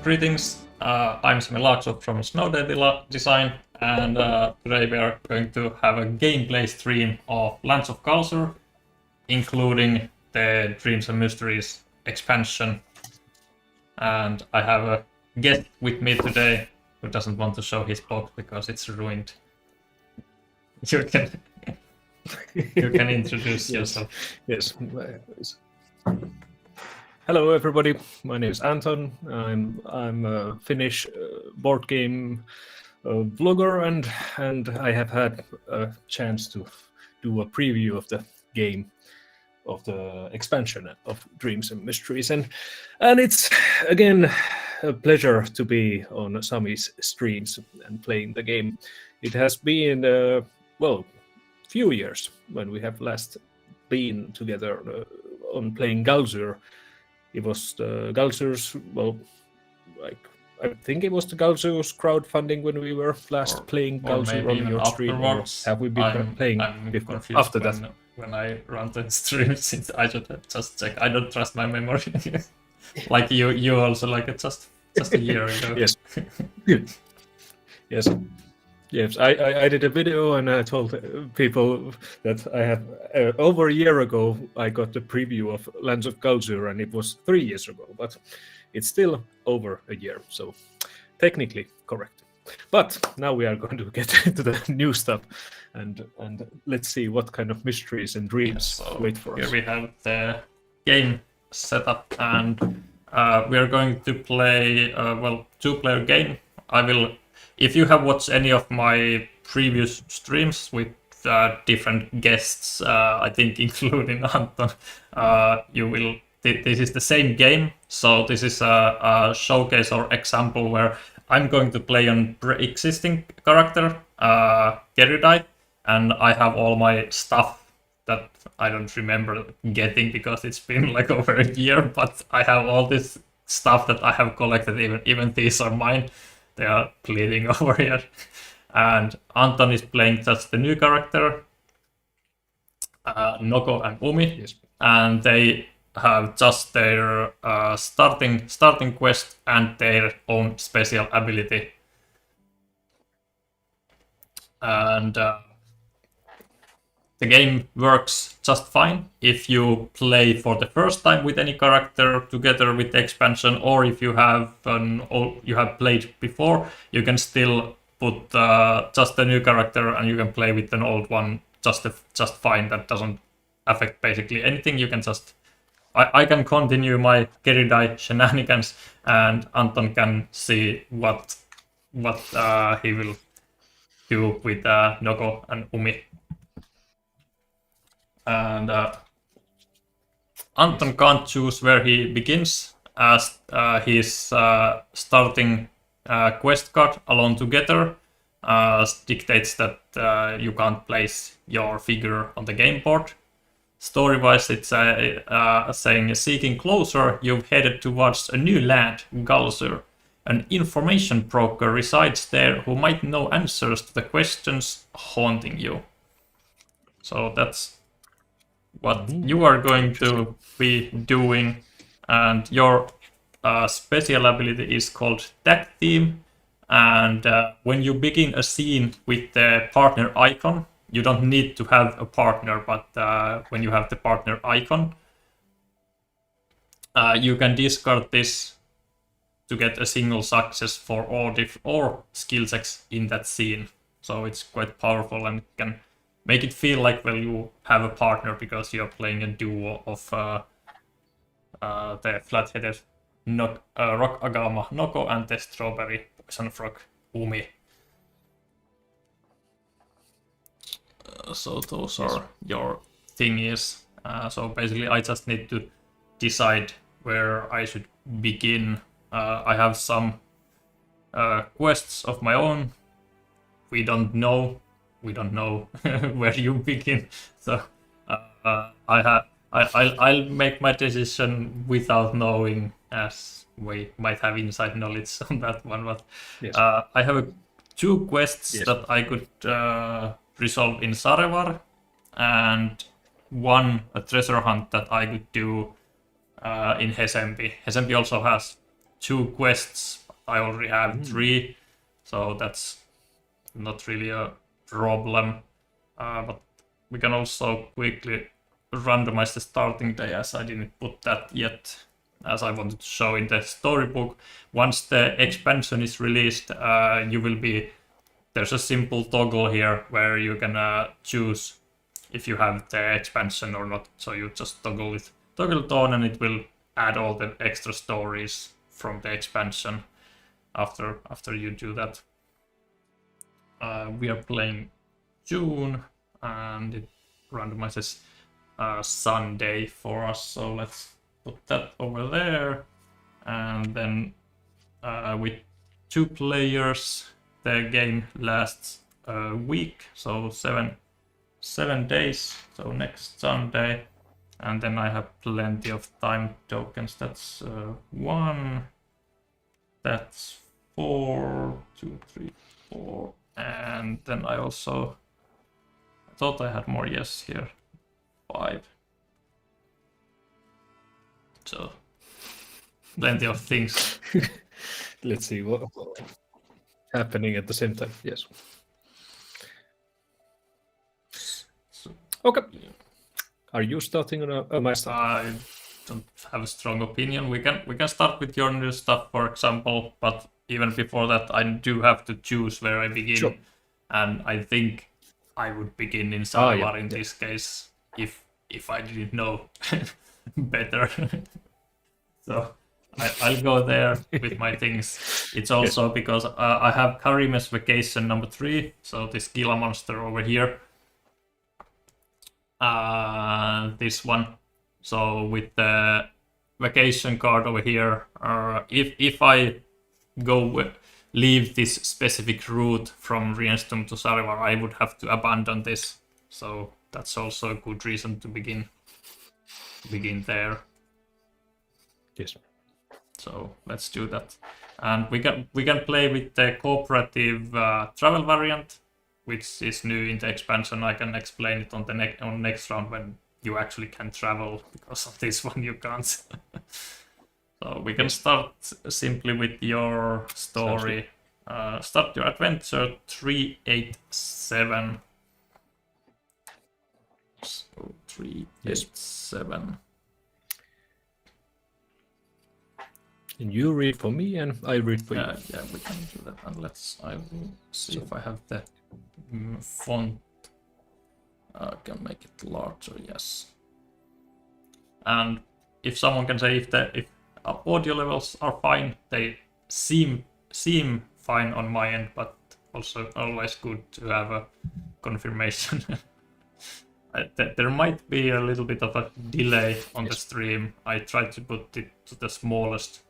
Greetings, I'm Sami Laakso from Snowdale Design, and today we are going to have a gameplay stream of Lands of Galzyr, including the Dreams and Mysteries expansion. And I have a guest with me today who doesn't want to show his box because it's ruined. You can introduce yourself. Yes. Hello, everybody. My name is Anton. I'm a Finnish board game vlogger, and I have had a chance to do a preview of the game, of the expansion of Dreams and Mysteries, and it's again a pleasure to be on Sami's streams and playing the game. It has been few years when we have last been together on playing Galzyr. It was the Galzyr's, I think it was the Galzyr's crowdfunding when we were last playing Galzyr on your stream. Or have we been playing before? After that? When I run the stream, since I should just check. I don't trust my memory. Like you also like it just a year ago. Yes. Yes, I did a video and I told people that I have over a year ago I got the preview of Lands of Galzyr, and it was 3 years ago, but it's still over a year, so technically correct. But now we are going to get into the new stuff, and let's see what kind of mysteries and dreams wait for us. Here we have the game setup, and we are going to play two-player game. If you have watched any of my previous streams with different guests, I think including Anton, you will. This is the same game, so this is a showcase or example where I'm going to play on pre-existing character, Gerudai, and I have all my stuff that I don't remember getting because it's been like over a year, but I have all this stuff that I have collected, even these are mine. They are bleeding over here. And Anton is playing just the new character, Noko and Umi. Yes. And they have just their starting quest and their own special ability. And the game works just fine if you play for the first time with any character together with the expansion, or if you have played before, you can still put just the new character and you can play with an old one just fine. That doesn't affect basically anything. You can just I can continue my Gerudai shenanigans, and Anton can see what he will do with Noko and Umi. And Anton can't choose where he begins, as his starting quest card Alone Together dictates that you can't place your figure on the game board. Story-wise, it's saying, seeking closer, you've headed towards a new land, Galzyr. An information broker resides there who might know answers to the questions haunting you. So that's what you are going to be doing, and your special ability is called Tag Team. And when you begin a scene with the partner icon, you don't need to have a partner, but when you have the partner icon, you can discard this to get a single success for all skill checks in that scene. So it's quite powerful and can make it feel like, well, you have a partner because you're playing a duo of the flat-headed rock agama Noko and the strawberry poison frog Umi. So those are your thingies. So basically I just need to decide where I should begin. I have some quests of my own. We don't know where you begin, so I'll make my decision without knowing, as we might have inside knowledge on that one. But yes. I have two quests that I could resolve in Sarevar, and a treasure hunt that I could do in Hesempi. Hesempi also has 2 quests. I already have 3, so that's not really a problem. But we can also quickly randomize the starting day, as I didn't put that yet, as I wanted to show in the storybook. Once the expansion is released, there's a simple toggle here where you can choose if you have the expansion or not. So you just toggle it on, and it will add all the extra stories from the expansion after you do that. We are playing June, and it randomizes Sunday for us, so let's put that over there. And then with 2 players, the game lasts a week, so 7 days, so next Sunday. And then I have plenty of time tokens. That's 1, that's 4, 2, 3, 4, and then I thought I had more yes here, 5. So plenty of things. Let's see what happening at the same time. Yes. Okay. Are you starting or my start? I don't have a strong opinion. We can start with your new stuff, for example, but even before that, I do have to choose where I begin. Sure. And I think I would begin in Sarvar in this case, if I didn't know better. So I'll go there with my things. It's also because I have Karime's Vacation number 3, so this Gila monster over here. This one. So with the vacation card over here, if I leave this specific route from Rienstum to Sarivar, I would have to abandon this. So that's also a good reason to begin there. Yes. So let's do that. And we can play with the cooperative travel variant, which is new in the expansion. I can explain it on the next round when you actually can travel, because of this one you can't. So we can start simply with your story. Start your adventure 387. So 387. And you read for me, and I read for you. Yeah, we can do that. And I will see if I have the font. I can make it larger, yes. And if someone can say if audio levels are fine, they seem fine on my end, but also always good to have a confirmation. There might be a little bit of a delay on the stream. I tried to put it to the smallest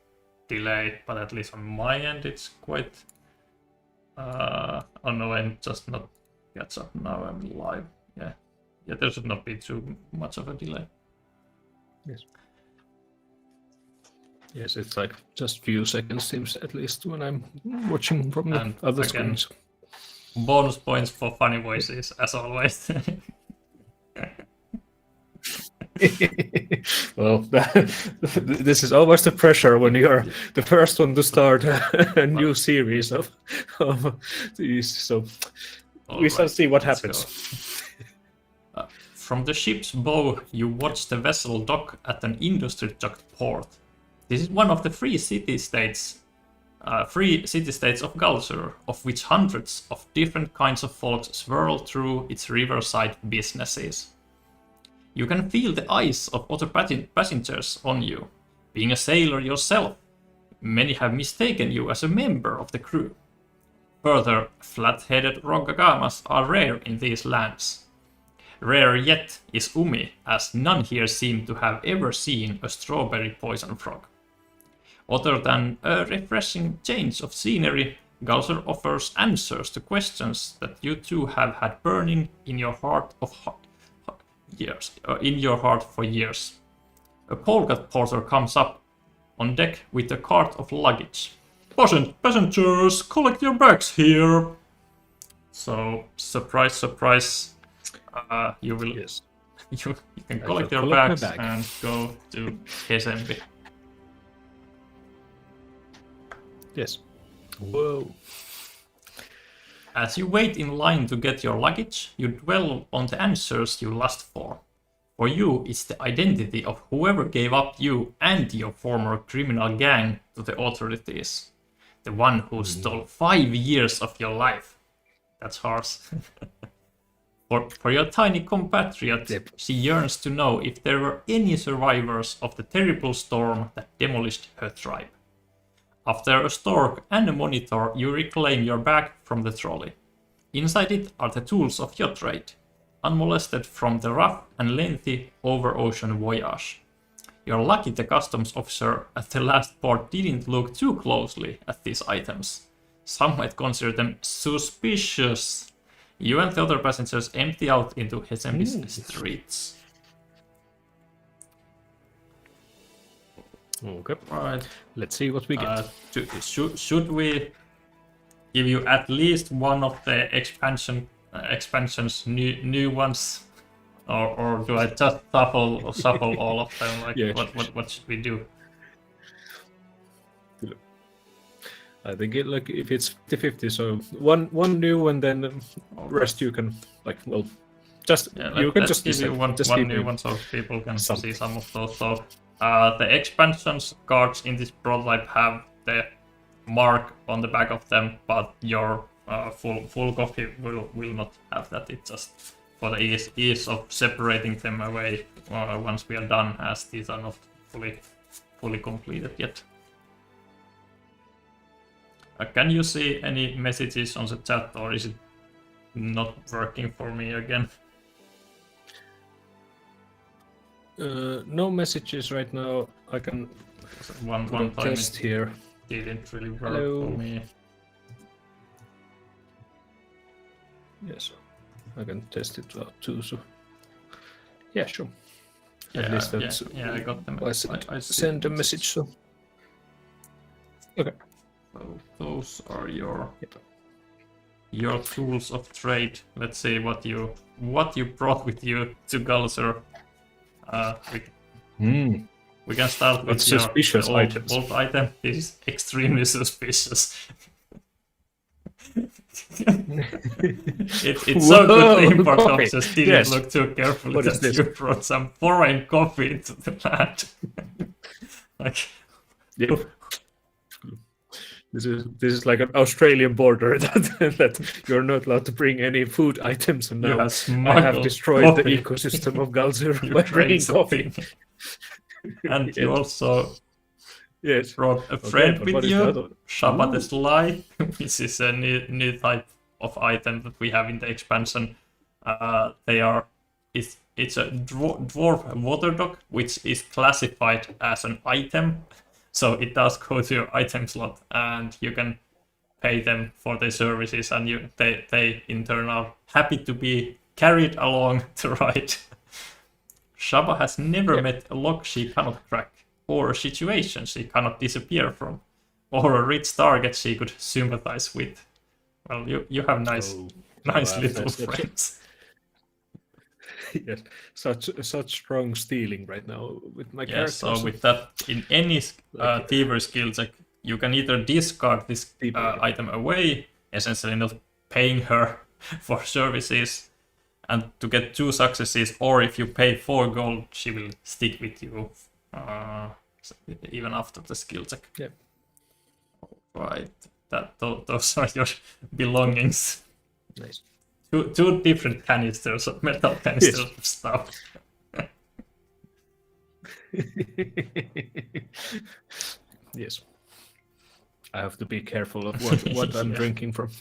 delay, but at least on my end it's quite oh no, I'm just not gets up now. I'm live. Yeah, there should not be too much of a delay. Yes, it's like just few seconds seems, at least when I'm watching from the other screens. Bonus points for funny voices, as always. Well, this is always the pressure when you're the first one to start a new series of these. So we shall see what happens. From the ship's bow, you watch the vessel dock at an industry-docked port. This is one of the free city-states of Galzyr, of which hundreds of different kinds of folks swirl through its riverside businesses. You can feel the eyes of other passengers on you. Being a sailor yourself, many have mistaken you as a member of the crew. Further, flat-headed rogagamas are rare in these lands. Rarer yet is Umi, as none here seem to have ever seen a strawberry poison frog. Other than a refreshing change of scenery, Galzyr offers answers to questions that you two have had burning in your heart for years. A Polgat porter comes up on deck with a cart of luggage. Passengers, collect your bags here. So, surprise, surprise. You will. Yes. You can collect your bags and go to Kesembi. Yes. Whoa. As you wait in line to get your luggage, you dwell on the answers you lust for. For you, it's the identity of whoever gave up you and your former criminal gang to the authorities. The one who stole 5 years of your life. That's harsh. For your tiny compatriot, Yep. she yearns to know if there were any survivors of the terrible storm that demolished her tribe. After a stork and a monitor, you reclaim your bag from the trolley. Inside it are the tools of your trade, unmolested from the rough and lengthy over-ocean voyage. You're lucky the customs officer at the last port didn't look too closely at these items. Some might consider them suspicious. You and the other passengers empty out into Hesembi's streets. Okay. Right. Let's see what we get. Should we give you at least one of the expansions new ones, or do I just shuffle all of them? Like, Yeah. what should we do? I think if it's 50-50, so one new and then rest you can just Let's give you one new one so people can see some of those. So the expansions cards in this prototype have the mark on the back of them, but your full copy will not have that. It's just for the ease of separating them away once we are done, as these are not fully completed yet. Can you see any messages on the chat, or is it not working for me again? No messages right now. I can one time test here. Didn't really work Hello. for me. Yes, I can test it out too. So yeah, sure. Yeah, At least that's I got them. I send a message. So okay. So those are your tools of trade. Let's see what you brought with you to Galzyr. We can start with your suspicious items. Old item. This is extremely suspicious. It's so good the import officers didn't look too carefully What is that this? you brought some foreign coffee into the land. Yeah. This is like an Australian border that you're not allowed to bring any food items, and now I have destroyed the ecosystem of Galzyr by bringing coffee. And you also brought a friend with what is you, Shabba the Sly, which is a new type of item that we have in the expansion. It's a dwarf water dog, which is classified as an item. So it does go to your item slot, and you can pay them for their services, and they in turn are happy to be carried along the ride. Shabba has never met a lock she cannot crack, or a situation she cannot disappear from, or a rich target she could sympathize with. Well, you have nice little friends. Yes, such strong stealing right now with my character. So with that, in any thievery skill check, you can either discard this item away, essentially not paying her for services, and to get 2 successes, or if you pay 4 gold, she will stick with you even after the skill check. Yeah. Right. Those are your belongings. Nice. Two different canisters of metal canisters of stuff. Yes. I have to be careful of what I'm drinking from.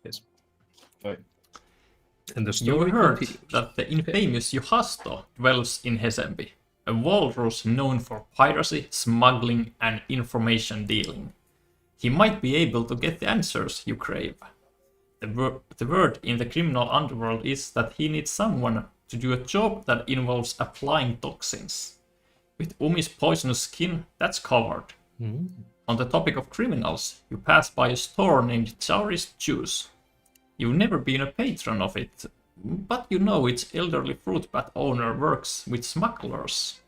Yes. Right. And the story You heard continues. that the infamous Juhasto dwells in Hesembi, a walrus known for piracy, smuggling, and information dealing. He might be able to get the answers you crave. The word in the criminal underworld is that he needs someone to do a job that involves applying toxins. With Umi's poisonous skin, that's covered. On the topic of criminals, you pass by a store named Chauri's Juice. You've never been a patron of it, but you know its elderly fruit bat owner works with smugglers.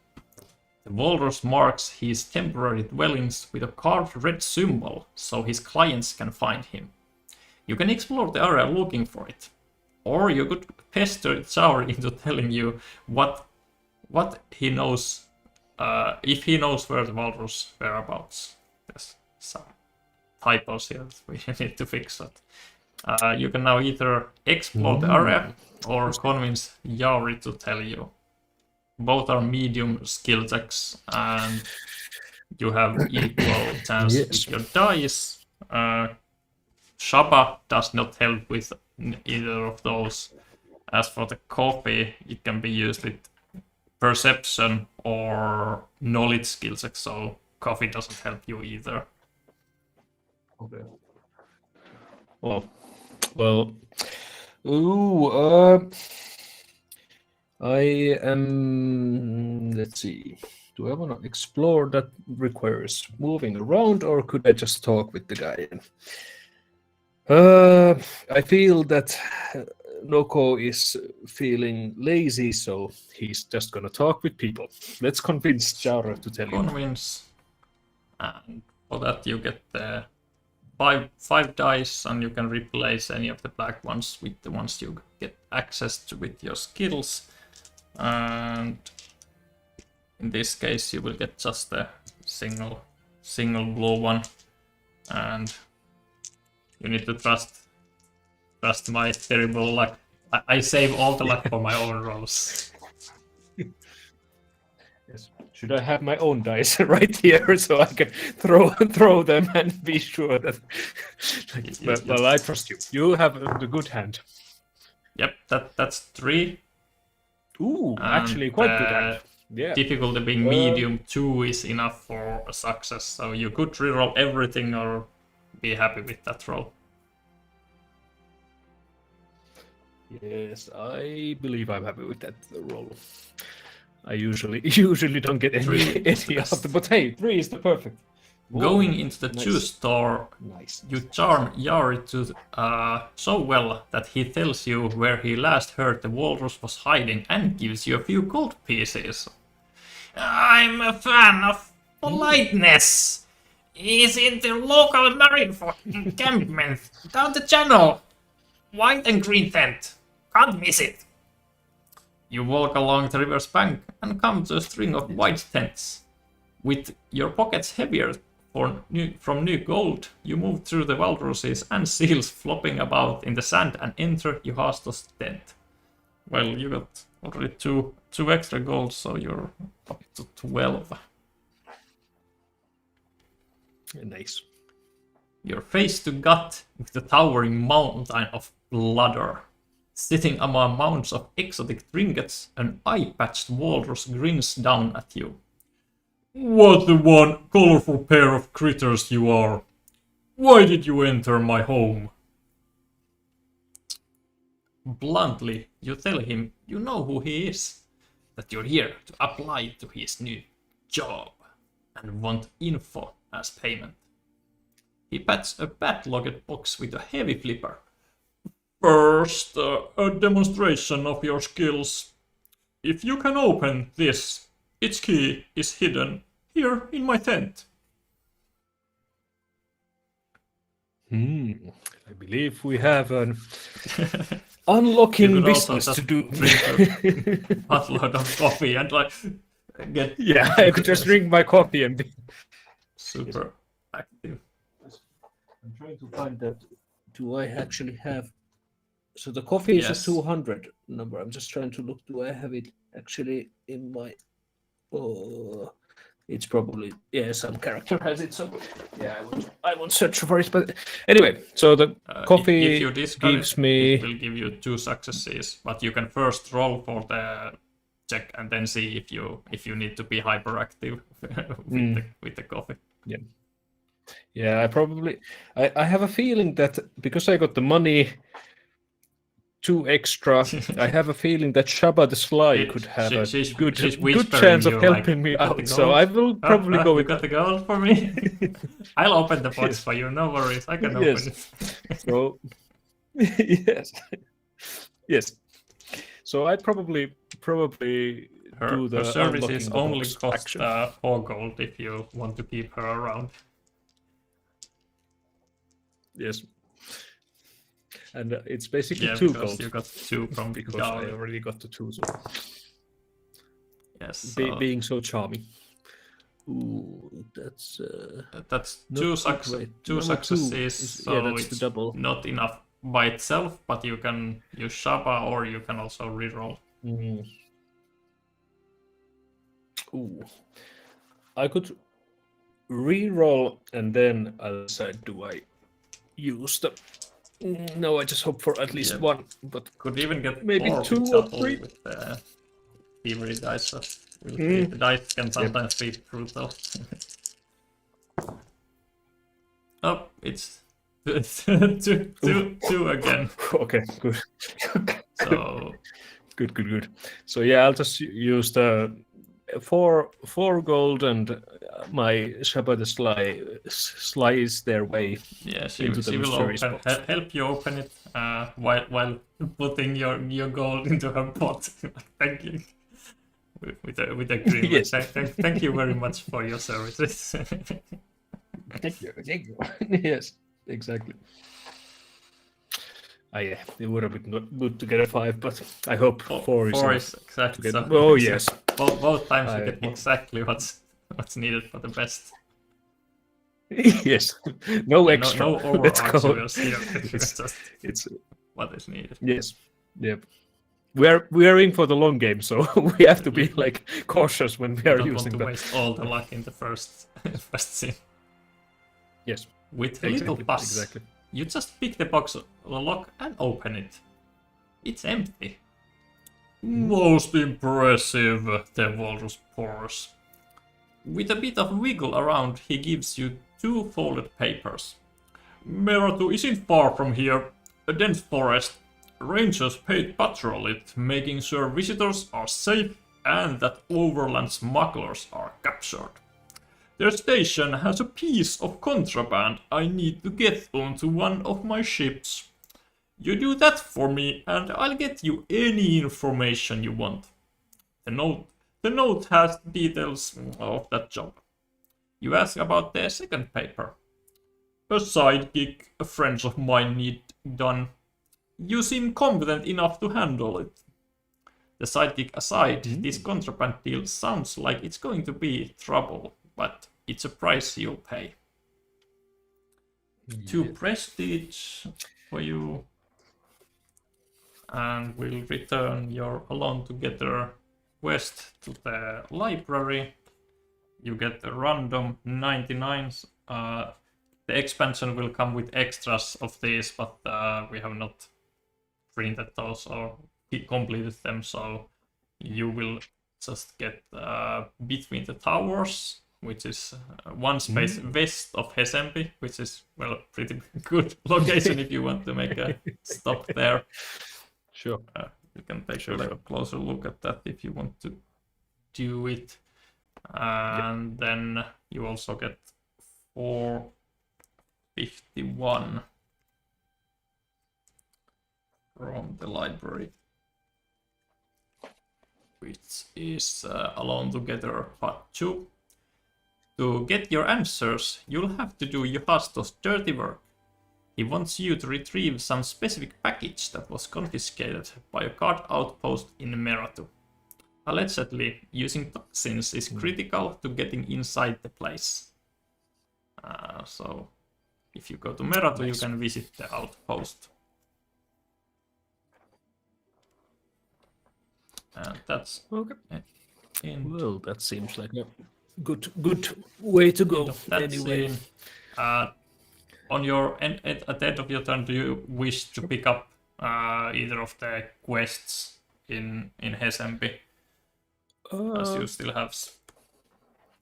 The walrus marks his temporary dwellings with a carved red symbol so his clients can find him. You can explore the area looking for it. Or you could pester Chaur into telling you what he knows, if he knows where the walrus whereabouts. There's some typos here that we need to fix that. You can now either explore the area or convince Yauri to tell you. Both are medium skill checks, and you have equal chance with your dice. Shaba does not help with either of those. As for the coffee, it can be used with perception or knowledge skill checks, so coffee doesn't help you either. Okay. Well. Ooh. I am. Let's see. Do I want to explore? That requires moving around, or could I just talk with the guy? I feel that Noko is feeling lazy, so he's just gonna talk with people. Let's convince Chaura to tell you. Convince, and for that you get the five dice, and you can replace any of the black ones with the ones you get access to with your skills. And in this case, you will get just a single blue one, and you need to trust my terrible luck. I save all the luck for my own rolls. Yes. Should I have my own dice right here so I can throw them and be sure that? Well, I trust you. You have the good hand. Yep, that's 3. Ooh, actually quite good hand. Yeah. Difficulty being medium, 2 is enough for a success. So you could reroll everything or be happy with that roll. Yes, I believe I'm happy with that roll. I usually don't get any of them, but hey, 3 is the perfect. Going into the juice store, you charm Yari to so well that he tells you where he last heard the walrus was hiding and gives you a few gold pieces. I'm a fan of politeness. He's in the local marine encampment down the channel. White and green tent. Can't miss it. You walk along the river's bank and come to a string of white tents. With your pockets heavier from new gold, you move through the walruses and seals flopping about in the sand and enter Juhasto's tent. Well, you got already two extra gold, so you're up to 12. Nice. You're face to gut with the towering mountain of Bludder. Sitting among mounds of exotic trinkets, an eye-patched walrus grins down at you. What a one colorful pair of critters you are! Why did you enter my home? Bluntly, you tell him you know who he is, that you're here to apply to his new job, and want info as payment. He pats a padlocked box with a heavy flipper. First, a demonstration of your skills. If you can open this, its key is hidden here in my tent. I believe we have an unlocking business to do. Drink a buttload of coffee and get. Yeah, I could just drink my coffee and be super active. I'm trying to find that. Do I actually have? So the coffee is a 200 number. I'm just trying to look. Do I have it actually in my? Oh, it's probably some character has it. So yeah, I won't search for it. But anyway, so the coffee if you discard gives me. It will give you 2 successes, but you can first roll for the check and then see if you need to be hyperactive with the coffee. Yeah. Yeah, I have a feeling that because I got the money 2 extra, I have a feeling that Shaba the Sly could have a good chance of helping me out. So I will probably go with that. You got the gold for me? I'll open the box for you, no worries. I can open it. So, yes. So I probably do the her services unlocking the only box cost action. 4 gold if you want to keep her around. Yes. And it's basically Yeah, 2 because gold. you got 2 from because I Dowry. already got the 2. So. Yes. So Being so charming. Ooh, that's that's not 2 good successes. rate. 2 Number successes. So that's it's the double. not enough by itself, but you can use Shaba or you can also reroll. Ooh. I could reroll and then I'll decide, do I use the... No, I just hope for at least 1, but could even get maybe 4 2 with or shuffle 3. with the thievery dice. So the dice can sometimes be brutal. Oh, it's 2 again. Okay, good. So Good. So yeah, I'll just use the 4 gold and my Shabba the slice their way into the she will mystery spot. help you open it while putting your gold into her pot. Thank you. With a grin. Yes. Thank you very much for your services. Thank you. Yes, exactly. Yeah, it would have been good to get a 5, but I hope 4 is enough. Is exactly. So, oh yes. Both times you get exactly what's needed for the best. Yes. No extra. No overarchers here. It's just it's what is needed. Yes. Yep. We are in for the long game, so we have to be like cautious when we are don't using want to waste all the luck in the first scene. Yes. With a little pass. Exactly. You just pick the box lock and open it. It's empty. Most impressive, the walrus purrs. With a bit of wiggle around, he gives you 2 folded papers. Meratu isn't far from here. A dense forest. Rangers paid patrol it, making sure visitors are safe and that overland smugglers are captured. Their station has a piece of contraband I need to get onto one of my ships. You do that for me and I'll get you any information you want. The note has details of that job. You ask about the second paper. A sidekick a friend of mine need done. You seem competent enough to handle it. The sidekick aside, this contraband deal sounds like it's going to be trouble, but it's a price you'll pay. 2 prestige for you. And we'll return your Alone Together quest to the library. You get a random 99s. The expansion will come with extras of these, but we have not printed those or completed them, so you will just get Between the Towers, which is 1 space west of Hesempi, which is, well, pretty good location if you want to make a stop there. Sure. You can take a closer look at that if you want to do it. And then you also get 451 from the library, which is Alone Together Part 2. To get your answers, you'll have to do Yohasto's dirty work. He wants you to retrieve some specific package that was confiscated by a guard outpost in Meratu. Allegedly, using toxins is critical to getting inside the place. So, if you go to Meratu, you can visit the outpost. And that's okay. Well, that seems like a good way to go. Anyway, on your at the end of your turn, do you wish to pick up either of the quests in Hesempi? As you still have.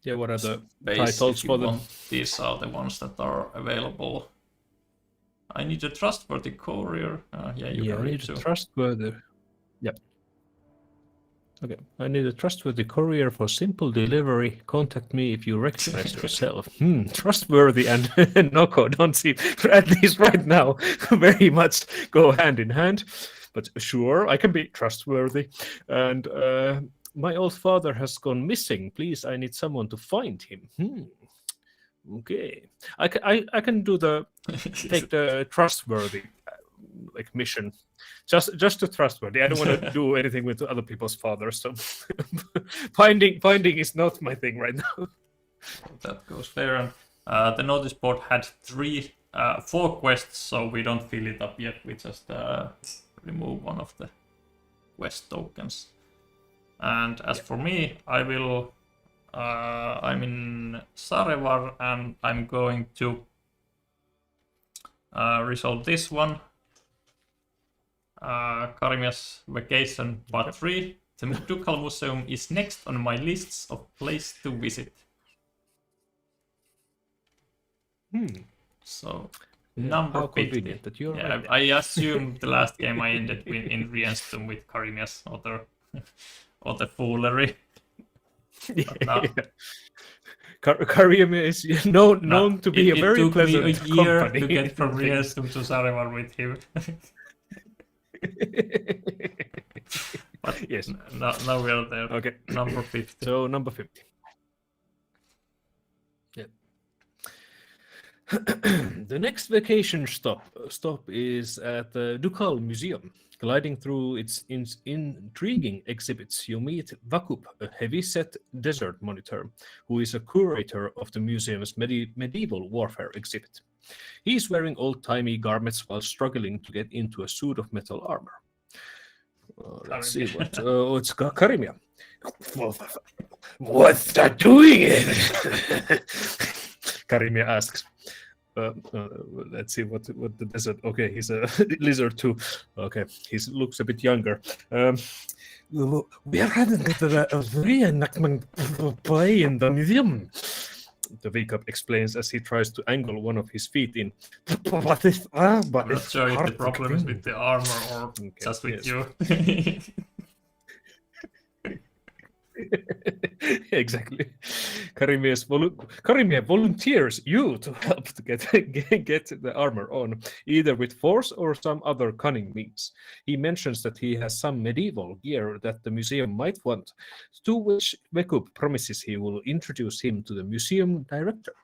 Yeah, what are the titles for them? These are the ones that are available. I need a trustworthy courier. You can read too. Trustworthy. Yep. Okay. I need a trustworthy courier for simple delivery. Contact me if you recognize yourself. Trustworthy and Noko don't seem, at least right now, very much go hand in hand. But sure, I can be trustworthy. And my old father has gone missing. Please, I need someone to find him. Okay, I can do take the trustworthy like mission, just to trustworthy. I don't want to do anything with other people's fathers. So finding is not my thing right now. That goes there. And the notice board had 4 quests, so we don't fill it up yet. We just remove one of the quest tokens. And as for me, I will. I'm in Sarevar, and I'm going to resolve this one. Karimia's Vacation Part 3. The Ducal Museum is next on my lists of places to visit. So, number How 50. convenient that you're right there. I assume the last game I ended in Rienstum with Karimia's other foolery. Karimia is known to be a very pleasant It took me a year company. to get from Rienstum to Sarevar with him. But yes. Now we are there. Okay. Number 50. So number 50. Yeah. The next vacation stop is at the Ducal Museum. Gliding through its intriguing exhibits, you meet Vakup, a heavy-set desert monitor, who is a curator of the museum's medieval warfare exhibit. He is wearing old-timey garments while struggling to get into a suit of metal armor. Let's see what... it's Karimia. What's that doing? Karimia asks. Let's see what the desert. Okay, he's a lizard too. Okay, he looks a bit younger. We are having a reenactment play in the museum. The Vakup explains as he tries to angle one of his feet in. But I'm not sure if the problem is with the armor or just with you. Exactly. Karimia volunteers you to help to get the armor on, either with force or some other cunning means. He mentions that he has some medieval gear that the museum might want, to which Vakup promises he will introduce him to the museum director.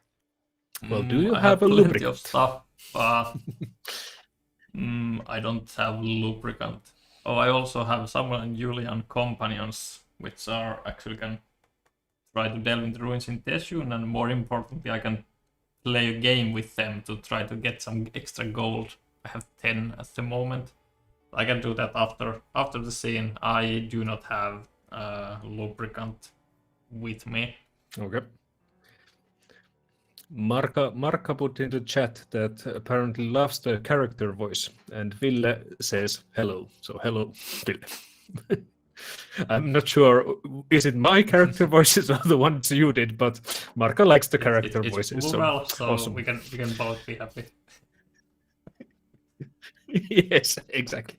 Well, do you have a lubricant? Of stuff, but I don't have lubricant. Oh, I also have someone and Julian companions, which are actually can try to delve into ruins in Teshun, and more importantly, I can play a game with them to try to get some extra gold. I have 10 at the moment. I can do that after the scene. I do not have lubricant with me. Okay. Marka put in the chat that apparently loves the character voice, and Ville says hello. So hello, Ville. I'm not sure, is it my character voices or the ones you did, but Marka likes the character voices. Plural, so awesome. we can both be happy. Yes, exactly.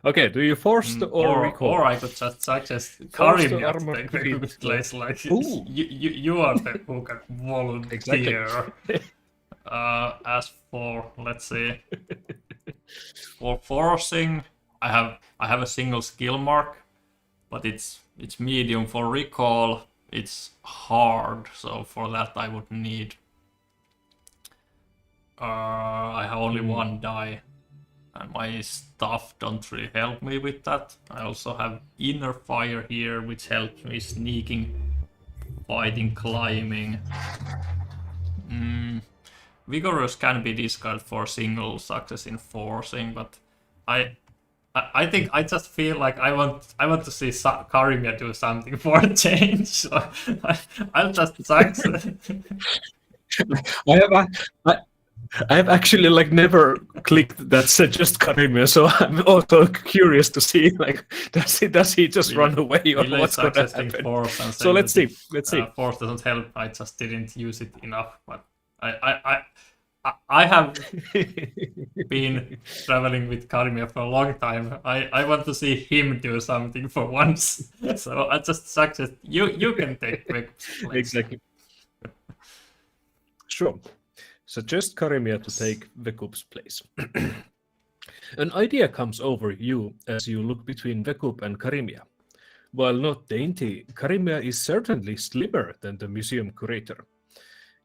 Okay, do you force or recall? Or I could just suggest Karimia to take the place, like you are the who can volunteer. Exactly. As for, let's see, for forcing, I have a single skill mark, but it's medium. For recall, it's hard, so for that I would need I have only one die, and my stuff don't really help me with that. I also have inner fire here, which helps me sneaking, fighting, climbing. Vigorous can be discarded for single success in forcing, but I think I just feel like I want to see Karimia do something for a change. So I'll just success. I have actually like never clicked that suggest Karimia, so I'm also curious to see like does he just run away or what's going to happen? So let's see. Force doesn't help. I just didn't use it enough, but I have been traveling with Karimia for a long time. I want to see him do something for once. So I just suggest you can take Vekup's place. Exactly. Sure. Suggest Karimia to take Vekup's place. An idea comes over you as you look between Vakup and Karimia. While not dainty, Karimia is certainly slimmer than the museum curator.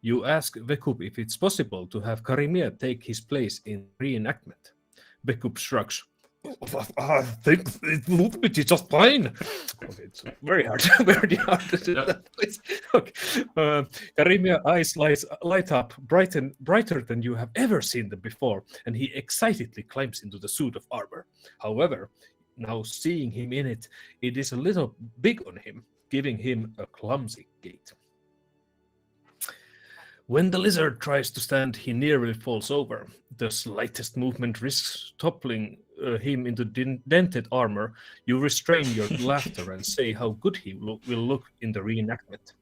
You ask Vekup if it's possible to have Karimia take his place in reenactment. Vekup shrugs. I think it would be just fine. Okay, it's very hard, very hard to do that. Okay. Karimia eyes light up brighter than you have ever seen them before, and he excitedly climbs into the suit of armor. However, now seeing him in it, it is a little big on him, giving him a clumsy gait. When the lizard tries to stand, he nearly falls over. The slightest movement risks toppling him into dented armor. You restrain your laughter and say how good he will look in the reenactment.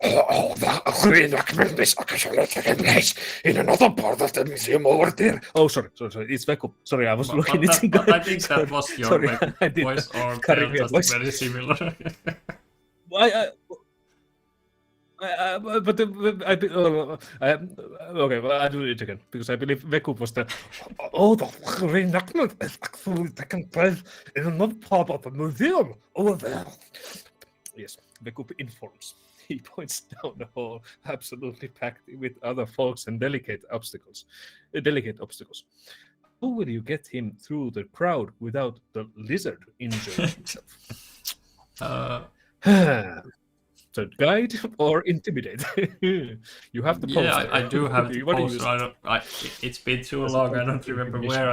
Oh, the reenactment is actually taking place in another part of the museum over there. Oh, sorry, it's Vekup. Sorry, I was looking at but I think that was your voice, or they're just voice. very similar. Okay, well, I'll do it again because I believe Vekup was the. Oh, the reenactment is actually taking place in another part of the museum over there. Yes, Vekup informs. He points down the hall, absolutely packed with other folks and delicate obstacles. How will you get him through the crowd without the lizard injuring himself? So guide or intimidate? You have the poster. Yeah, I do have the poster. It's been too long. I don't remember where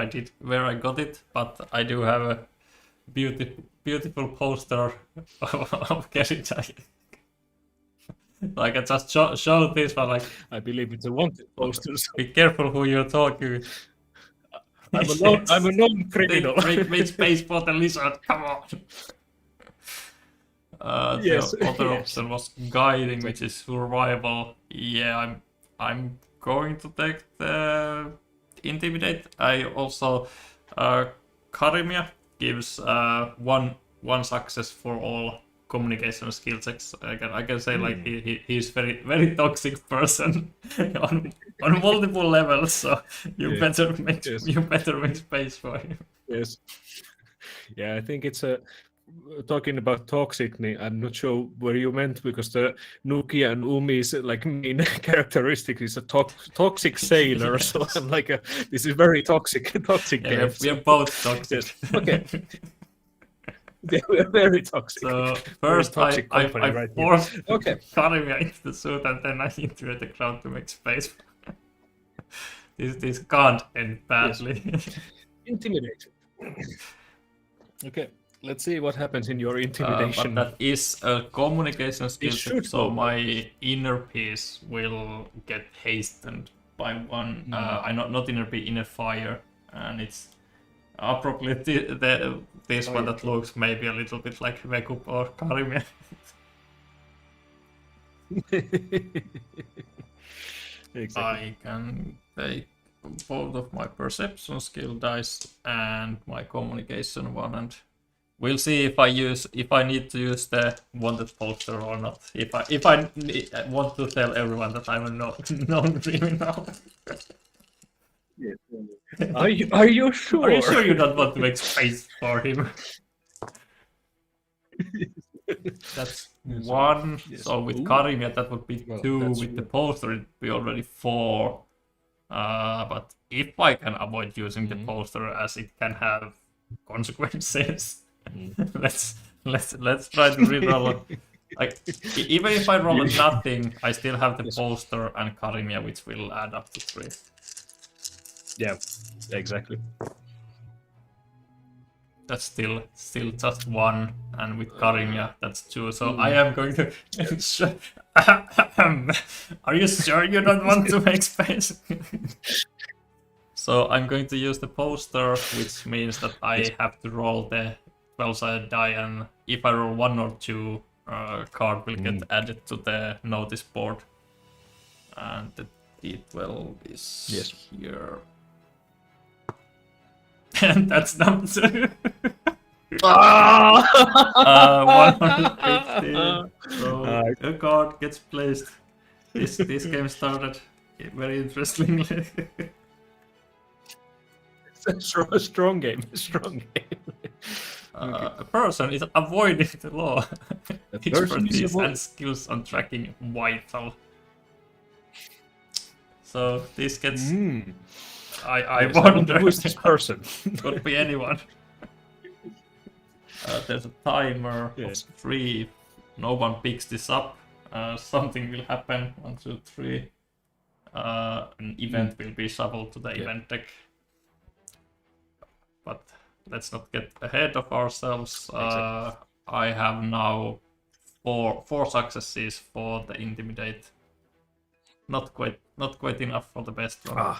I got it, but I do have a beautiful poster of Gerrit. Like I just showed this one. Like I believe it's a wanted poster. So. Be careful who you're talking with. I'm a known criminal. Make space for the lizard. Come on. Yes, the other option was guiding, which is survival. Yeah, I'm going to take the intimidate. I also Karimia gives one success for all communication skill checks. I can say like he's very toxic person on multiple levels. So you better make space for him. Yes. Yeah, I think it's a. Talking about toxic, I'm not sure where you meant because the Noko and Umi's like main characteristic is a toxic sailor. So I'm like, this is very toxic. Yeah, we are both toxic. Yes. Okay. Yeah, we are very toxic. So first, I forced Karimia into the suit, and then I interviewed the crowd to make space. This can't end badly. Yes. Intimidate. Okay. Let's see what happens in your intimidation. But that is a communication skill, so my inner peace will get hastened by one. Not inner peace, inner fire, and it's appropriately this one that looks maybe a little bit like Vekup or Karimia. Exactly. I can take both of my perception skill dice and my communication one, and we'll see if I need to use the wanted poster or not. If I want to tell everyone that I'm a known criminal. Yes. Are you sure? Are you sure you don't want to make space for him? That's one. Yes. So with Karimia that would be 2. With the poster it'd be already 4. But if I can avoid using the poster as it can have consequences. let's try to reroll. Like even if I roll nothing, I still have the poster and Karimia, which will add up to 3. Yeah, exactly. That's still just 1, and with Karimia that's 2. So I am going to. Are you sure you don't want to make space? So I'm going to use the poster, which means that I have to roll the 12-sided die, and if I roll 1 or 2, card will get added to the notice board. And the D12 is here. And that's number 2. 150. So a card gets placed. This game started very interestingly. It's a strong game. A person is avoiding the law. person is Expertise and skills on tracking vital. So this gets. I Yes, wonder who is this person? Could be anyone. There's a timer Yes. of 3. If no one picks this up, something will happen. 1, 2, 3. An event will be shoveled to the event deck. But let's not get ahead of ourselves. Exactly. I have now four successes for the intimidate. Not quite enough for the best one.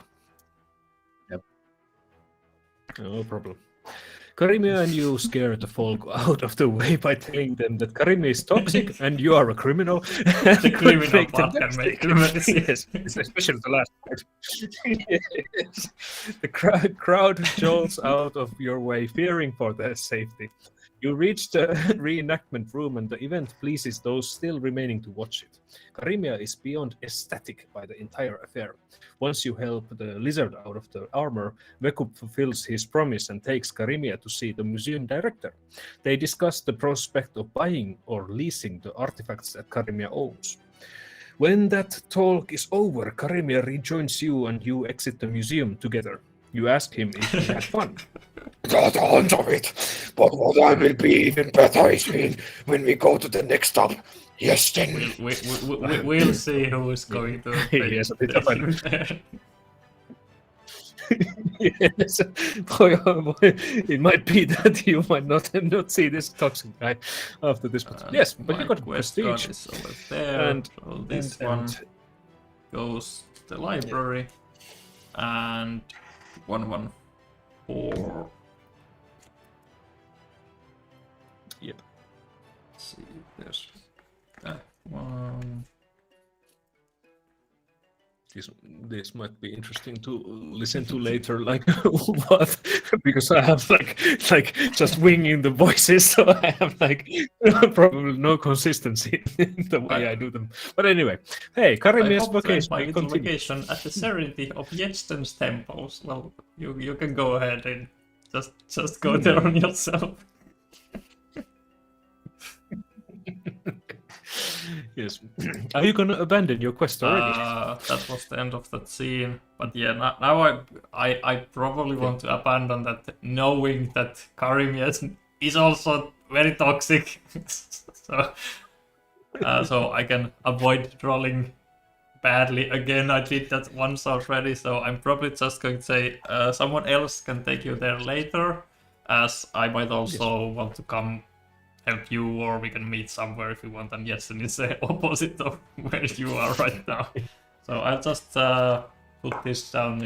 Yep. No problem. Karimia and you scare the folk out of the way by telling them that Karimia is toxic and you are a criminal. The criminal part can make criminals. Yes, especially the last part. Yes. The crowd jolts out of your way, fearing for their safety. You reach the reenactment room and the event pleases those still remaining to watch it. Karimia is beyond ecstatic by the entire affair. Once you help the lizard out of the armor, Vekup fulfills his promise and takes Karimia to see the museum director. They discuss the prospect of buying or leasing the artifacts that Karimia owns. When that talk is over, Karimia rejoins you and you exit the museum together. You ask him if he had fun. Got a hunch of it, but what I will be even better is when we go to the next stop. Yes, then. We'll see who is going to. Yes, a bit of fun. Yes. It might be that you might not see this toxic guy after this. But yes, but you got prestige. Is over there. And so this one goes to the library, and 114. Yep. Let's see, there's that one. This might be interesting to listen to later, like what? Because I have like just winging the voices, so I have like probably no consistency in the way I do them. But anyway, hey, Karimia's vacation. My little vacation at the Serenity of Jetsten's temples. Well, you can go ahead and just go there on yourself. Yes. Are you gonna abandon your quest already? That was the end of that scene. But yeah, now I probably want to abandon that, knowing that Karimia is also very toxic. So I can avoid rolling badly again. I did that once already, so I'm probably just going to say someone else can take you there later, as I might also want to come help you, or we can meet somewhere if you want. And yes, and it's the opposite of where you are right now. So I'll just put this down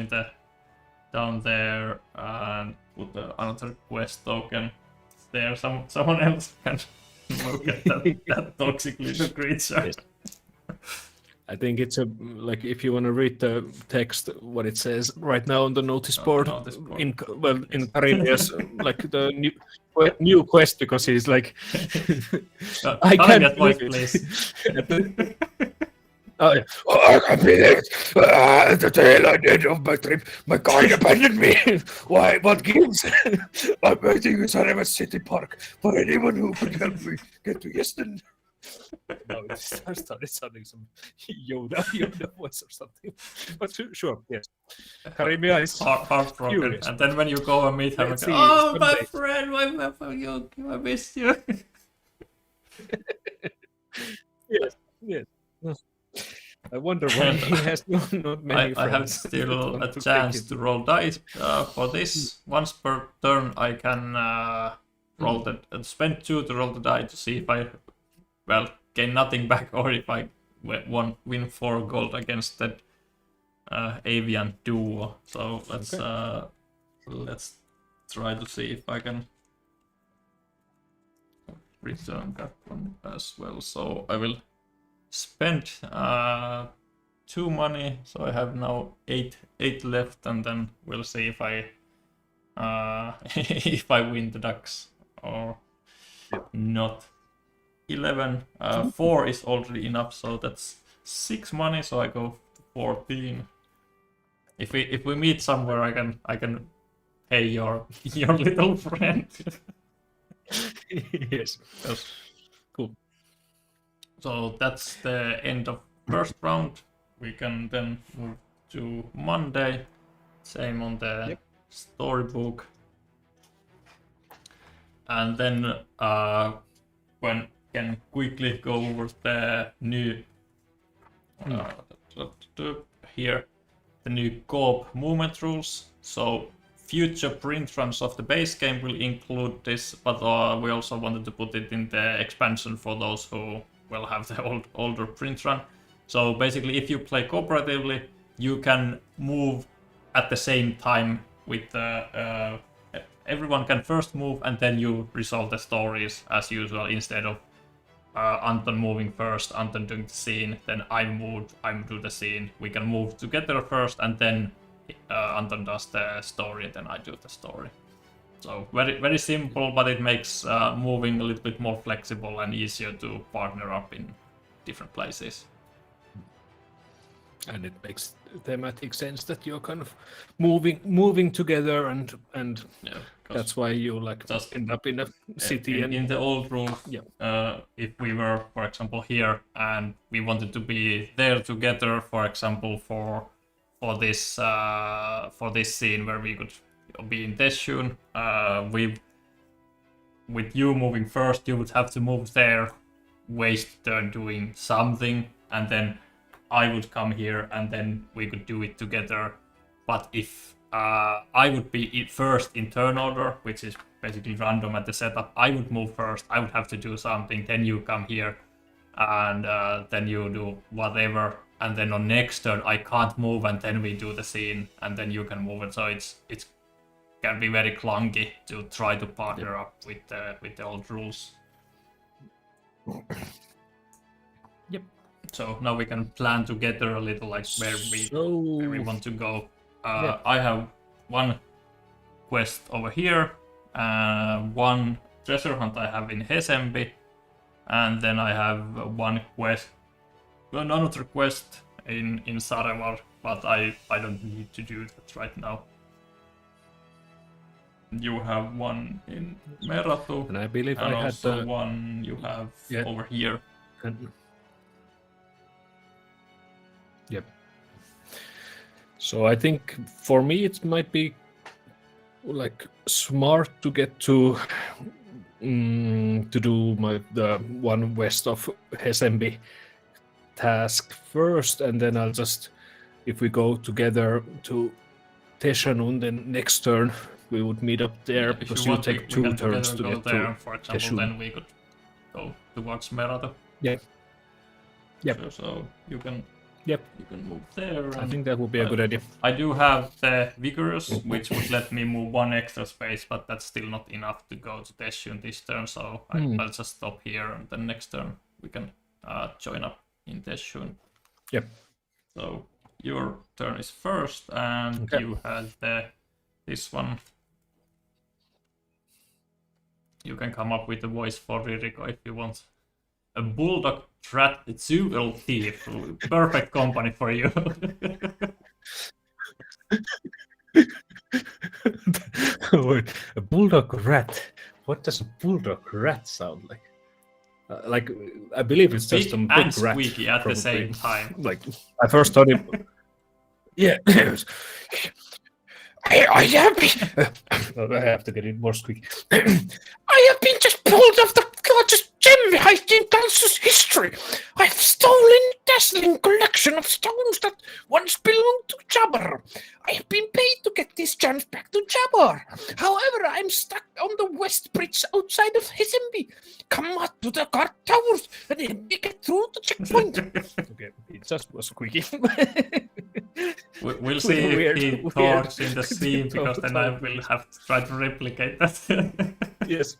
there and put another quest token there. Someone else can look at that toxic little creature. Yes. I think it's like if you want to read the text, what it says right now on the notice board. In Karimia's like the new quest, because he's like I can't my place. Oh, yeah. I can't believe it. At the tail end of my trip, my guide abandoned me. Why? What gives? I'm waiting in Sarajevo City Park for anyone who could help me get to Yesten. No, it started sounding some Yoda voice or something. But sure, yes. Karimia is heartbroken, furious. and then when you go and meet him, Let's go, see, oh my someday. friend, I missed you. Yes. I wonder why he has not many friends. I have still a chance to roll dice for this. Once per turn, I can roll spend 2 to roll the die to see if I gain nothing back, or if I win 4 gold against that avian duo. So let's try to see if I can return that one as well. So I will spend 2 money, so I have now 8 left, and then we'll see if I if I win the ducks or not. 11, 4 is already enough, so that's 6 money, so I go to 14. If we meet somewhere, I can pay your little friend. Yes. Yes. Cool. So that's the end of first round. We can then move to Monday. Same on the storybook. And then when can quickly go over the new here, the new co-op movement rules. So future print runs of the base game will include this, but we also wanted to put it in the expansion for those who will have the older print run. So basically, if you play cooperatively, you can move at the same time with everyone can first move and then you resolve the stories as usual, instead of Anton moving first, Anton doing the scene, then I do the scene. We can move together first and then Anton does the story and then I do the story. So very, very simple, but it makes moving a little bit more flexible and easier to partner up in different places. And it makes thematic sense that you're kind of moving together, and Yeah, that's why you like just end up in a city. in the old rules, Yeah. if we were, for example, here and we wanted to be there together, for example, for this scene where we could be in Teshun, with you moving first, you would have to move there, waste turn doing something, and then I would come here and then we could do it together. But if I would be first in turn order, which is basically random at the setup, I would move first, I would have to do something, then you come here, and then you do whatever, and then on next turn I can't move, and then we do the scene, and then you can move it. So it's can be very clunky to try to partner up with the old rules. Yep. So now we can plan together a little, like where we want to go. I have one quest over here, one treasure hunt I have in Hesembi, and then I have one quest, another quest in Sarevar, but I don't need to do that right now. You have one in Meratu, And I believe and I had also one you have over here. Yep. So I think for me it might be like smart to get to do the one west of Hesembi task first, and then I'll just, if we go together to Teshanun, then next turn we would meet up there, because you take 2 turns to get there, to for example, Teshun. then we could go towards Meratu. Yeah. Yep. So you can Yep. you can move there. I think that would be a good idea. I do have the Vigorous, which would let me move 1 extra space, but that's still not enough to go to Teshun this turn, so I'll just stop here, and then next turn we can join up in Teshun. Yep. So your turn is first, and you have this one. You can come up with a voice for Ririko if you want. A bulldog rat jewel thief. Perfect company for you. Wait, a bulldog rat. What does a bulldog rat sound like? Like, I believe it's just a big and rat. squeaky at probably. the same time. Like, I first thought it. Yeah. I have been. I have to get it more squeaky. I have been just pulled off the largest gem heist in Galzyr's history. I've stolen a dazzling collection of stones that once belonged to Jabbar. I have been paid to get these gems back to Jabbar. However, I'm stuck on the west bridge outside of Hesembi. Come out to the guard towers and help me get through the checkpoint. Okay, it just was squeaky. We'll see if he talks in the scene, because then I will have to try to replicate that. Yes.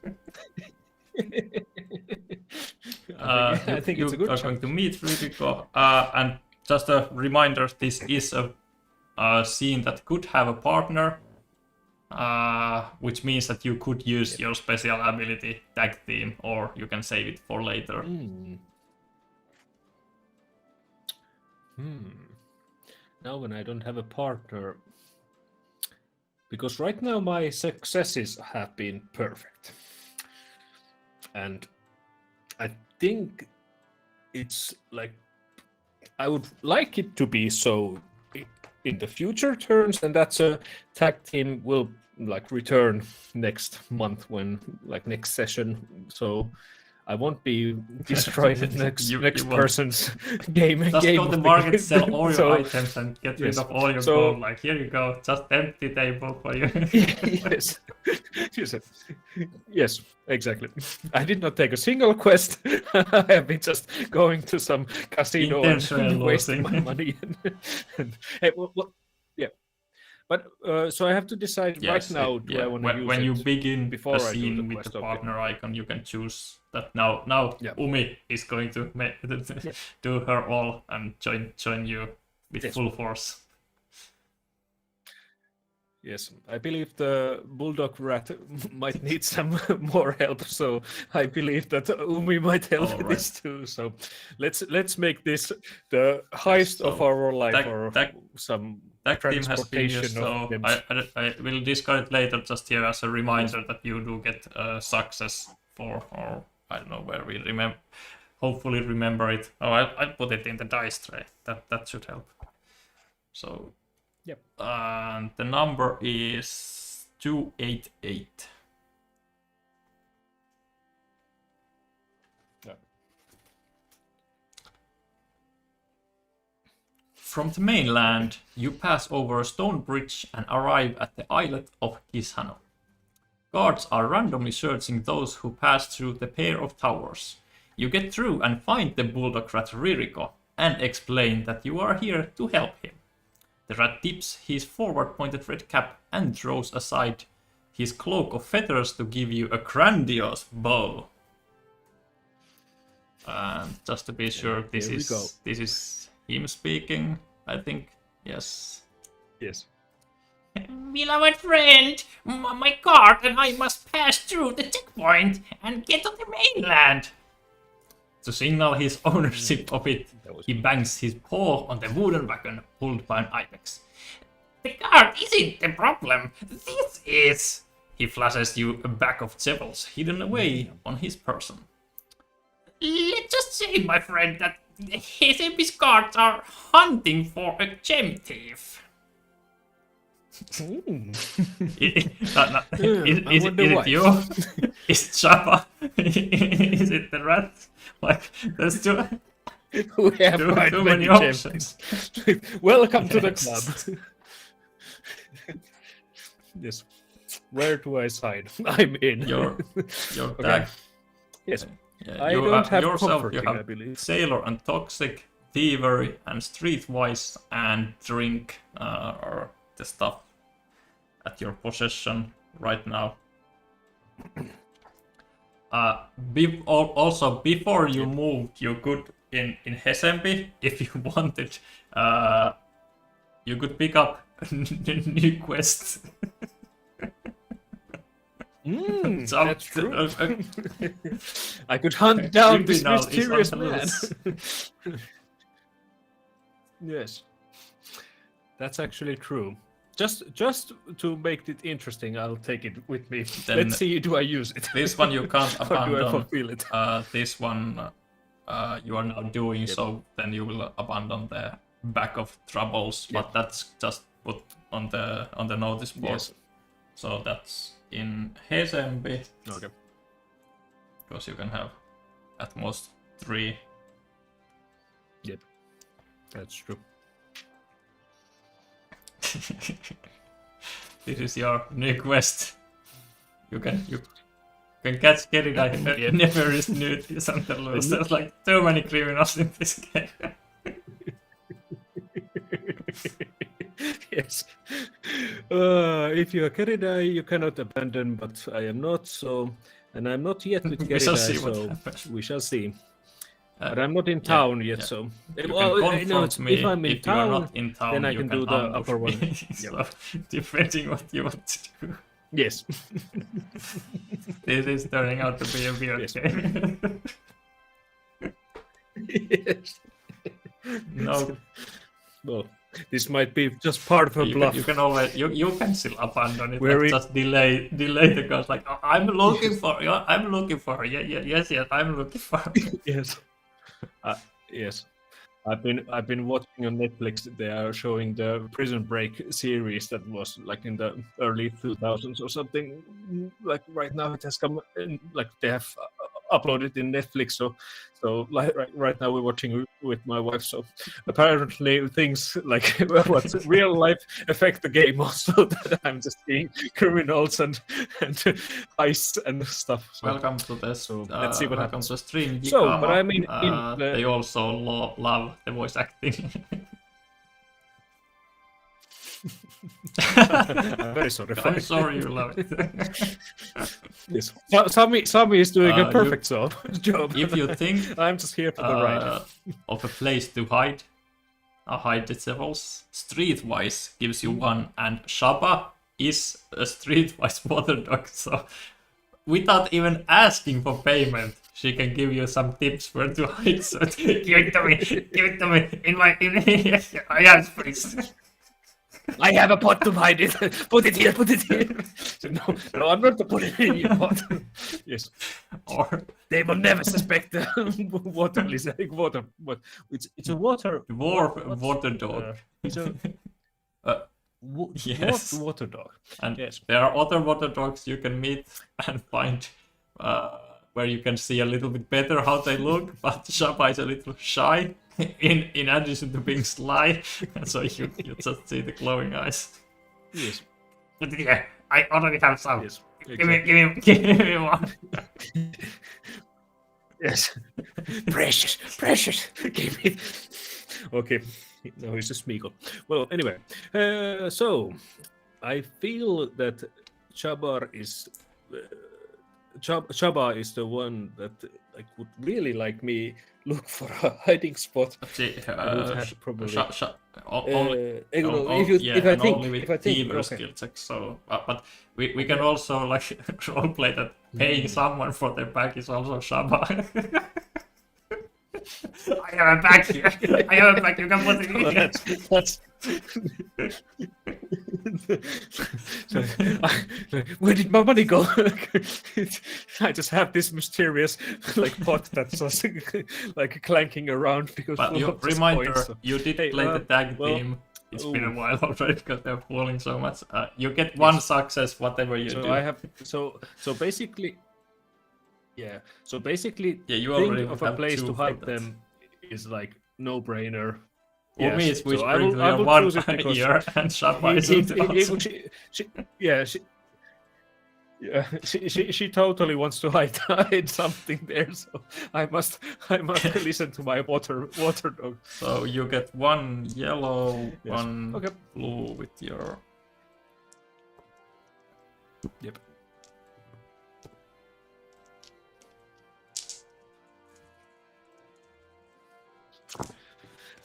I think it's a good are going to meet Ririko, and just a reminder, this is a scene that could have a partner, which means that you could use your special ability tag team, or you can save it for later. Now when I don't have a partner, because right now my successes have been perfect. and I think it's like I would like it to be so in the future turns, and that's a tag team will like return next month when like next session. So I won't be destroying the next You won't. person's game. Just game go to of market, the- sell all your so- items, and get rid yes. of all your So- gold. Like, here you go, just empty table for you. yes. Yes, exactly. I did not take a single quest. I have been just going to some casino Intentionally and wasting my losing. money. Hey, yeah. But so I have to decide right now. Do I want to use when it? you begin before the I do scene the with quest the of it? partner icon, you can choose that now. Yeah. Umi is going to do her all and join you with Yes. full force. Yes, I believe the bulldog rat might need some more help, so I believe that Umi might help All with right. this too. So let's make this the heist of So, our life, tag- or tag- some That team has been transportation used, of so them. I will discard it later just here as a reminder that you do get success for, or I don't know where we remember. Hopefully remember it. Oh, I'll put it in the dice tray. That should help. So, Yep. And the number is 288. Yeah. From the mainland, you pass over a stone bridge and arrive at the islet of Kishano. Guards are randomly searching those who pass through the pair of towers. You get through and find the bulldog rat Ririko and explain that you are here to help him. The rat dips his forward-pointed red cap and throws aside his cloak of feathers to give you a grandiose bow. And just to be sure, this Here we go. is him speaking, I think. Yes. Yes. Beloved friend, my cart and I must pass through the checkpoint and get to the mainland. To signal his ownership of it, That was- he bangs his paw on the wooden wagon pulled by an ibex. The cart isn't the problem, this is. He flashes you a bag of jewels hidden away on his person. Let's just say, my friend, that his carts are hunting for a gem thief. Is wonder it why. you? Is Chapa? Is it the rat? Like, there's two We have quite too many many options. gems. Welcome to the Yes. club. Yes. Where do I sign? I'm in. Your Okay. tag. Yes. Yeah, I you don't have yourself, comforting, you have I believe. sailor and toxic, thievery and streetwise, and drink are the stuff at your possession right now. Also, before you moved, you could in Hesembi, if you wanted, you could pick up new quests. Some- That's true. I could hunt down this Criminal is mysterious on man. the Yes, that's actually true. Just to make it interesting, I'll take it with me. Then Let's see, do I use it? This one you can't Or do I abandon. fulfill it? This one you are now doing, so then you will abandon the back of troubles. But that's just put on the notice board. Yes. So that's in Hesembi, Okay. because you can have at most 3. Yep, that's true. This is your new quest. You can catch Kerry. I never is new this on the loose. There's like too many criminals in this game. Yes. If you are Keridai, you cannot abandon, but I am not, so... And I'm not yet with We shall see Keridai, what so happens. we shall see. But I'm not in town yet, yeah. so... You Well, can confront me if I'm in if you are town, not in town. then I you can do the ambush upper one. me. So, depending what you want to do. yes. This is turning out to be a weird Yes. game. Yes. No, Well, This might be just part of a bluff. You can always you can still abandon it. Where Like, we- just delay the ghost. Like, "Oh, I'm looking for you. I'm looking for her. Yes. I'm looking for her." Yes. Yes. I've been watching on Netflix. They are showing the Prison Break series that was like in the early 2000s or something. Like right now, it has come in, like they have uploaded in Netflix. So like right now we're watching with my wife. So apparently things like what real life affect the game also. That I'm just seeing criminals and heists and stuff. So, Welcome to this. so let's see what welcome happens. to stream. So, Yikama. but I mean, they also love the voice acting. I'm very sorry. I'm sorry you love it. Yes. Sami is doing a perfect job. If you think I'm just here for the ride. of a place to hide the devils, Streetwise gives you one, and Shaba is a Streetwise water dog, so without even asking for payment, she can give you some tips where to hide. So give it to me, yes, please. I have a pot to hide it. Put it here. No, I'm not to put it in your pot. Yes. Or They will never suspect the Water is like water. What? It's a water. dwarf water dog. It's a Yes. water dog. And Yes. there are other water dogs you can meet and find where you can see a little bit better how they look, but Shaba is a little shy in addition to being sly, and so you just see the glowing eyes. Yes. Yeah, I already have some. Yes. Give me one. Yes. precious. Give me. Okay. No, he's just Smeagol. Well, anyway, so I feel that Chabar is Chaba is the one that like would really like me look for a hiding spot. See, I would have probably. only, If I think, only with if I think, thiever skill checks. So, but we can also like roleplay that paying someone for their bag is also Shaba. I have a bag here. I have a bag. You can put it in here. That's Where did my money go? I just have this mysterious like pot that's just like clanking around because. But you, of this reminder, point, so- you did Hey, play the tag well, team. It's been a ooh. while already because they're falling so much. You get one success, whatever you So do. I have so basically. Yeah. So basically, Yeah, you already think of a have place two to for hide that. them is like no brainer. Umi is So whispering to I your will one choose it because ear, and Shaba is on the outside. she totally wants to hide something there. So I must listen to my water dog. So you get one yellow, Yes. one Okay. blue with your. Yep.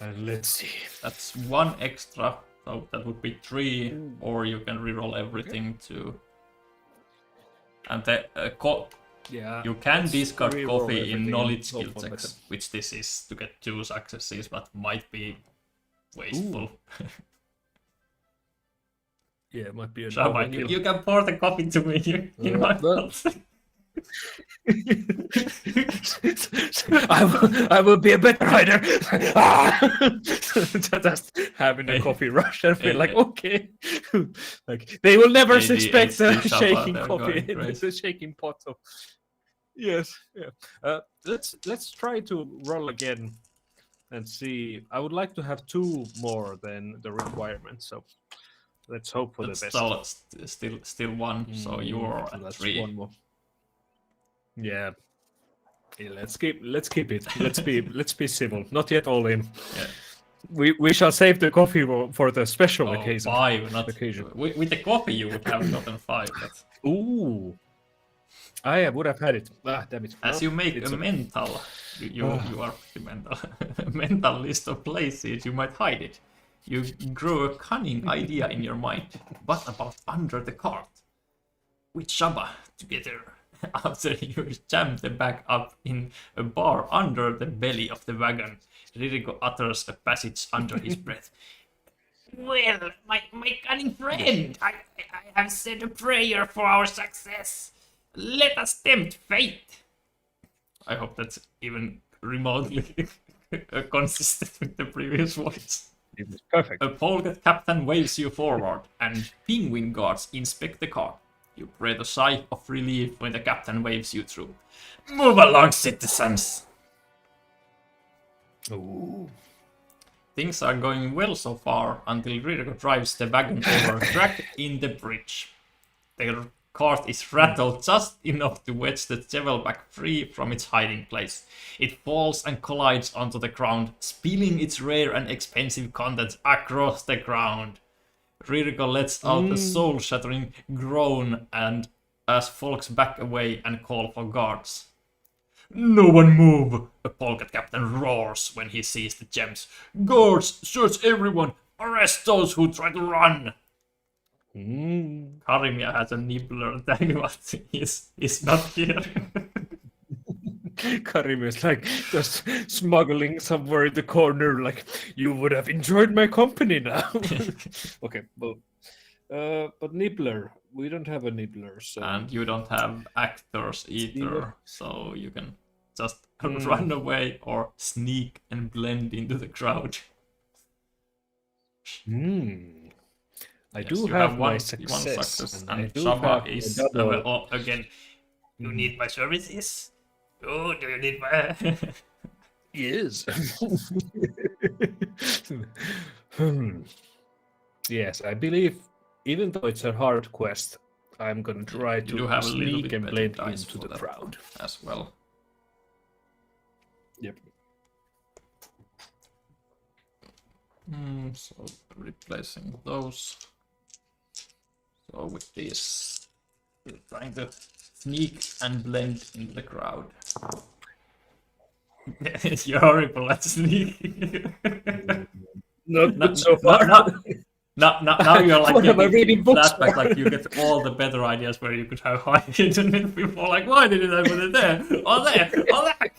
And let's see. That's one extra, so that would be 3, or you can reroll everything to. And the Yeah. you can let's discard reroll coffee in everything knowledge and skill hope for checks, better. which this is to get 2 successes, but might be wasteful. Yeah, it might be an Shaba, overkill. you can pour the coffee to me in my well- mouth. I will be a better rider. Just having a coffee rush and feel like okay, like they will never suspect the ADHD Shaba, shaking they're coffee, going crazy. the shaking pot. So yes, yeah. Let's try to roll again and see. I would like to have 2 more than the requirement. So let's hope for That's the best. still 1, so you're So at that's 3. 1 more. Yeah. Yeah, let's keep it. Let's be civil. Not yet all in. Yeah. We shall save the coffee for the special Oh, occasion. 5, not occasion. With the coffee you would have gotten 5, but Ooh. I would have had it. Ah, damn it. as Well, you make it's a mental, you are pretty mental, mental list of places you might hide it. You grow a cunning idea in your mind. What about under the cart? With Shaba together. After you jam the bag up in a bar under the belly of the wagon, Ririko utters a passage under his breath. Well, my cunning friend, I have said a prayer for our success. Let us tempt fate. I hope that's even remotely consistent with the previous voice. It was perfect. A polecat captain waves you forward, and penguin guards inspect the car. You breathe a sigh of relief when the captain waves you through. Move along, citizens! Ooh. Things are going well so far until Rirko drives the wagon over a crack in the bridge. The cart is rattled just enough to wedge the Chevelback free from its hiding place. It falls and collides onto the ground, spilling its rare and expensive contents across the ground. Rirko lets out a soul-shattering groan and as folks back away and call for guards. No one move! A polecat captain roars when he sees the gems. Guards, search everyone! Arrest those who try to run! Karimia has a nibbler tag, but he's not here. Karim is like just smuggling somewhere in the corner, like, you would have enjoyed my company now. Okay, well, but Nibbler, we don't have a Nibbler, so... And you don't have actors either, so you can just run away or sneak and blend into the crowd. I Yes, do you have my one success, and do Shaba have is another- again. You need my services? Oh, do you need my? Yes. Yes, I believe, even though it's a hard quest, I'm gonna try You do to have a little sneak bit and better blend dice into for the that crowd. as well. Yep. So replacing those. So with this, we're trying to sneak and blend into the crowd. You're horrible at sneaking. Not so far. Now you're like What am I reading books flashback, for? like you get all the better ideas where you could have hidden it before. Like, why didn't I put it there? Or there? Or there?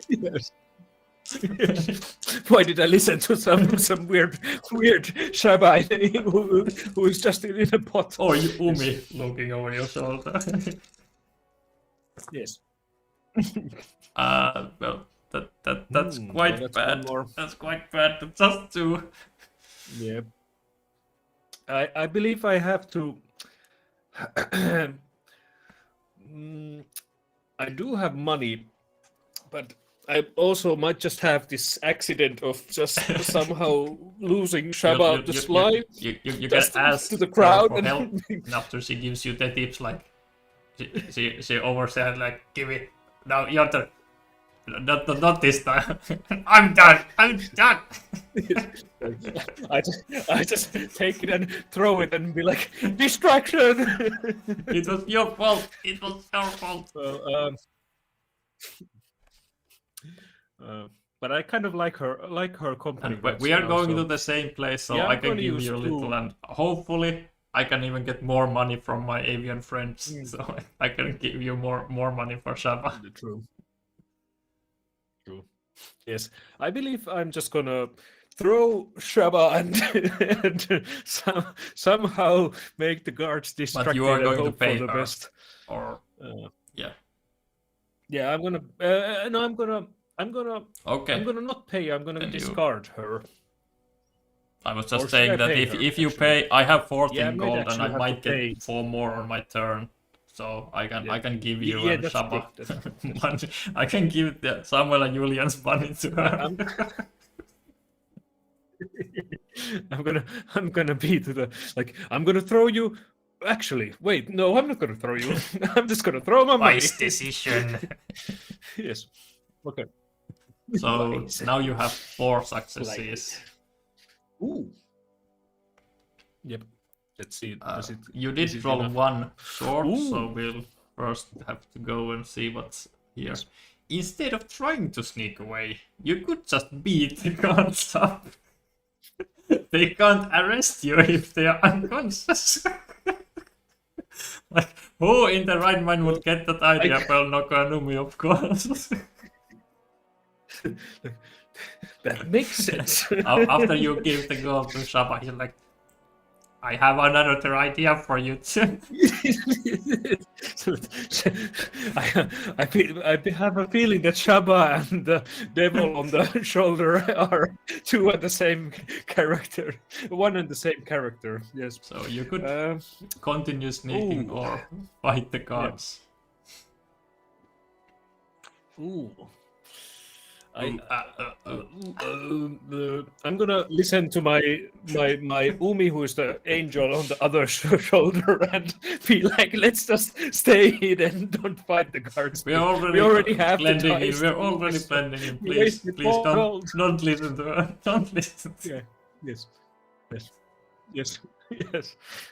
Yes. Why did I listen to some weird Shabai who is just in a pot? Or you Umi looking over your shoulder. Yes. Well, that's quite well, that's bad. one more. That's quite bad to just do. Yeah. I believe I have to. I do have money, but I also might just have this accident of just somehow losing Shaba the slime You can just ask to the crowd her for and help, and after she gives you the tips, like she oversaid, like, give it now your turn. Not this time. I'm done. I just take it and throw it and be like, distraction. It was your fault. It was your fault. Well, but I kind of like her company. And we are going to the same place, so yeah, I I'm can gonna give use you a little, two. and hopefully I can even get more money from my avian friends, so I can give you more money for Shaba. True. Yes, I believe I'm just gonna throw Shaba and somehow make the guards distracted. But you are and going to hope pay for the her. best. Or yeah. Yeah, I'm gonna. No, I'm gonna. Okay. I'm gonna not pay. I'm gonna Then you- discard her. I was Or just should saying I that pay if her, you actually? pay, I have 14 Yeah, I might gold and actually I have might to pay. get 4 more on my turn. So I can give you Yeah, and that's Shaba good, that's money. I can give Samuel and Julian's money to her. I'm gonna be to the like. I'm gonna throw you. Actually, wait. No, I'm not gonna throw you. I'm just gonna throw my money. Wise decision. Yes. Okay. So Wise. now you have 4 successes. Ooh. Yep. Let's see. You is did it roll enough? 1 short, so Ooh. we'll first have to go and see what's here. Yes. Instead of trying to sneak away, you could just beat the guards up. They can't arrest you if they are unconscious. Like, who in the right mind would get that idea? Well, Noko and Umi, of course. That makes sense. After you give the gold to Shaba, he's like, I have another idea for you too. I have a feeling that Shaba and the devil on the shoulder are two and the same character. One and the same character, yes. So you could continue sneaking or fight the guards. Ooh. I'm gonna listen to my Umi, who is the angel on the other shoulder, and be like, let's just stay hidden, don't fight the guards. We already have the blending in. ties We're to already this. blending in. We Please wasted don't listen to her. Don't listen. Yeah. Yes. Yes. Yes.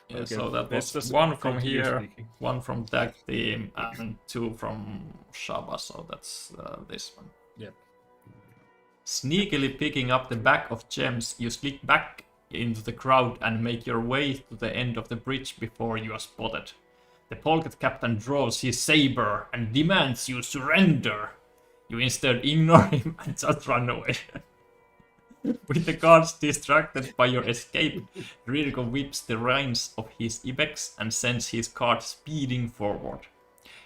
Yeah, Okay. so that Let's was just one from continue here, speaking. one from tag team, and two from Shaba. So that's this one. Yep. Sneakily picking up the back of gems, you slip back into the crowd and make your way to the end of the bridge before you are spotted. The Polkat captain draws his saber and demands you surrender. You instead ignore him and just run away. With the guards distracted by your escape, Rirko whips the reins of his ibex and sends his cart speeding forward.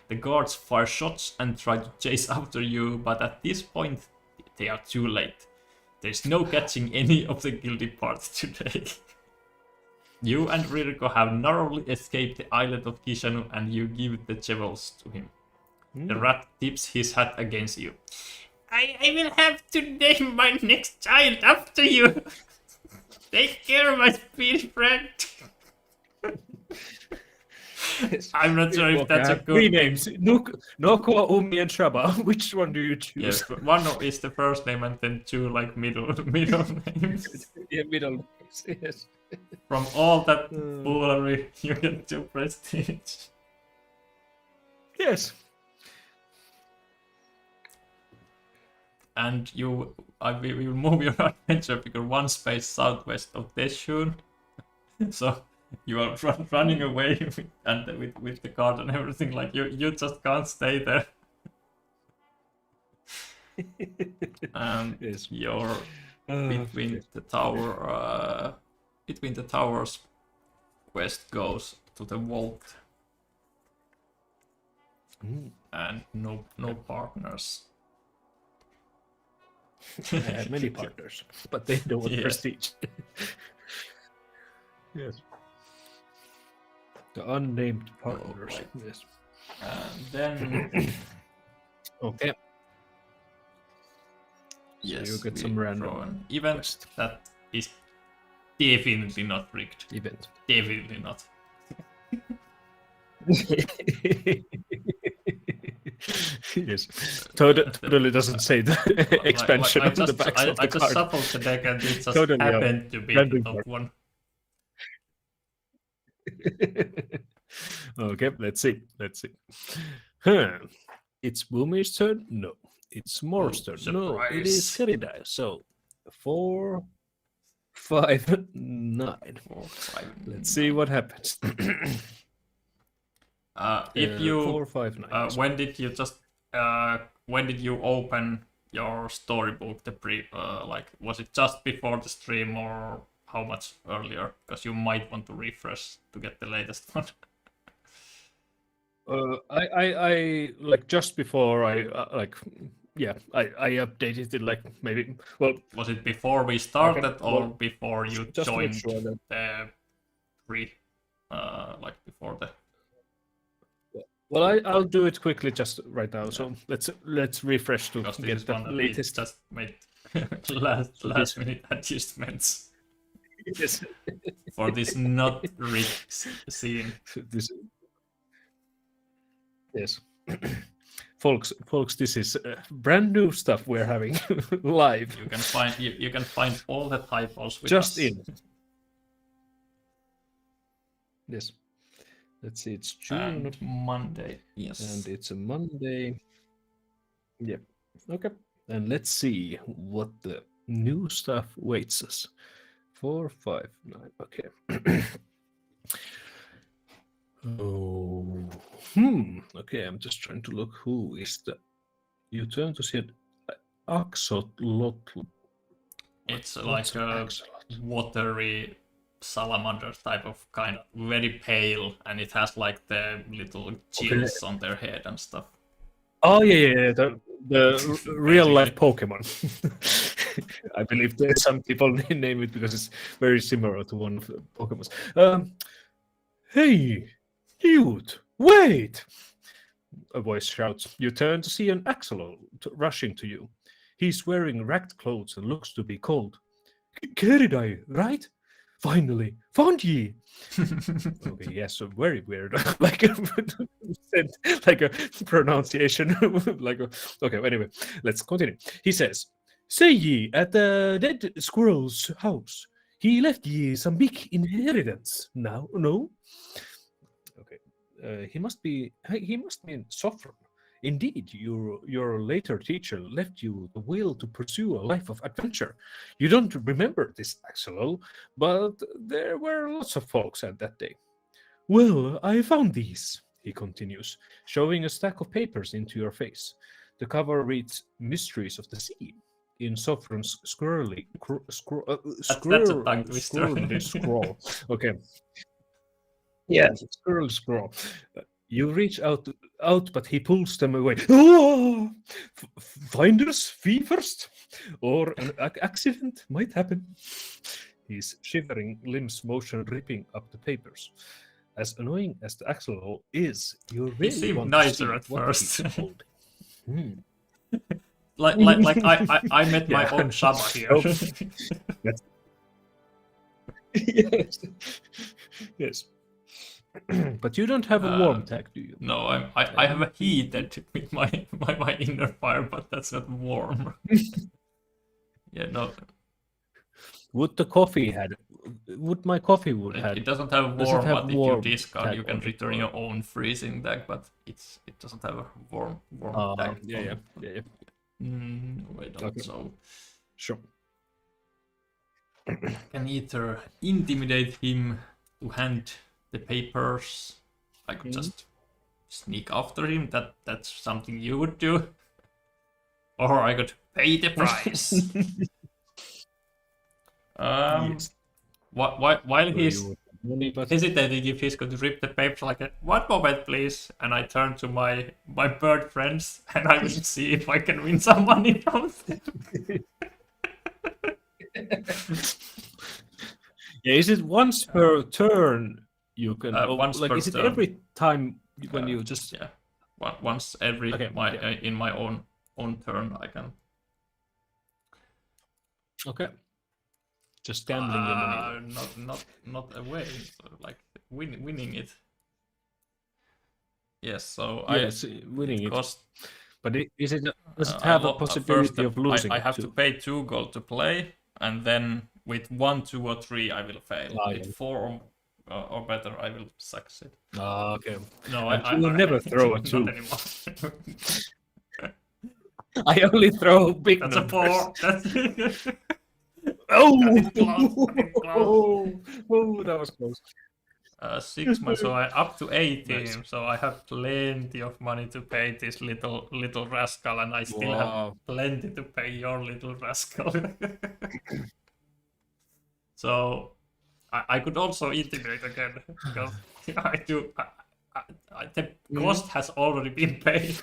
The guards fire shots and try to chase after you, but at this point, they are too late. There's no catching any of the guilty parts today. You and Rirko have narrowly escaped the island of Kishanu and you give the jewels to him. The rat tips his hat against you. I will have to name my next child after you. Take care, my speedy friend. I'm not sure if that's a good three names: Noko, Umi, and Shaba. Which one do you choose? Yes, one is the first name and then two like middle names. Yeah, middle names. Yes. From all that foolery, you get 2 prestige. Yes. And we will move your adventure figure 1 space southwest of Deshun. So you are running away with the card and everything. Like you just can't stay there. And Yes. you're between the towers quest goes to the vault. And no partners. I have many partners, but they don't want prestige. Yes. The unnamed partners. Right. Yes. And then Okay. yes, So you get we some draw random an event quest. that is definitely not rigged. Event. Definitely not. Yes. Totally doesn't say the expansion on the back of the I just card. shuffled the deck and it just Totally, happened to be random the top card. one. Okay, let's see. Huh. It's Boomy's turn? No. It's Mor's turn. No, it is surprise. Keridae. So 4, 5, 9. 4, 5, Let's see what happens. if you 4, 5, 9. when did you open your storybook? Was it just before the stream or how much earlier? Because you might want to refresh to get the latest one. I like just before I updated it like maybe Was it before we started or well, before you just to make joined sure that the before the well I'll do it quickly just right now. So let's refresh to because this get is the one that latest. we just made last minute adjustments Yes. for this not rigged scene. This, yes. Folks, this is brand new stuff we're having live. You can find all the typos with Just us. in. Yes. Let's see, it's June. And Monday, yes. And it's a Monday. Yep. Okay. And let's see what the new stuff waits us. 4, 5, 9. Okay. Okay, I'm just trying to look who is the. You turn to see it. axolotl? It's What's like an a axolotl? watery salamander type of kind, very pale, and it has like the little gills on their head and stuff. Oh yeah. The real life Pokemon. I believe that some people name it because it's very similar to one of the Pokemons. Hey, youth, wait! A voice shouts. You turn to see an axolotl rushing to you. He's wearing ragged clothes and looks to be cold. Keridai, right? Finally, found ye! Okay, yes, so very weird. like a like a pronunciation. Okay, anyway, let's continue. He says, say ye at the dead squirrel's house. He left ye some big inheritance. Now, no? Okay. He must mean Sophron. Indeed, your later teacher left you the will to pursue a life of adventure. You don't remember this, Axel, but there were lots of folks at that day. Well, I found these, he continues, showing a stack of papers into your face. The cover reads Mysteries of the Sea in Sophron's That's a tongue twister. squirrely scroll. Okay. Yes, squirrel scroll. You reach out, but he pulls them away. Oh! Finders fee first, or an accident might happen. His shivering limbs motion ripping up the papers. As annoying as the axolotl is, you really seemed want nicer to see at what first. he's holding. like I met my own Shaba here. Oh. Yes. Yes. But you don't have a warm tag, do you? No, I have a heated with my inner fire, but that's not warm. Yeah, no. Would my coffee would have? It doesn't have Does it warm, have but if you warm discard, tag you can on it, return or- your own freezing tag, but it doesn't have a warm tag. Yeah. I don't Okay. so. Sure. Can either intimidate him to hand the papers. I could just sneak after him. That's something you would do. Or I could pay the price. Yes. While he's You would have money, but hesitating if he's going to rip the papers, like, one moment please, and I turn to my bird friends and I will see if I can win some money from them. yeah, is it once per turn you can once per is it turn. every time when you just Yeah, once every Okay, in my own turn I can. okay. Just gambling your money. Not away, so like winning it. Yes, so Yes, winning it. cost. But does it have a possibility first of losing? I have too? to pay 2 gold to play, and then with 1, 2, or 3 I will fail. With 4 or better I will succeed. Okay. No, I will never throw a 2. Not anymore. I only throw big That's numbers. a 4. Oh! Close. That was close. 6 months, so I up to 18. Nice. So I have plenty of money to pay this little rascal, and I still have plenty to pay your little rascal. So I could also intimidate again because I do. The cost has already been paid.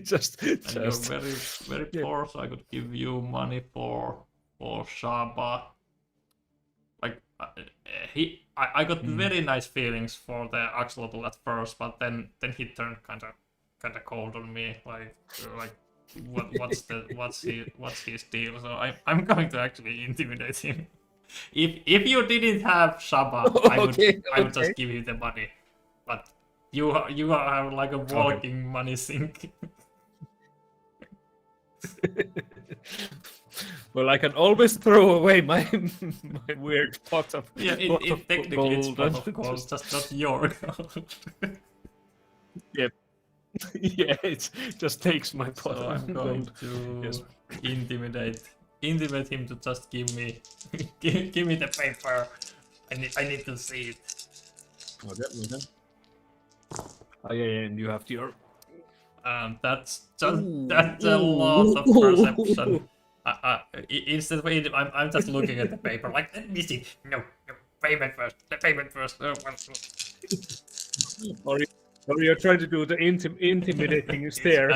just You're very poor, so I could give you money for Shaba. Like I got very nice feelings for the axolotl at first, but then he turned kind of cold on me. Like what's his deal? So I'm going to actually intimidate him. If you didn't have Shaba, I would just give you the money. But you are like a walking money sink. Well, I can always throw away my weird pot of It technically it's gold pot and of gold, just not your gold. Yep. Yeah, it just takes my pot So of I'm going gold. to intimidate him to just give me give me the paper. I need to see it. Okay. Oh yeah, and you have your And that's a lot of perception. Instead of I'm just looking at the paper like, let me see. No, payment first. The payment first. Or you're trying to do the intimidating stare.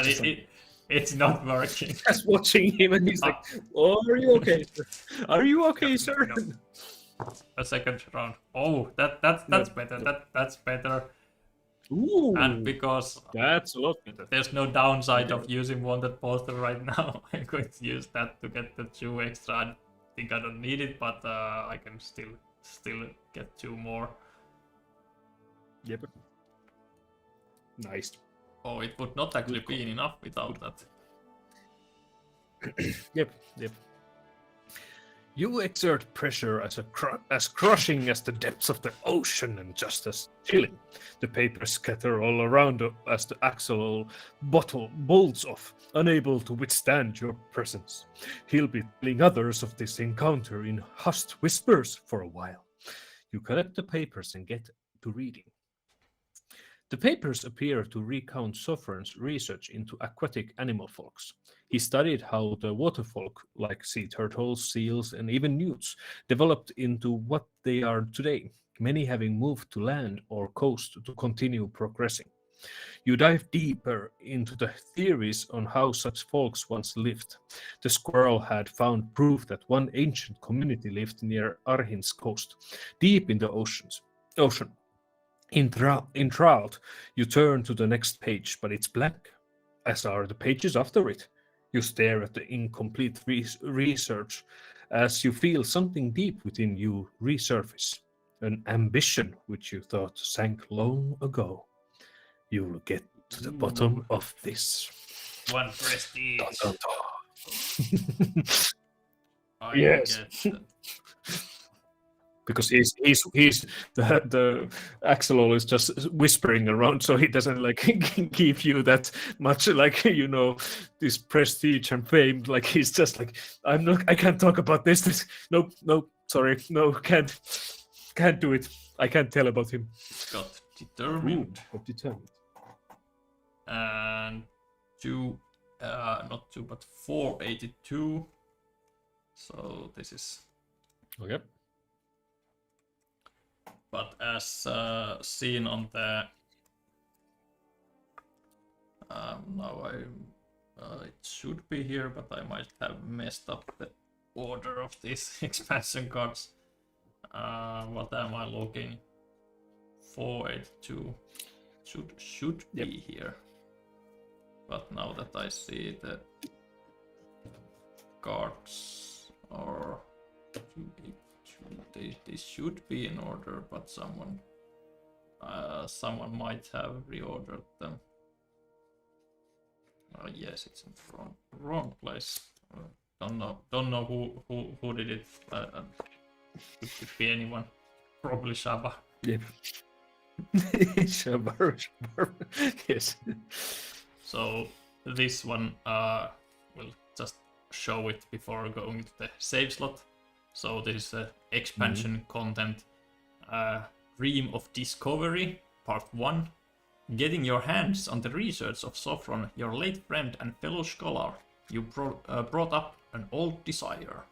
It's not working. Just watching him, and he's like, "Oh, are you okay? Are you okay, sir?" No. A second round. Oh, that's better. That's better. Ooh, And because that's a lot better. there's no downside of using wanted poster right now, I'm going to use that to get the 2 extra. I think I don't need it, but I can still get 2 more. Yep. Nice. Oh, it would not actually be enough without that. Yep. You exert pressure as crushing as the depths of the ocean, and just as chilling. The papers scatter all around as the axle bottle bolts off, unable to withstand your presence. He'll be telling others of this encounter in hushed whispers for a while. You collect the papers and get to reading. The papers appear to recount Sovereign's research into aquatic animal folks. He studied how the water folk, like sea turtles, seals, and even newts, developed into what they are today, many having moved to land or coast to continue progressing. You dive deeper into the theories on how such folks once lived. The squirrel had found proof that one ancient community lived near Arhin's coast, deep in the ocean. Enthralled, you turn to the next page, but it's blank, as are the pages after it. You stare at the incomplete research as you feel something deep within you resurface, an ambition which you thought sank long ago. You'll get to the bottom of this. 1 prestige. Dun, dun, dun. I Yes. get Because he's the Axelol is just whispering around, so he doesn't like give you that much, like, this prestige and fame. Like, he's just like, I can't talk about this. Nope, sorry, no, can't do it. I can't tell about him. got determined. Got determined. And 2, not 2, but 482. So this is. Okay. But as seen on the now it should be here, but I might have messed up the order of these expansion cards. What am I looking? 482 should be here. But now that I see the cards are 282. They should be in order, but someone might have reordered them. Yes, it's in wrong place. Don't know who did it. It could be anyone. Probably Shaba. Yep. Shabar. Yes. So this one will just show it before going to the save slot. So this is expansion content, Dream of Discovery, Part 1. Getting your hands on the research of Sophron, your late friend and fellow scholar, you brought up an old desire.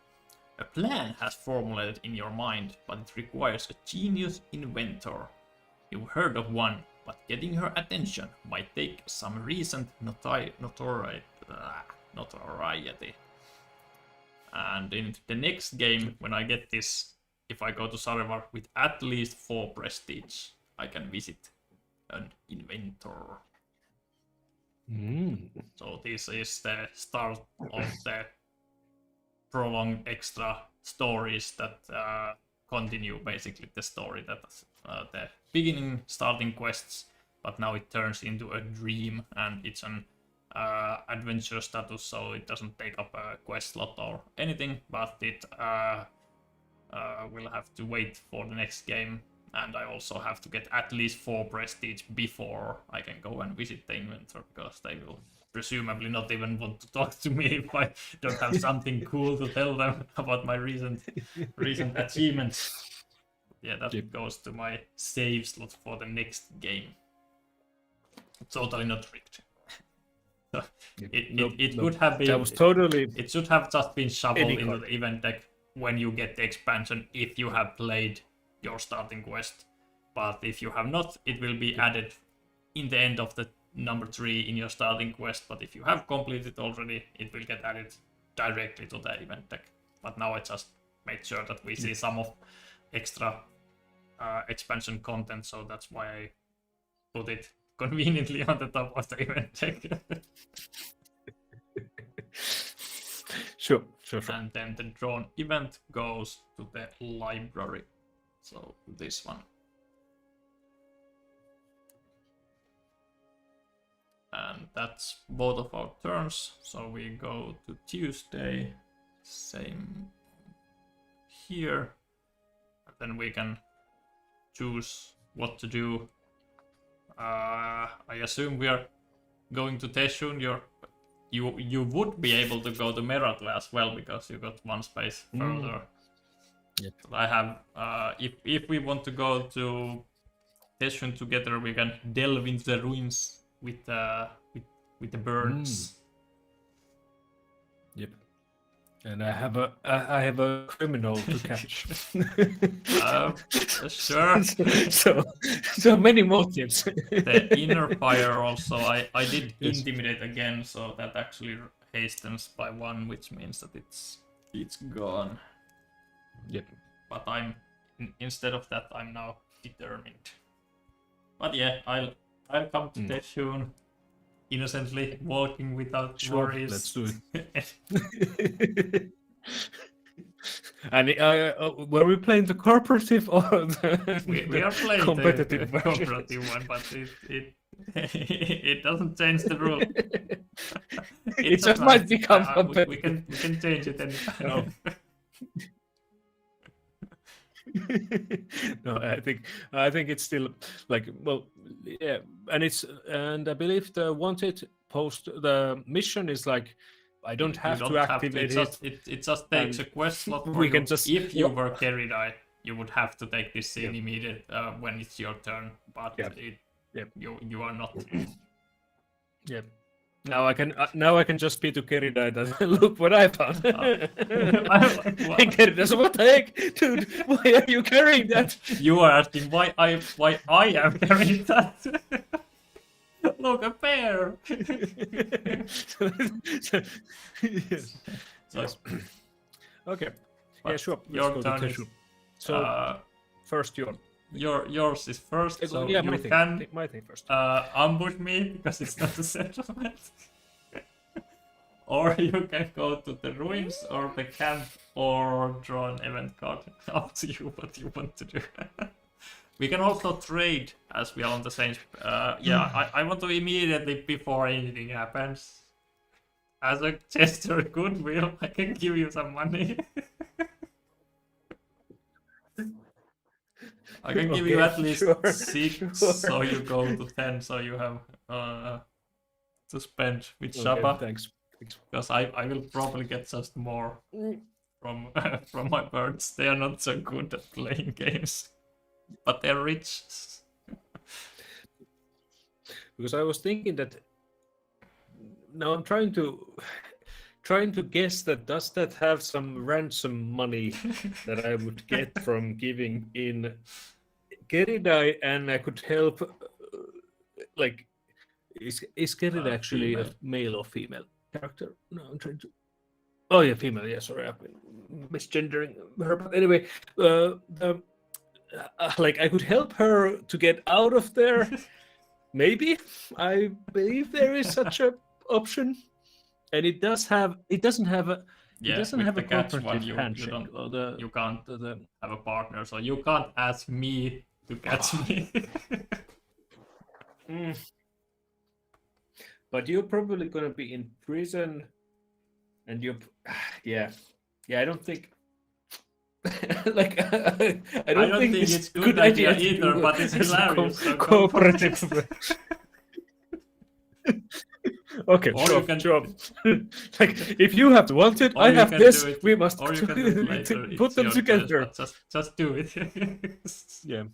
A plan has formulated in your mind, but it requires a genius inventor. You've heard of one, but getting her attention might take some recent notoriety. And in the next game, when I get this, if I go to Sarevar with at least 4 prestige, I can visit an inventor. So this is the start of the prolonged extra stories that continue basically the story that the beginning starting quests, but now it turns into a dream, and it's an adventure status, so it doesn't take up a quest slot or anything, but it will have to wait for the next game, and I also have to get at least 4 prestige before I can go and visit the inventor, because they will presumably not even want to talk to me if I don't have something cool to tell them about my recent achievements. Yeah, that goes to my save slot for the next game. Totally not rigged. It could have been. That was totally. It should have just been shuffled Any into card. the event deck when you get the expansion if you have played your starting quest. But if you have not, it will be added in the end of the number 3 in your starting quest. But if you have completed already, it will get added directly to the event deck. But now I just made sure that we see some of extra expansion content, so that's why I put it conveniently on the top of the event deck. Sure. And then the drawn event goes to the library. So this one. And that's both of our turns. So we go to Tuesday. Same here. And then we can choose what to do. I assume we are going to Teshun. You would be able to go to Meratu as well because you got one space further. Yep. I have if we want to go to Teshun together, we can delve into the ruins with the birds. Yep. And I have a criminal to catch. Sure. so many motives. The inner fire also. I did intimidate again, so that actually hastens by 1, which means that it's gone. Yep. But instead of that, I'm now determined. But yeah, I'll come to Teshun innocently, walking without worries. Let's do it. And were we playing the cooperative or the we are playing competitive the cooperative one, but it doesn't change the rule. It just might become competitive. We can change it anytime. No, I think it's still like, well, yeah, and I believe the wanted post, the mission is like, I don't have to activate it. It just takes a quest slot. We can just, if you were Keridai, you would have to take this scene immediate when it's your turn. But you are not. Yep. Now I can just be to Keridai that look what I found. And Keridai, what the heck, dude? Why are you carrying that? You are asking why I am carrying that. Look, a bear. Yes. Okay. Yeah, sure. Your turn is, so first yours is first. So yeah, you can my thing first. Ambush me because it's not a settlement. Or you can go to the ruins or the camp or draw an event card. Up to you what you want to do. We can also trade as we are on the same. I want to immediately, before anything happens, as a gesture of goodwill, I can give you some money. I can give you at least 6, so you go to 10, so you have to spend with Shaba. Thanks. Because I will probably get just more from my birds. They are not so good at playing games, but they're rich. Because I was thinking that now I'm trying to guess that does that have some ransom money that I would get from giving in Keridai, and I could help. Like, is Keridai actually female. a male or female character? No, I'm trying to. Oh yeah, female. Yeah, sorry, I've been misgendering her. But anyway, like I could help her to get out of there. Maybe I believe there is such a option, and it doesn't have a cooperative handshake. You can't have a partner, so you can't ask me to catch me. But you're probably gonna be in prison, and you're I don't think. Like I don't think it's a good idea either, but it's hilarious. Cooperative. Okay, or sure. Like if you have wanted, I have this. We must or you can do it later. Put them together. Just do it. Yeah.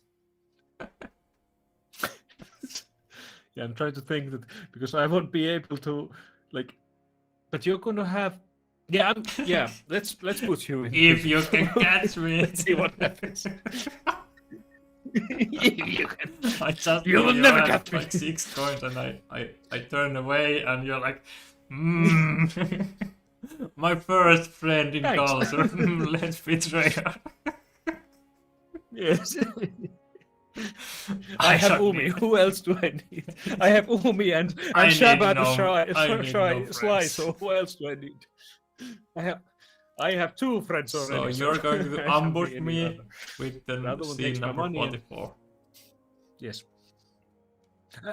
Yeah, I'm trying to think that because I won't be able to like. But you're gonna have. Yeah, Let's put you in. If you can catch me. Let's see what happens. You can. I just You will you never had catch me. like 6 coins and I turn away and you're like, my first friend in Thanks. Galzyr. Let's betray her. Yes. I have Umi. Who else do I need? I have Umi and I need Shabbat no Sly. friends. So who else do I need? I have 2 friends So already. you're going to I don't ambush need any me other. with The other the one scene takes my number money and- 44. Yes.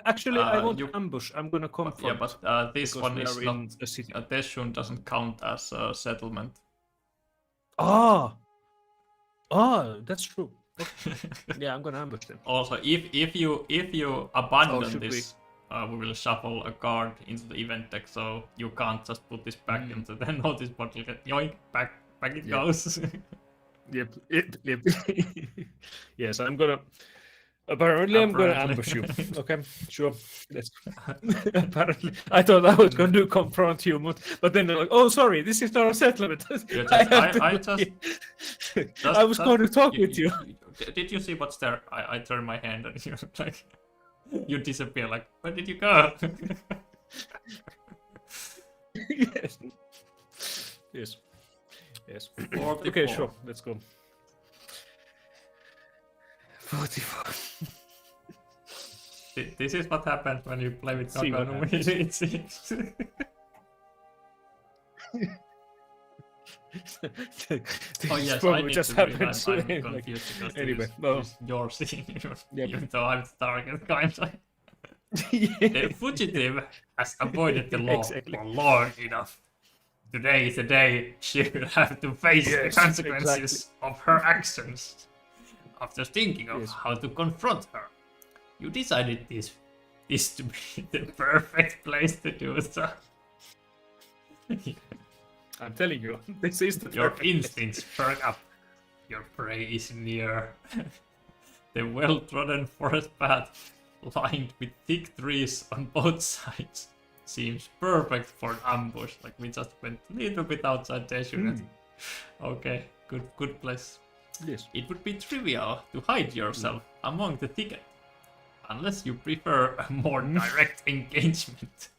Actually, I won't you- ambush. I'm gonna confront. Yeah, but this because one we is are not. in a city. Teshun doesn't count as a settlement. That's true. Yeah, I'm gonna ambush them. Also, if you abandon should this, we will shuffle a card into the event deck, so you can't just put this back into the notice bottle. Yoink, back it goes. Yep. Yes, I'm gonna. Apparently, I'm gonna ambush you. Okay, sure. Let's. Apparently, I thought I was going to confront you, but then they're like, "Oh, sorry, this is not a settlement." I was going to talk with you. Did you see what's there? I turn my hand and you're like, you disappear. Like, where did you go? Yes. Yes. Yes. 44. Okay, sure. Let's go. 44. This is what happens when you play with See Noko what and Umi. It seems. Oh yes, I need just to read. happens. I'm Like, confused because anyway, this well. is your scene, Yep. even though I'm the target kind of. Yeah. The fugitive has avoided the law Exactly. for long enough. Today is the day she will have to face Yes, the consequences of her actions. After thinking of Yes. how to confront her, you decided this to be the perfect place to do so. I'm telling you, this is the Your perfect instincts perk up. Your prey is near. The well-trodden forest path, lined with thick trees on both sides, seems perfect for an ambush. Like we just went a little bit outside the unit. Okay, good place. Yes. It would be trivial to hide yourself among the thicket, unless you prefer a more direct engagement.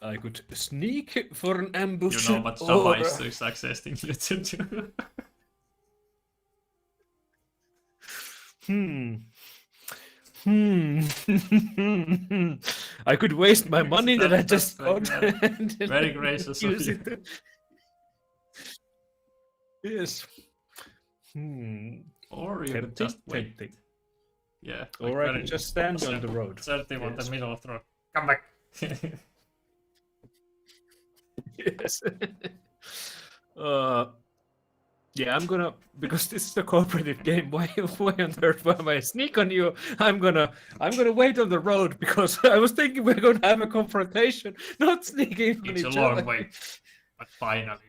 I could sneak for an ambush. You know what Saba is suggesting you to do. I could waste my money that I That's just like, got. And then very gracious of use you. it. Yes. Or you could Tempting, just wait. tempting. Yeah. Or I could just stand on the road. 30 on Yes. the middle of the road. Come back. Yes. Yeah, I'm gonna, because this is a cooperative game. Why on earth am I sneak on you? I'm gonna wait on the road because I was thinking we're gonna have a confrontation, not sneaking on It's a each long other. way. But finally,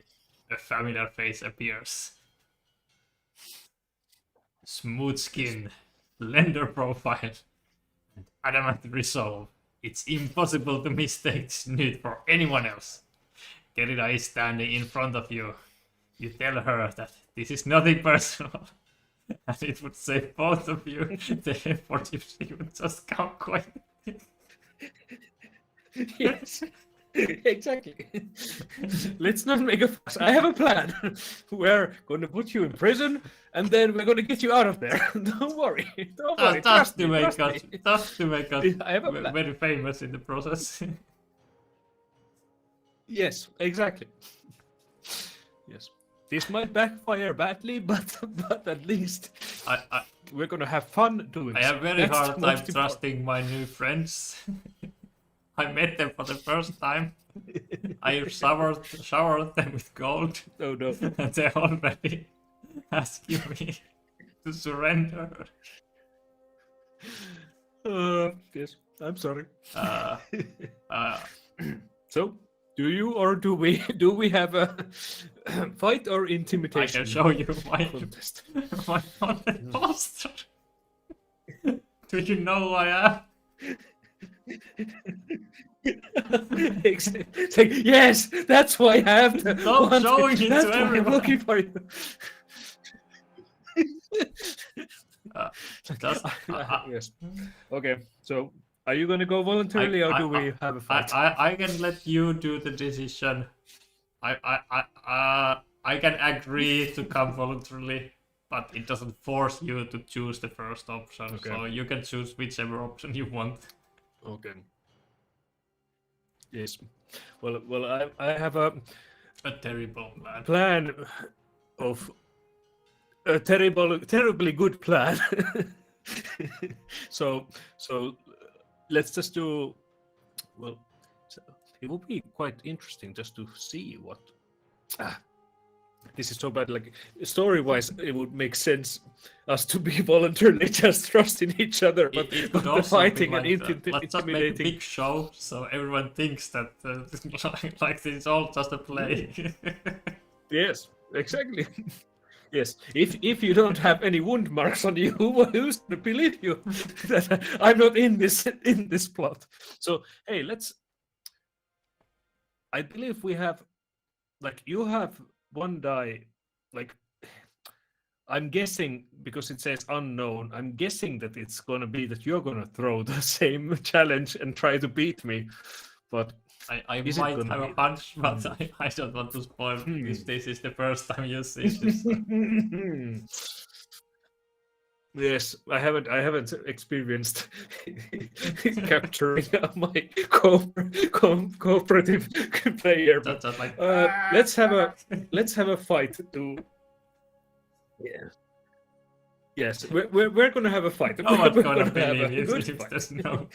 a familiar face appears. Smooth skin, slender profile, and adamant resolve. It's impossible to mistake Snoot for anyone else. Gerida is standing in front of you. You tell her that this is nothing personal, and it would save both of you the effort if she would just come quiet. Yes, exactly. Let's not make a fuss. I have a plan. We're going to put you in prison, and then we're going to get you out of there. Don't worry. Don't worry. Just Trust to me, make trust me. I have a plan. very famous in the process. Yes, exactly. Yes. This might backfire badly, but at least I we're gonna have fun doing I so. have very That's hard the time most important. trusting my new friends. I met them for the first time. I showered them with gold, Oh no. and they already asking me to surrender. Yes, I'm sorry. Uh, So, do you or do we have a fight or I intimidation? can show you my contest. my wanted poster. Do you know who I am? It's like, yes, that's why I have to. Stop want showing it that's to why I'm everyone. looking for you. Yes. Okay. So, are you going to go voluntarily, or do we have a fight? I can let you do the decision. I can agree to come voluntarily, but it doesn't force you to choose the first option. Okay. So you can choose whichever option you want. Okay. Yes. Well, I have a terrible plan. plan of a terribly good plan. so let's just do. Well, it would be quite interesting just to see what. This is so bad. Like story-wise, it would make sense us to be voluntarily just trusting each other, but, It but could the also fighting be and like let's just make a intimidating. big show so everyone thinks that like it's all just a play. Yes, exactly. Yes, if you don't have any wound marks on you, who's to believe you that I'm not in this plot? So hey, I believe we have, like, you have one die, like. I'm guessing, because it says unknown, I'm guessing that it's gonna be that you're gonna throw the same challenge and try to beat me. But I is it might gonna have a be hunch, but I don't want to spoil if this is the first time you see this. Yes, I haven't experienced capturing my cooperative player. But Just like let's have a fight to. Yeah. Yes, we're gonna have a fight. no one's We're gonna have a believe you good if fight. there's no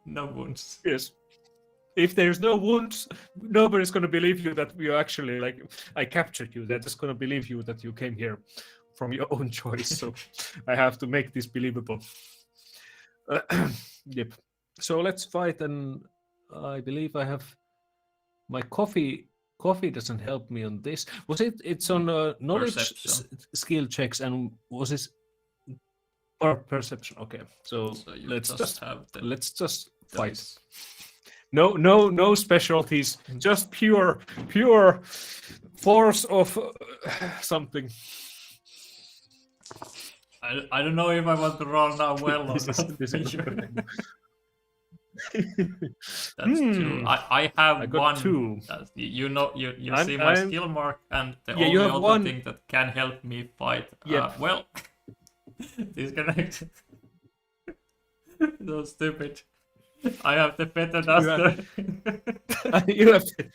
wounds. Yes. If there's no wounds, nobody's gonna believe you that you actually, like, I captured you. They're just gonna believe you that you came here from your own choice. So I have to make this believable. Yep. So let's fight, and I believe I have my coffee. Coffee doesn't help me on this. Was it? It's on knowledge Perception. skill checks, and was this perception? Okay, so you let's just have the fight. dice. No specialties. Just pure force of something. I don't know if I want to roll now well or This not. is That's two. I have I got one. 2. You see my skill mark, and the Yeah, you only have other one. thing that can help me fight. Yep. Well, disconnect. So stupid. I have the better duster. You have to.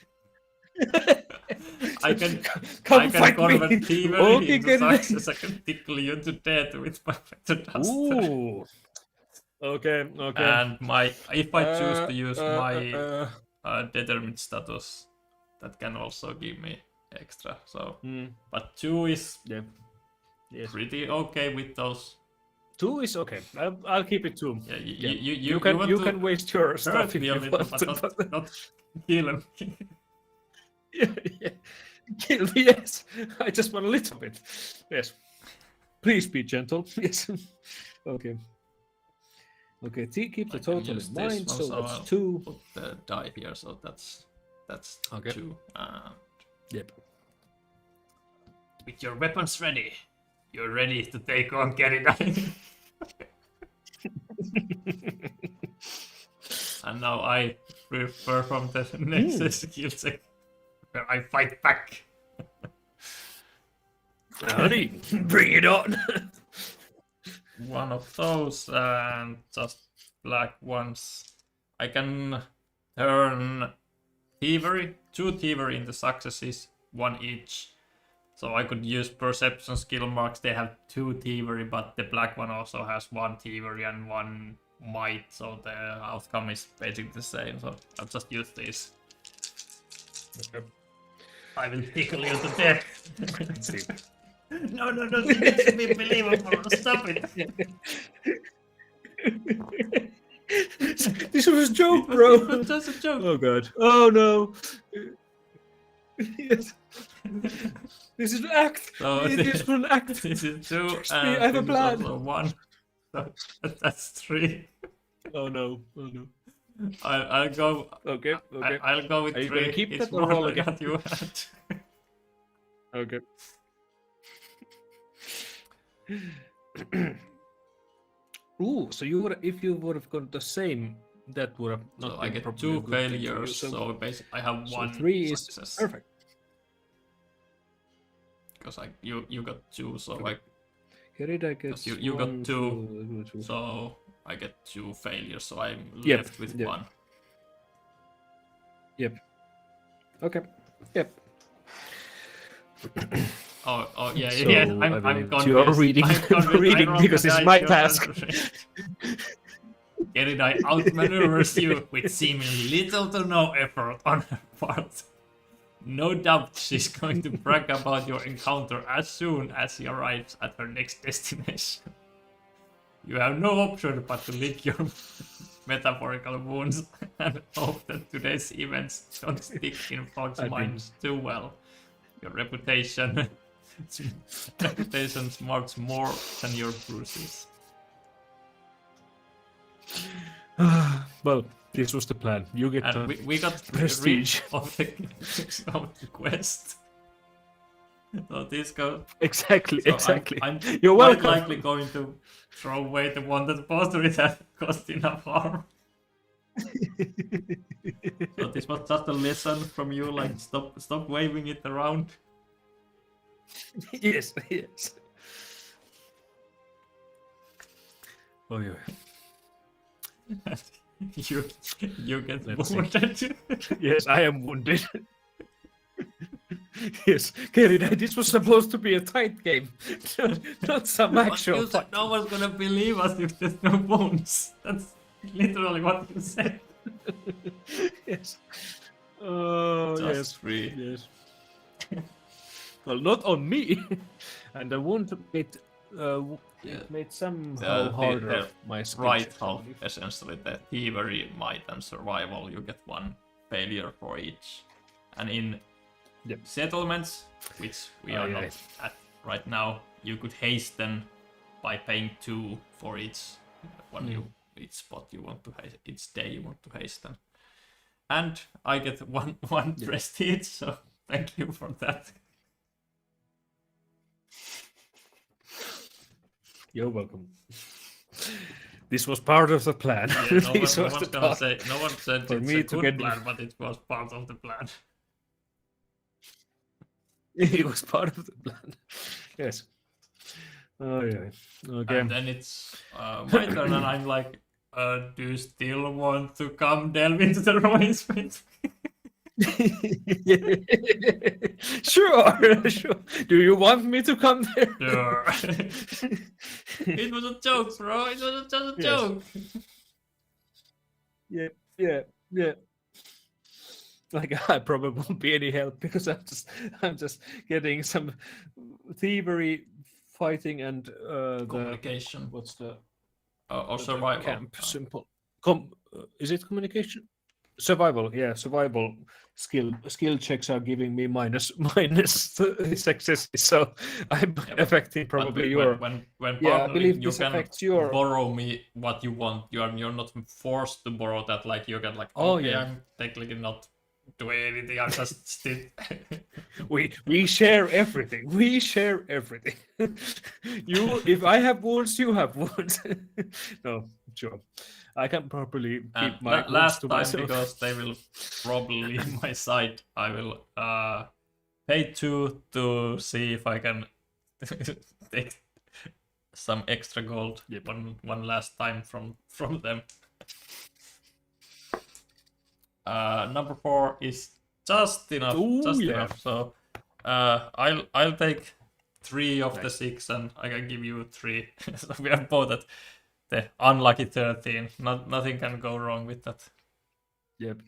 I can Come fight convert me. thievery Okay, into get it. success. I can tickle you to death with my better duster. Ooh. Okay. And if I choose to use my determined status, that can also give me extra. So, Hmm. but 2 is Yeah. Yes. pretty okay with those. 2 is okay. I'll keep it 2. Yeah, Yeah. you can waste your hurt stuff if me a you little, want but to. not kill him. Yeah. Kill me, yes. I just want a little bit. Yes. Please be gentle. Yes. Okay. Okay. Keep the I can total use in this mind. one, So so that's I'll 2. Put the die here, so that's Okay. 2. Yep. With your weapons ready, you're ready to take on Kerry. And now I perform the next skill check, where I fight back. Howdy. Bring it on. One of those, and just black ones. I can turn thievery, 2 thievery into successes, 1 each. So I could use perception skill marks. They have 2 thievery, but the black one also has 1 thievery and 1 might. So the outcome is basically the same. So I'll just use these. Okay. I will tickle you to death. Let's see. No, it needs to be believable. Stop it. This was a joke, bro. It was just a joke. Oh god. Oh no. Yes. This is an act. So It is an act. this is 2, Trust me, and I have a this is plan. also 1. So that's 3. Oh no! Oh no! I'll go. Okay. Okay. I'll go with Are you 3. gonna keep It's that or more roll than again? what you had. Okay. Ooh, so if you would have gone the same, that would have not So been I get probably a 2 good thing for you. failures. So basically, I have 1 3 is success. perfect. Because you got 2, so like Herida gets you got 1, 2, 2. so I get 2 failures. So I'm Yep, left with yep. 1. Yep. Okay. Yep. Oh yeah, So, yeah. I I'm mean, convinced. you're reading, I'm convinced. reading I rolled because the it's dice, my you're task. answering. Gerida outmaneuvers you with seemingly little to no effort on her part. No doubt she's going to brag about your encounter as soon as she arrives at her next destination. You have no option but to lick your metaphorical wounds and hope that today's events don't stick in folks' minds too well. Your reputation smarts more than your bruises. Well, this was the plan. You get And we got prestige rid of the quest. So this goes. exactly. So Exactly. I'm You're quite welcome. likely going to throw away the one that poster it had cost enough harm. So this was just a lesson from you, like stop waving it around. Yes. Yes. Oh yeah. You get Let's see. wounded. Yes, I am wounded. Yes, Kerida, this was supposed to be a tight game, not some But actual you fight. said no one's gonna believe us if there's no wounds. That's literally what you said. Yes. Oh, Just yes. 3. Yes. Well, not on me. And the wound made, made somehow harder my skill right checks, I half, believe. essentially the thievery, might, and survival, you get 1 failure for each. And in settlements, which we are not at right now, you could hasten by paying 2 for each each spot you want to hasten, each day you want to hasten. And I get one prestige, so thank you for that. You're welcome. This was part of the plan. Yeah, no This one, was no the one's gonna task. say, no one said For it's me a to good get- plan, but it was part of the plan. It was part of the plan. Yes. Oh yeah. Okay. And then it's my turn, and I'm like, do you still want to come delve into the ruins with me? Sure, sure. Do you want me to come there? Sure. It was a joke, bro. It was just a Yes. joke. Yeah. Like I probably won't be any help because I'm just getting some thievery, fighting, and Communication. what's the Or the survival. camp simple? Is it communication? Survival, yeah, survival skill checks are giving me minus successes, so I'm affecting probably your. When Yeah, I partnering, believe you this can affects your. borrow me what you want. You're not forced to borrow that. Like you can like, Oh, okay, yeah. I'm technically not doing anything. I'm just still. We share everything. We share everything. If I have wounds, you have wounds. No, sure. I can properly And keep my last wounds to time, myself. because they will probably leave my side, I will pay 2 to see if I can take some extra gold one last time from them. Number 4 is just enough. Ooh, just yeah. enough. So I'll take 3 of the 6, and I can give you 3. So we are both at the unlucky 13. Nothing can go wrong with that. Yep.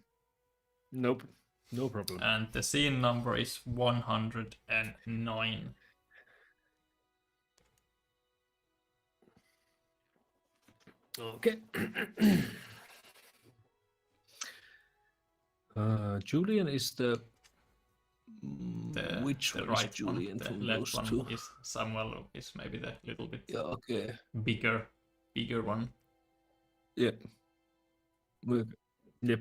Nope. No problem. And the scene number is 109. Okay. Julian is the. Which the one right is Julian one, from the those left two? one is Samuel, is maybe the little bit Yeah. Okay. bigger. bigger one. Yep. Yep.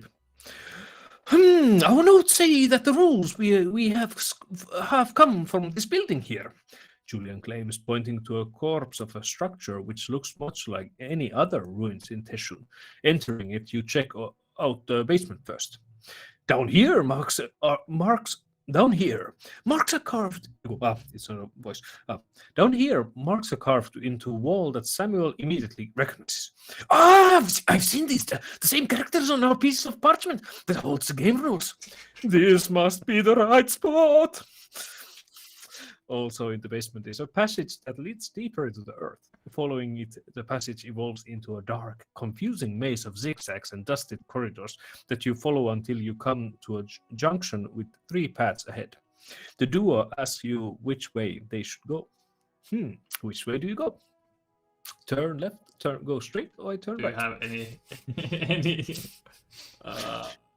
I would not say that the rules we have come from this building here, Julian claims, pointing to a corpse of a structure which looks much like any other ruins in Teshul. Entering it, you check out the basement first. Down here, marks are carved. It's a voice. Down here, marks are carved into a wall that Samuel immediately recognizes. I've seen these. The same characters on our piece of parchment that holds the game rules. This must be the right spot. Also in the basement is a passage that leads deeper into the earth. Following it, the passage evolves into a dark, confusing maze of zigzags and dusted corridors that you follow until you come to a junction with 3 paths ahead. The duo asks you which way they should go. Which way do you go? Turn left, go straight, or I turn Do right? you have any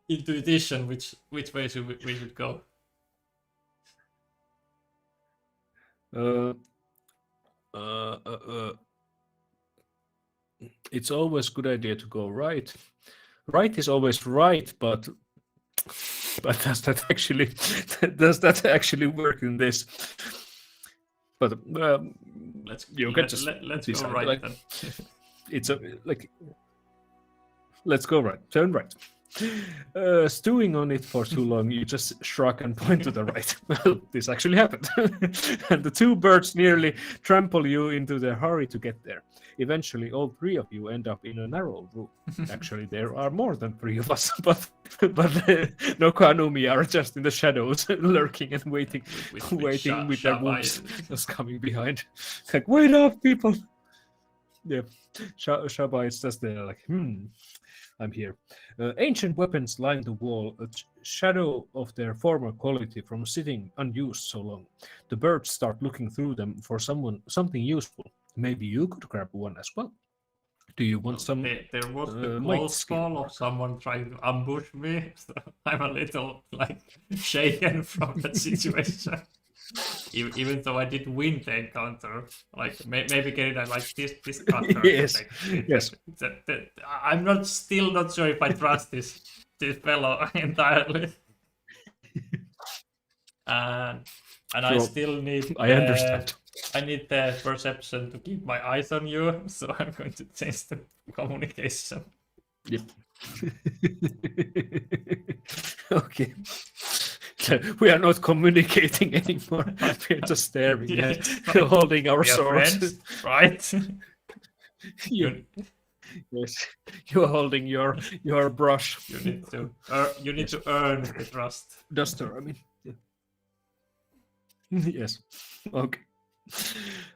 intuition which way we should go? It's always a good idea to go right. Right is always right, but does that actually work in this? But Let's you let, get let, let's decide, go right like, then. it's let's go right, turn right. Stewing on it for too long, you just shrug and point to the right. Well, this actually happened. And the 2 birds nearly trample you into their hurry to get there. Eventually, all 3 of you end up in a narrow room. Actually, there are more than 3 of us, but Noko and Umi are just in the shadows, lurking and waiting with their wolves just coming behind. Like, wait up, people! Yeah, Shaba is just there, like, I'm here. Ancient weapons line the wall, a shadow of their former quality from sitting unused so long. The birds start looking through them for something useful. Maybe you could grab one as well. Do you want some? There was the might close skill call work? of someone trying to ambush me. So I'm a little like shaken from that situation. Even though I did win the encounter, like maybe getting that like this cutter. Yes, like, yes. I'm still not sure if I trust this fellow entirely. And I still need. I understand. I need the perception to keep my eyes on you, so I'm going to change the communication. Yep. Okay. We are not communicating anymore. We're just staring at, holding our We are swords. friends, right? Yes, you're holding your brush. You need to earn the trust. Duster, I mean. Yeah. Yes. Okay.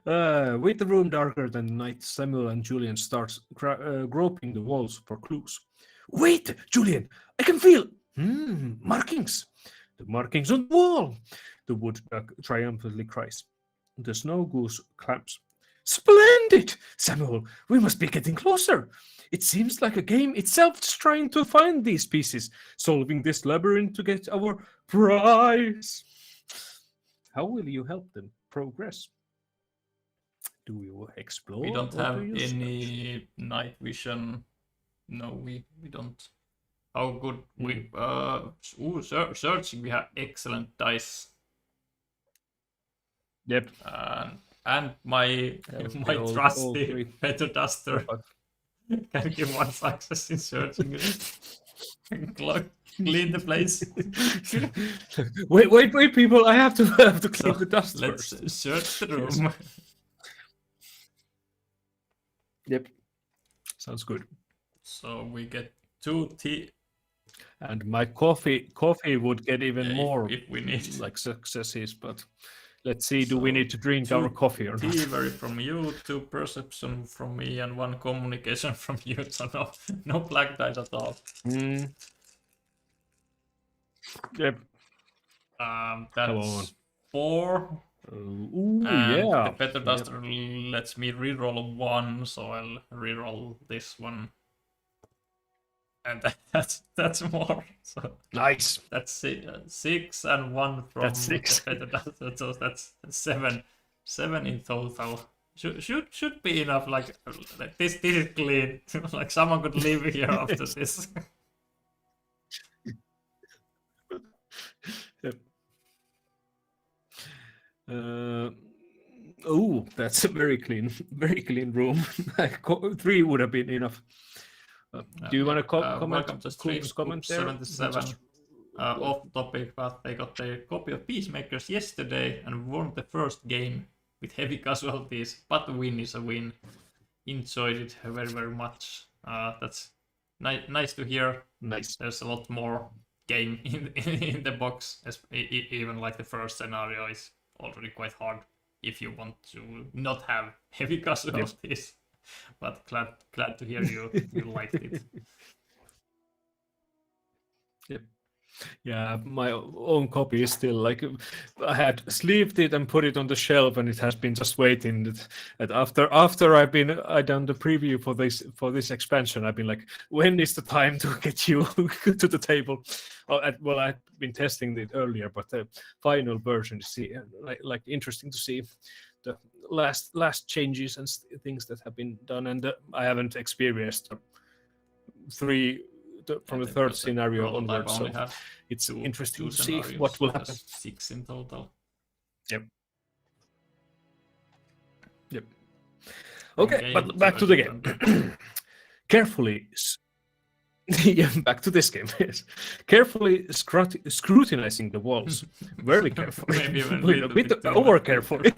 With the room darker than night, Samuel and Julian starts groping the walls for clues. Wait, Julian! I can feel markings. The markings on the wall! The wood duck triumphantly cries. The snow goose claps. Splendid! Samuel, we must be getting closer. It seems like a game itself is trying to find these pieces, solving this labyrinth to get our prize. How will you help them progress? Do you explore? We don't have do any night vision. No, we don't. How good we searching? We have excellent dice. Yep. And my all trusty three. Peter Duster can give 1 success in searching it. Clean the place. wait, people! I have to clean the dust Let's first. search the room. Yes. Yep. Sounds good. So we get 2 tea. And my coffee would get even more if we need like successes, but let's see. Do we need to drink 2 our coffee or not? thievery from you, 2 perception from me, and 1 communication from you. So no black dice at all. Yep. That's 4. Ooh, And yeah. the Peter Duster lets me reroll 1, so I'll reroll this one. And that's more. So Nice. that's 6 and 1 from That's 6. the Peter Duster. So that's 7 in total. should be enough. Like this is clean. Like someone could live here after this. Yep. Oh, that's a very clean room. 3 would have been enough. Do you want to comment? Welcome to stream. Comment there? 77. Off topic, but they got their copy of Peacemakers yesterday and won the first game with heavy casualties. But the win is a win. Enjoyed it very much. That's nice to hear. Nice. There's a lot more game in the box. Even like the first scenario is already quite hard if you want to not have heavy casualties. But glad to hear you liked it. Yep. Yeah, my own copy is still like I had sleeved it and put it on the shelf, and it has been just waiting. And after I done the preview for this expansion, I've been like, when is the time to get you to the table? Well, I've been testing it earlier, but the final version, like interesting to see the last changes and things that have been done, and I haven't experienced from the third scenario onwards, so it's interesting to see what will happen. 6 in total. Yep. Okay, but back to the game. Carefully. Yeah, back to this game. Yes. Carefully scrutinizing the walls. Very carefully. Maybe even a bit over carefully.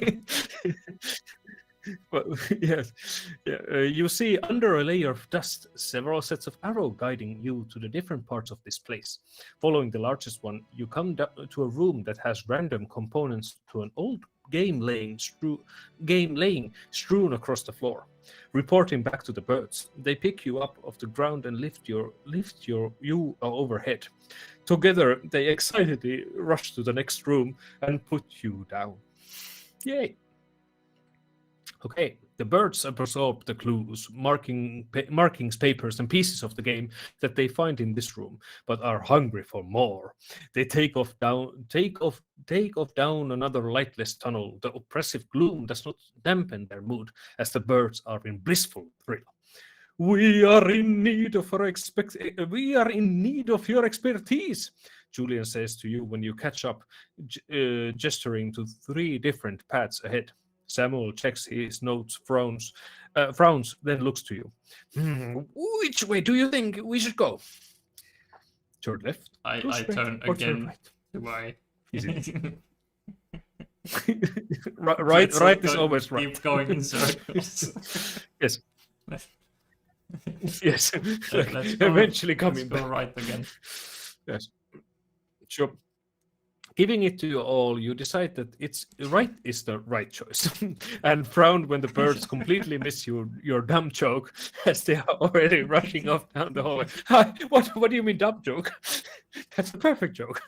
Well, yes. You see under a layer of dust several sets of arrows guiding you to the different parts of this place. Following the largest one, you come to a room that has random components to an old game laying strewn across the floor. Reporting back to the birds, they pick you up off the ground and lift you overhead. Together, they excitedly rush to the next room and put you down. Yay! Okay, the birds absorb the clues, markings, papers, and pieces of the game that they find in this room, but are hungry for more. They take off down another lightless tunnel. The oppressive gloom does not dampen their mood, as the birds are in blissful thrill. We are in need of your expertise, Julian says to you when you catch up, gesturing to 3 different paths ahead. Samuel checks his notes, frowns, then looks to you. Which way do you think we should go? To your left. I turn again to my. right is always right. Keep going in circles. Yes. Yes. Let's go, Eventually coming back. Go right again. Yes. Sure. Giving it to you all, you decide that it's right is the right choice, and frown when the birds completely miss your dumb joke as they are already rushing off down the hallway. What do you mean dumb joke? That's a perfect joke.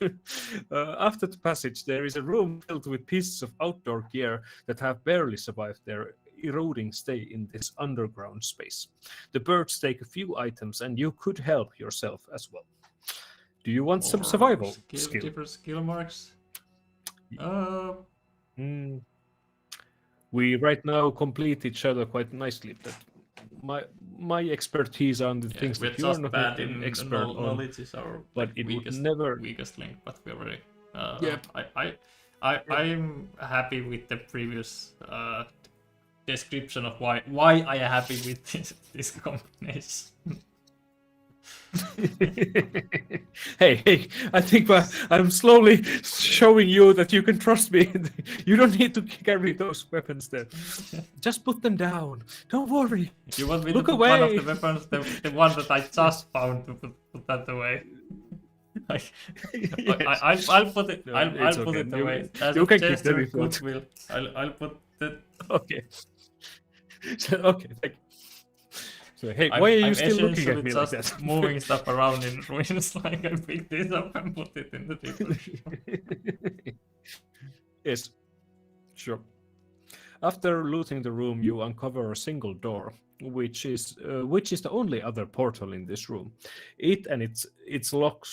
After the passage, there is a room filled with pieces of outdoor gear that have barely survived their eroding stay in this underground space. The birds take a few items, and you could help yourself as well. Do you want some survival skill? Different skill marks? We right now complete each other quite nicely, but my expertise on the things that you are not bad in expert on. Knowledge is our but it would never weakest link, but we're very I'm happy with the previous description of why I am happy with this combination. Hey, I think I'm slowly showing you that you can trust me. You don't need to carry those weapons there. Just put them down. Don't worry. You want me Look to put away. one of the weapons, the one that I just found, to put that away? Yes. I'll put it. No, I'll put okay. it away. You can keep them if you want. Goodwill. I'll put it. Okay. Okay. Thank you. So, hey, why are you still looking at me like that? Moving stuff around in ruins, like I picked this up and put it in the different. Yes, sure. After looting the room, you uncover a single door. which is the only other portal in this room. It and its lock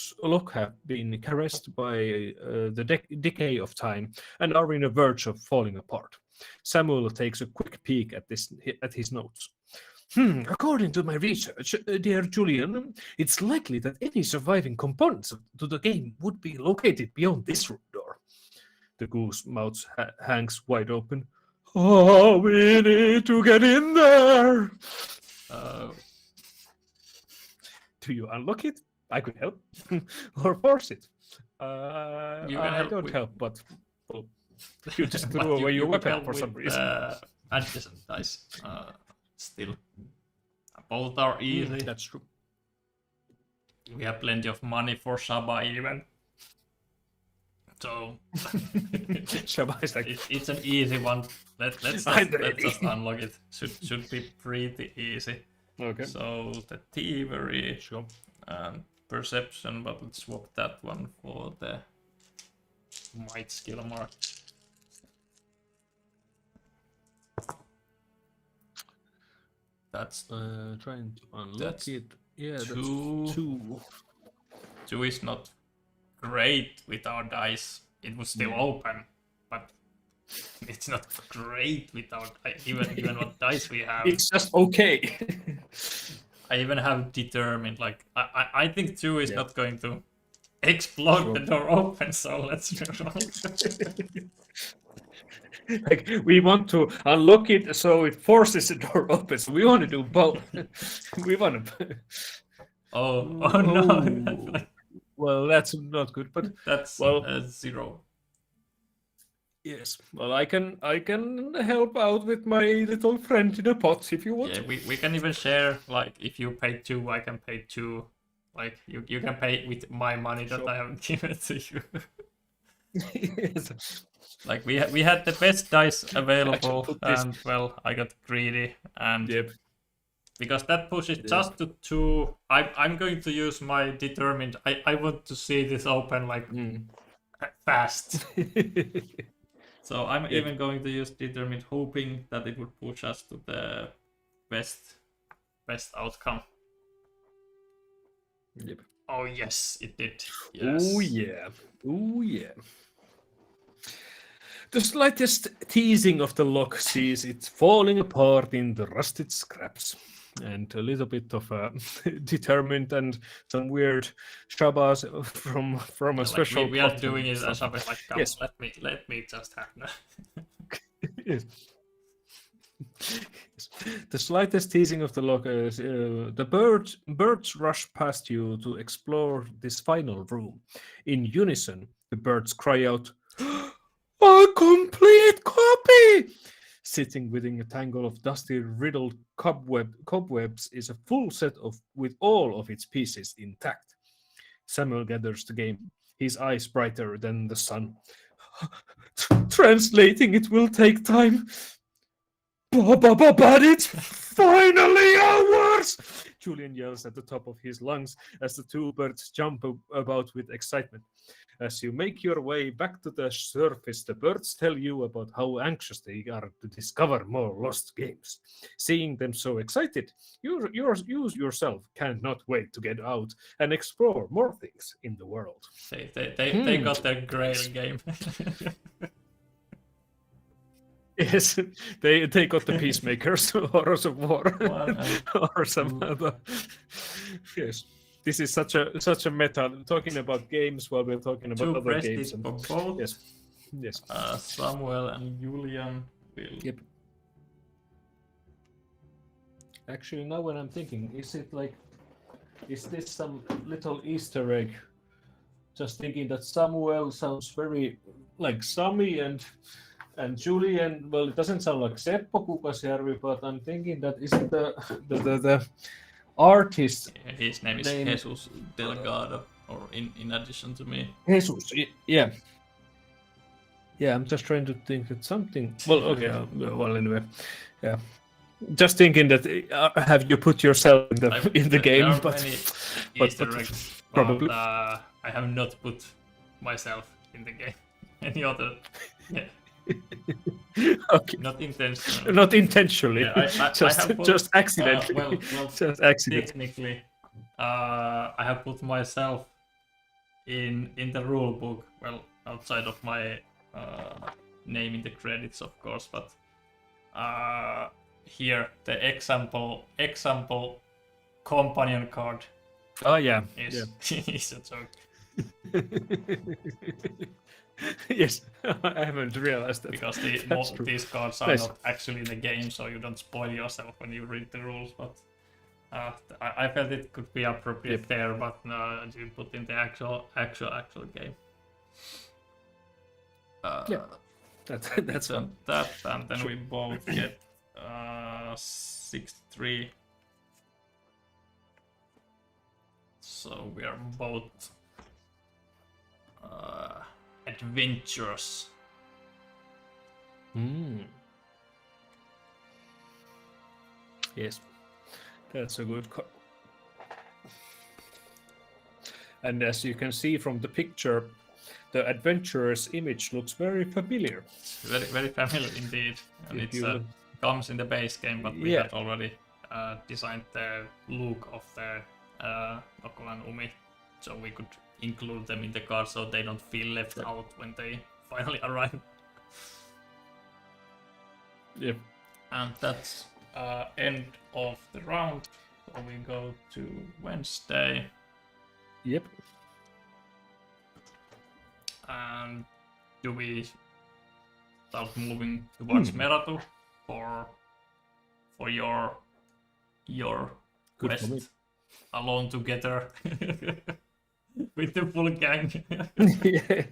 have been caressed by the decay of time and are in the verge of falling apart. Samuel takes a quick peek at his notes. According to my research, dear Julian, it's likely that any surviving components to the game would be located beyond this room door. The goose mouth hangs wide open. Oh, we need to get in there. Do you unlock it? I could help. Or force it. I don't help, but well, you just threw away your weapon for some reason. Adjacent dice. Still. Both are easy. That's true. We have plenty of money for Shaba even. So Shaba is like... it's an easy one. Let's just unlock it. Should be pretty easy. Okay. So the thievery and perception, but let's swap that one for the might skill mark. That's trying to unlock it. Yeah, that's two. 2. 2 is not great with our dice. It was still open, but it's not great without even what dice we have. It's just okay. I even have determined. Like I think 2 is not going to explode the door open. So let's move on. Like we want to unlock it so it forces the door open. So we want to do both. We want to. Oh no! Well, that's not good. But that's 0. Yes. Well, I can help out with my little friend in a pot if you want. Yeah, we can even share. Like if you pay 2, I can pay 2. Like you can pay with my money that I haven't given to you. Yes. Like we had the best dice available, and well, I got greedy, and because that pushes just to 2. I'm going to use my determined. I want to see this open like fast. So I'm even going to use determined, hoping that it would push us to the best outcome. Yep. Oh yes, it did. Yes. Oh yeah. Oh yeah. The slightest teasing of the lock sees it falling apart in the rusted scraps. And a little bit of determined and some weird shabas from a special. We are doing it as a like. Yes. Let me just have that. Yes. The slightest teasing of the lock is the birds rush past you to explore this final room. In unison, the birds cry out, "A complete copy!" Sitting within a tangle of dusty, riddled cobwebs is a full set with all of its pieces intact. Samuel gathers the game, his eyes brighter than the sun. Translating it will take time. But it's finally ours! Julian yells at the top of his lungs as the 2 birds jump about with excitement. As you make your way back to the surface, the birds tell you about how anxious they are to discover more lost games. Seeing them so excited, you yourself cannot wait to get out and explore more things in the world. They got their grail game. Yes, they got the Peacemakers, Horrors of War, or some other. Yes, this is such a meta. Talking about games while we're talking about other games. And, both. Yes. Samuel and Julian will. Yep. Actually, now when I'm thinking, is this some little Easter egg? Just thinking that Samuel sounds very like Sami and Julian, well, it doesn't sound like Seppo Kukasjärvi, but I'm thinking that isn't the artist. His name is Jesus Delgado, or in addition to me. Jesus, yeah. Yeah, I'm just trying to think that something. Well, okay, well, anyway, yeah. Just thinking that have you put yourself in the game? There are many Easter eggs, probably. But, I have not put myself in the game. Any other? Yeah. Okay. Not intentionally. Not intentionally. Yeah, I just have put, just accidentally. well, just accident. technically, I have put myself in the rule book. Well, outside of my name in the credits, of course, but here the example companion card Oh yeah. is is a joke. Yes, I haven't realized that. Because That's true. these cards are Nice. not actually in the game, so you don't spoil yourself when you read the rules. But I felt it could be appropriate there, but I didn't put in the actual game. Yeah, that's So fun. that, and then we both get 63. So we are both adventurous. Yes, that's a good card. And as you can see from the picture, the adventurous image looks very familiar. Very, very familiar indeed, and If it you- comes in the base game, but we Yeah. had already designed the look of the Noko and Umi, so we could include them in the card so they don't feel left out when they finally arrive. Yep. And that's end of the round. So we go to Wednesday, Yep. and do we start moving towards Meratu for your Good quest for me. alone together with the full gang? Yeah.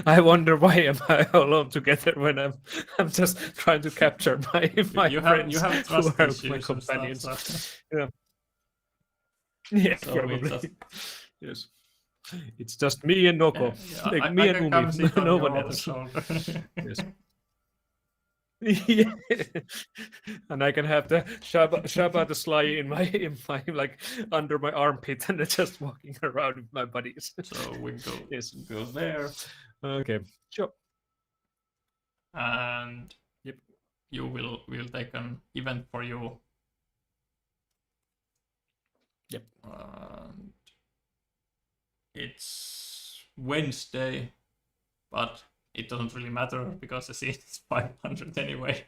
I wonder why am I alone together when I'm just trying to capture my you friends have who trust are issues my and companions. stuff, so- Yeah, So we probably. just- Yes. It's just me and Noko. Like I me and can come Umi, sit on no your one other else. shoulder. Yes. Yeah. And I can have the Shabba the Sly in my like under my armpit and just walking around with my buddies. So we go Yes. go there, Okay. Sure. and Yep. you will take an event for you. Yep. And it's Wednesday, but it doesn't really matter because the seat is 500 anyway.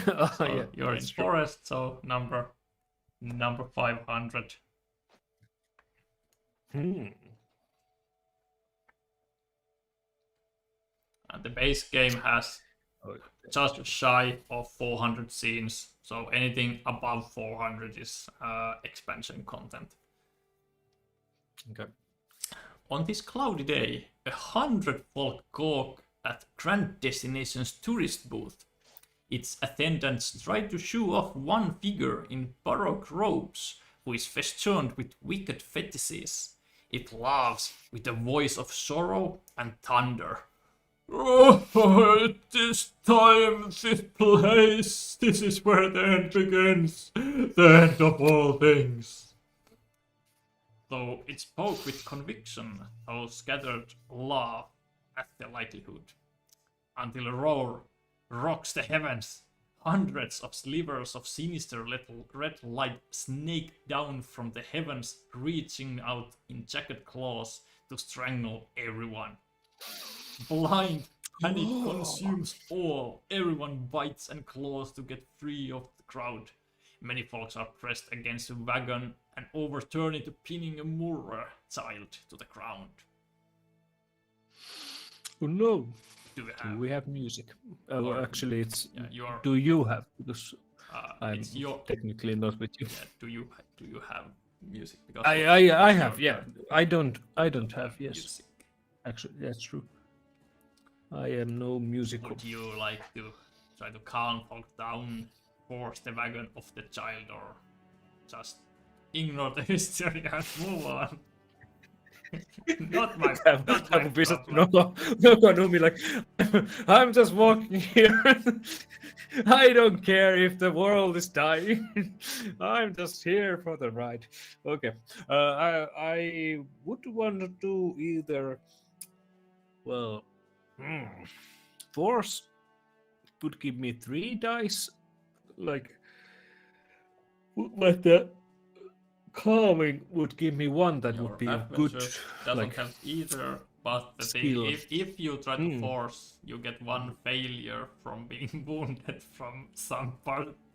Oh, So yeah, you're in that's true. forest, so number 500. Hmm. And the base game has Oh, just shy of 400 scenes, so anything above 400 is expansion content. okay. On this cloudy day, 100 folk gawk at Grand Destination's tourist booth. Its attendants try to shoo off one figure in baroque robes who is festooned with wicked fetishes. It laughs with a voice of sorrow and thunder. Oh, this time, this place, this is where the end begins, the end of all things. Though it spoke with conviction, those gathered laugh at the likelihood. Until a roar rocks the heavens, hundreds of slivers of sinister little red light snake down from the heavens, reaching out in jagged claws to strangle everyone. Blind panic consumes all. Everyone bites and claws to get free of the crowd. Many folks are pressed against a wagon and overturn it, pinning a Moor child to the ground. Oh no. Do you Do have? we have music? Oh, Or- actually, it's. Yeah, you are. Do you have? Because I'm It's your. technically not with you. Yeah, do you have music? Because I it's have. your Yeah. turn. I don't have. Yes. Music. Actually, that's true. I am no musical. Would you like to try to calm folk down, force the wagon off the child, or just ignore the history and move on? Not my I would be just problem. no, Umi, like I'm just walking here. I don't care if the world is dying. I'm just here for the ride. Okay. I would want to do either. Well, force would give me 3 dice, like the calming would give me 1. That Your would be a good adventure doesn't like have either, but the skill. thing, if you try to force, you get 1 failure from being wounded from some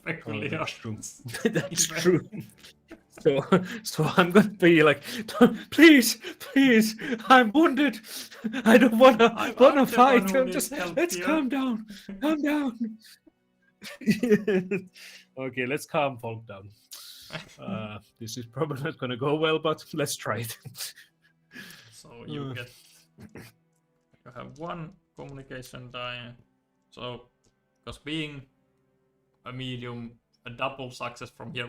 peculiar. That's true. That's true. So I'm gonna be like, please, I'm wounded. I don't wanna I'm the fight. one who I'm needs just help let's here. calm down. Okay, let's calm folk down. This is probably not gonna go well, but let's try it. So you have 1 communication die. So because being a medium, a double success from here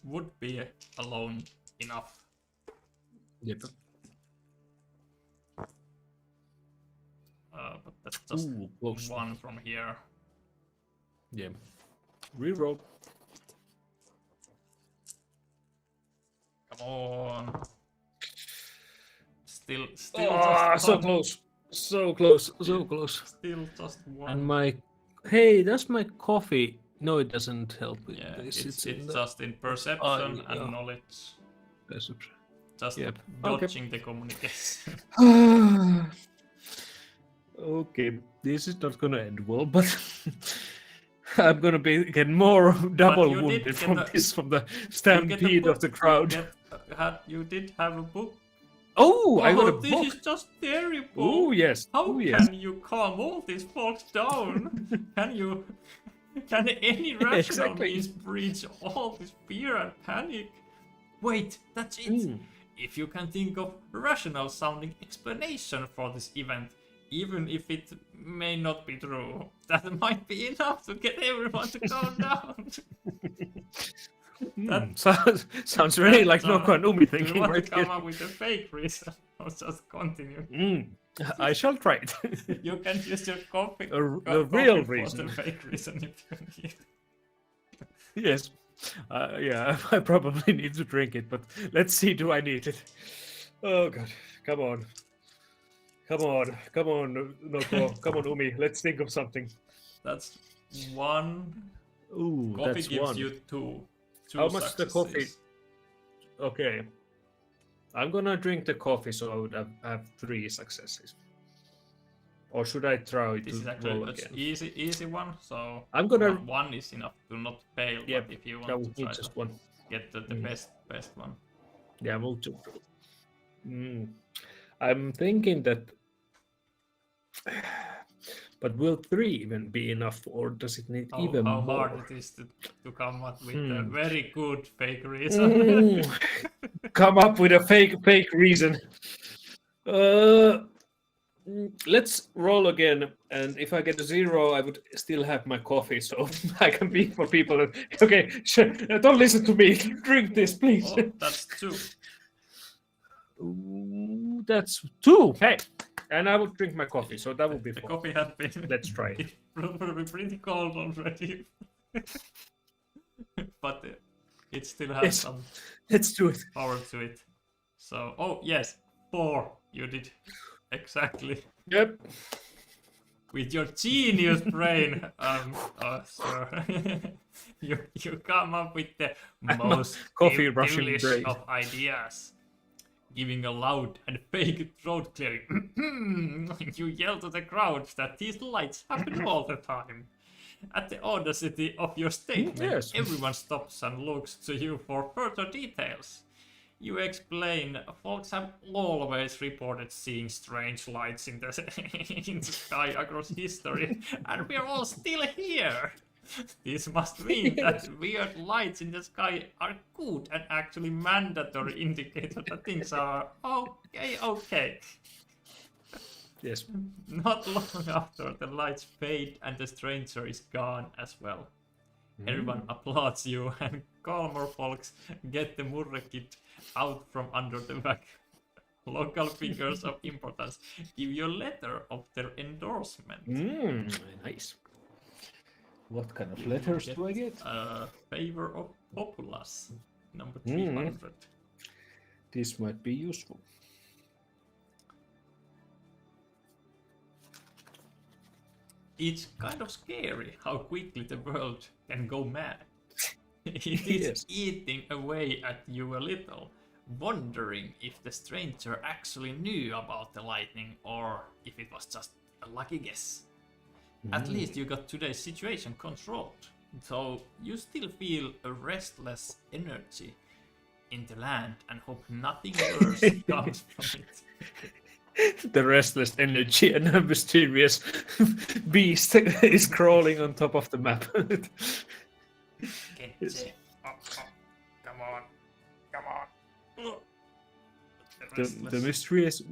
would be alone enough. Yep. But that's just close. 1 from here. Yeah. Reroll. Come on. Still just So 1. close. So close. Still just 1. And does my coffee? No, it doesn't help with Yeah, this. it's in just in perception and knowledge. perception. Just Yep. dodging the communication. Okay, this is not gonna end well, but I'm gonna get more double you did wounded get from a- from the You get a stampede of book, the crowd. You did have a book. Oh, I got a this book. is just terrible. Oh yes. How oh yes. can you calm all these folks down? Can any rational Exactly. means breach all this fear and panic? Wait, that's it. If you can think of rational sounding explanation for this event, even if it may not be true, that might be enough to get everyone to calm down. Sounds really like Noko and Umi Do you thinking want right to come here. up with a fake reason or just continue? I shall try it. You can use your coffee. The coffee real for reason. the fake reason if you need. Yes. Yeah, I probably need to drink it, but let's see, do I need it? Oh god, come on, Noko, come on, Umi, let's think of something. That's 1. Ooh, Coffee that's gives 1. you 2. How much the coffee? successes. Okay, I'm gonna drink the coffee, so I would have 3 successes. Or should I try This to is actually roll an again? easy one, so I'm gonna. 1 is enough to not fail. Yep, But if you that want would to be try just to 1. get the best one, Yeah, we'll do. I'm thinking that. But will 3 even be enough, or does it need even how more? hard it is to come up with a very good fake reason. Come up with a fake reason. Let's roll again, and if I get a 0, I would still have my coffee, so I can be for people. Okay, sure. Don't listen to me. Drink this, please. Oh, that's 2. Ooh, that's 2. Hey, and I will drink my coffee, so that will be The 4. coffee has been Let's try it. probably pretty cold already. But it still has Yes. some Let's do it. power to it. So, oh yes, 4 you did. Exactly. Yep. With your genius brain, sir, you come up with the most coffee Russian English brain. of ideas. Giving a loud and fake throat clearing. You yell to the crowd that these lights happen all the time. At the audacity of your statement, yes. everyone stops and looks to you for further details. You explain, folks have always reported seeing strange lights in the, in the sky across history, and we're all still here. This must mean that weird lights in the sky are good and actually mandatory indicator that things are okay. Yes. Not long after, the lights fade and the stranger is gone as well. Everyone applauds you, and calmer folks get the murrekit out from under the bag. Local figures of importance give you a letter of their endorsement. Nice. What kind of letters do I get? Favor of populace, number 300. This might be useful. it's kind of scary how quickly the world can go mad. It is Yes. eating away at you a little, wondering if the stranger actually knew about the lightning or if it was just a lucky guess. At least you got today's situation controlled, though you still feel a restless energy in the land and hope nothing worse comes from it. The restless energy and a mysterious beast is crawling on top of the map. Kenji, come on, come on. Ugh. The mysterious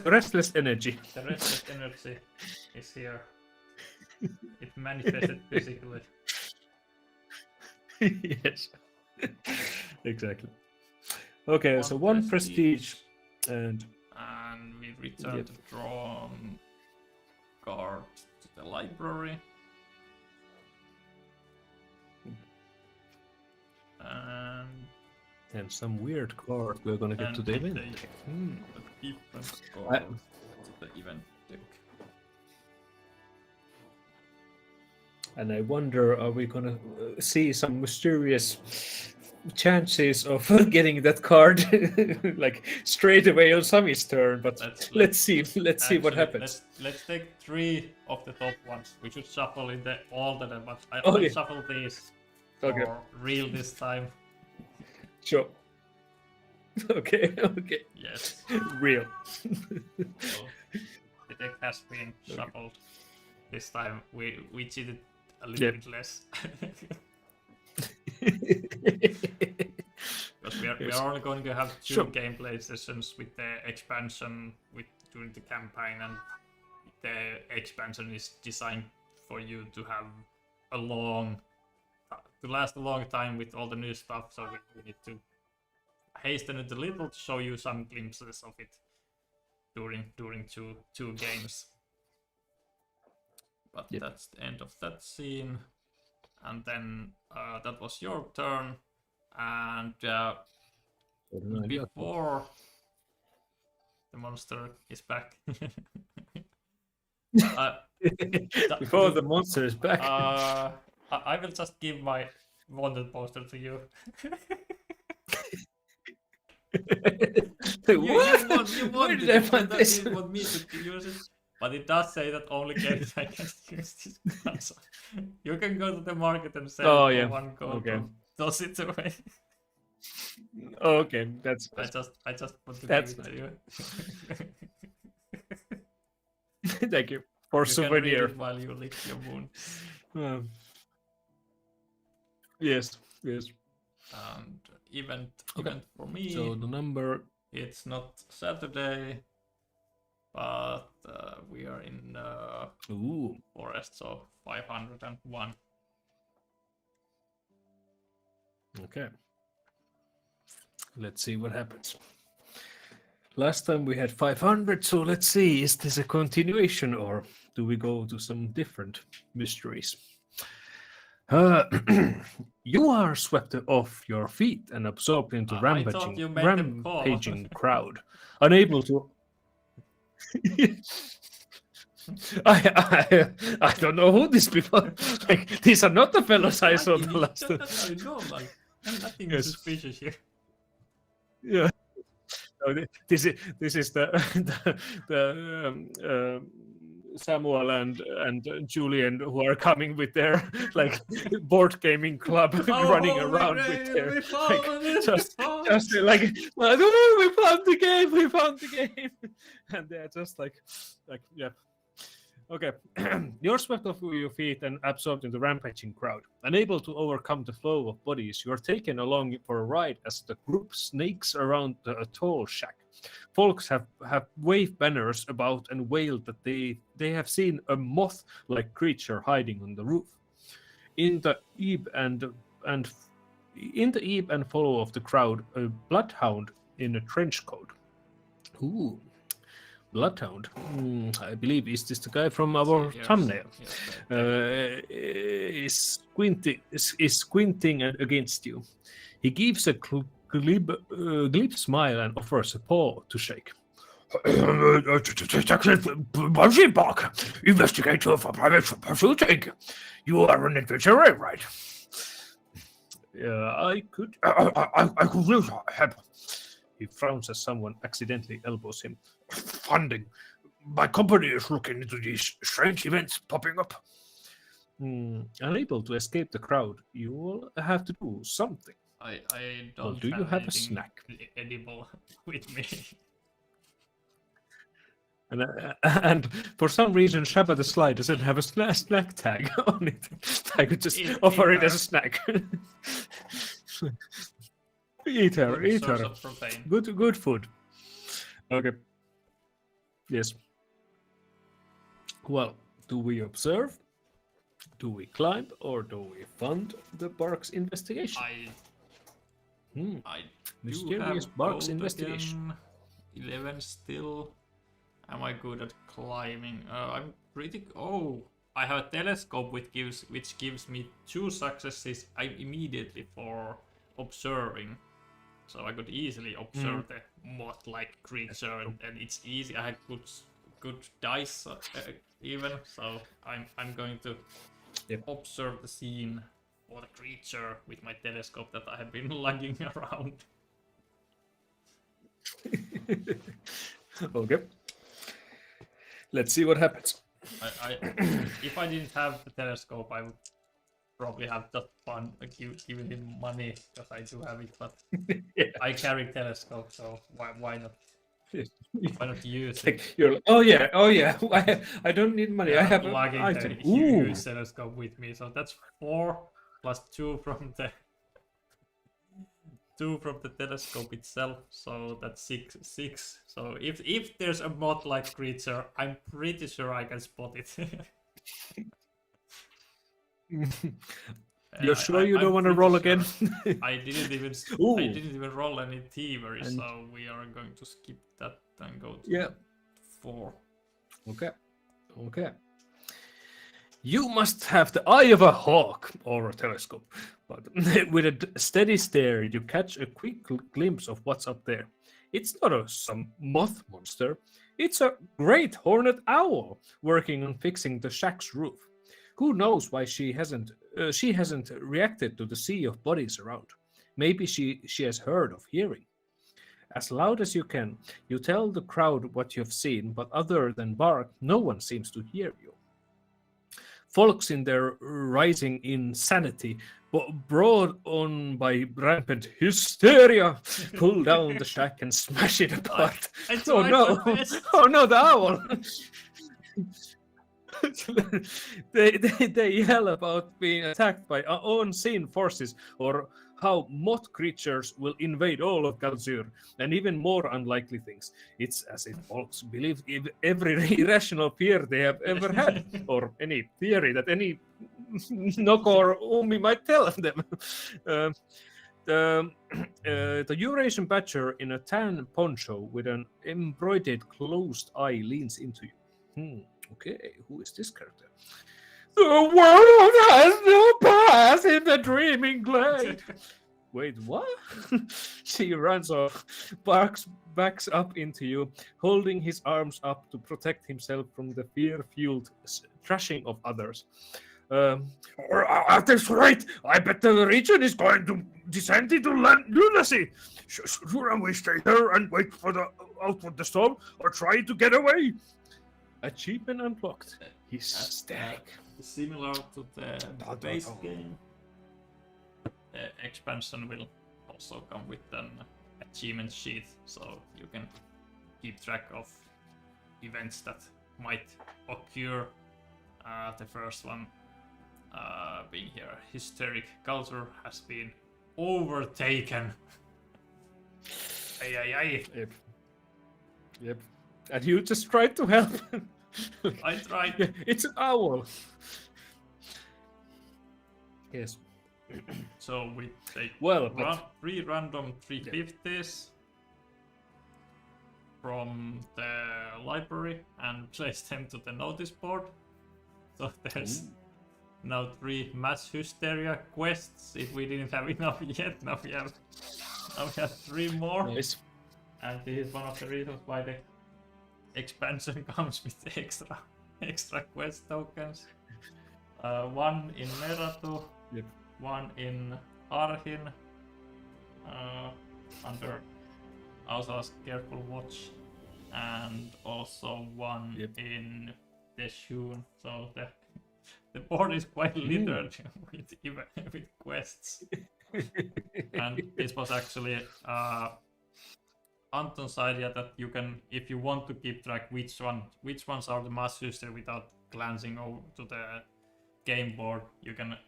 restless energy. The restless energy is here. It manifested physically. Yes. Exactly. Okay, so one prestige and we return the drawn card to the library. And some weird card we're gonna get to the event. A different card to the event deck. And I wonder, are we gonna see some mysterious chances of getting that card like straight away on Sami's turn? But let's see what happens. Let's take 3 of the top ones. We should shuffle in the order, but I Okay. will shuffle these for real this time. Sure. Okay. Yes. Real. So, the deck has been shuffled. This time we cheated a little bit less. Because we are only going to have 2 gameplay sessions with the expansion during the campaign, and the expansion is designed for you to have to last a long time with all the new stuff, so we need to hasten it a little to show you some glimpses of it during two games. But that's the end of that scene. And then that was your turn. And before the monster is back. Before the monster is back. I will just give my wanted poster to you. You want me to use it, but it does say that only games I can use this card. So you can go to the market and sell it for 1 gold. Okay. Toss it away. Okay, that's I just want to give it to you. Thank you for You souvenir. can read it while you lick your wound. Yes. And event for me. So the number. It's not Saturday, but we are in forest, so 501. Okay. Let's see what happens. Last time we had 500, so let's see, is this a continuation or do we go to some different mysteries? You are swept off your feet and absorbed into rampaging crowd, unable to. I don't know who these people. Like, these are not the fellows I saw the last time. Nothing suspicious here. Yeah. No, this is the Samuel and Julian who are coming with their like board gaming club running around with their just like we found the game and they're just like yeah. Okay, you're swept off your feet and absorbed in the rampaging crowd. Unable to overcome the flow of bodies, you are taken along for a ride as the group snakes around a tall shack. Folks have waved banners about and wailed that they have seen a moth-like creature hiding on the roof. In the ebb and follow of the crowd, a bloodhound in a trench coat. Ooh. Bloodhound. I believe is this the guy from our thumbnail? Is squinting against you. He gives a glib smile and offers a paw to shake. Bungee Park, investigator for private pursuing. You are an adventurer, right? Yeah, I could. I could really help. He frowns as someone accidentally elbows him. Funding. My company is looking into these strange events popping up. Unable to escape the crowd, you will have to do something. I Well, don't do you have a anything snack? edible with me. And for some reason, Shabba the Sly doesn't have a snack tag on it. I could just offer it as a snack. Eat her. Good source of protein. Good food. Okay. Yes. Well, do we observe? Do we climb, or do we fund the Bark's investigation? I Mysterious do have Bark's gold investigation. again. 11 still. Am I good at climbing? I'm pretty. Oh, I have a telescope which gives me 2 successes immediately for observing. So I could easily observe the moth-like creature, and it's easy. I have good dice even, so I'm going to observe the scene or the creature with my telescope that I have been lugging around. Okay. Let's see what happens. If I didn't have the telescope, I would probably have just given him money because I do have it, but I carry telescope, so why not? Why not use it? You're like, oh yeah. I don't need money. I have an lugging item. the huge telescope with me, so that's 4 plus 2 from the telescope itself, so that's 6. So if there's a moth-like creature, I'm pretty sure I can spot it. You're sure you don't want to roll again? I didn't even roll any thievery, so we are going to skip that and go to 4. Okay. You must have the eye of a hawk or a telescope, but with a steady stare, you catch a quick glimpse of what's up there. It's not some moth monster. It's a great horned owl working on fixing the shack's roof. Who knows why she hasn't reacted to the sea of bodies around? Maybe she has heard of hearing. As loud as you can, you tell the crowd what you've seen, but other than bark, no one seems to hear you. Folks in their rising insanity, brought on by rampant hysteria, pull down the shack and smash it apart. Oh no, the owl! they yell about being attacked by unseen forces, or how moth creatures will invade all of Galzyr, and even more unlikely things. It's as if folks believe every irrational fear they have ever had, or any theory that any Noko or Umi might tell them. The Eurasian badger in a tan poncho with an embroidered closed eye leans into you. Okay, who is this character? The world has no path in the dreaming glade. Wait, what? She runs off, backs up into you, holding his arms up to protect himself from the fear-fueled thrashing of others. At this rate, I bet the region is going to descend into lunacy. Shouldn't we stay here and wait for out for the storm, or try to get away? Achievement unlocked. He's static. Similar to the base game, the expansion will also come with an achievement sheet, so you can keep track of events that might occur. The first one being here, hysteric Galzyr has been overtaken. Ay. Yep. And you just tried to help. I tried. Yeah, it's an owl. Yes. So we take 3 random 350s from the library and place them to the notice board. So there's now 3 mass hysteria quests. If we didn't have enough yet, now we have 3 more. Nice. And this is one of the reasons why the expansion comes with extra quest tokens. One in Meratu, Yep. one in Arhin, under Ausa's careful watch, and also one in Teshun. So the board is quite littered with quests. And this was actually Anton's idea that you can, if you want to keep track which ones are the mass user without glancing over to the game board, you can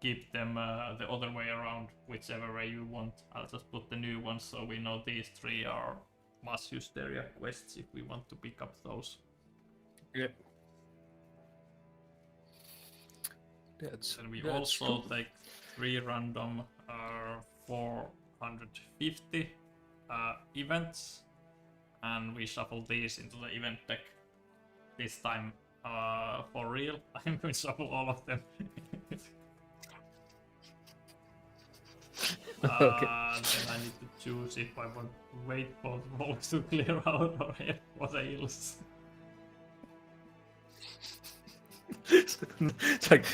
keep them the other way around, whichever way you want. I'll just put the new ones so we know these 3 are mass hysteria quests if we want to pick up those. Yep. And we also take 3 random 450 events, and we shuffle these into the event deck. This time, for real, I'm going to shuffle all of them. Okay. Then I need to choose if I want to wait for the balls to clear out or head for the hills. It's like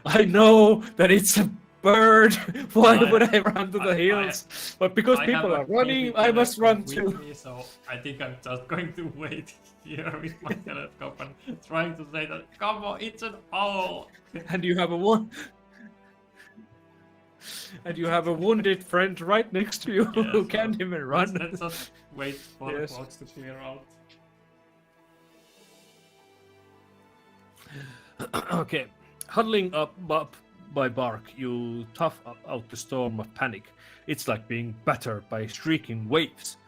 I know that it's a bird. Why would I run to the hills? But because people are running, I must run too. Me, so I think I'm just going to wait here with my telescope and trying to say that, come on, it's an owl. And you have a wounded friend right next to you who can't even run. Let's just wait for the clouds to clear out. Okay, huddling up by bark, you tough out the storm of panic. It's like being battered by shrieking waves.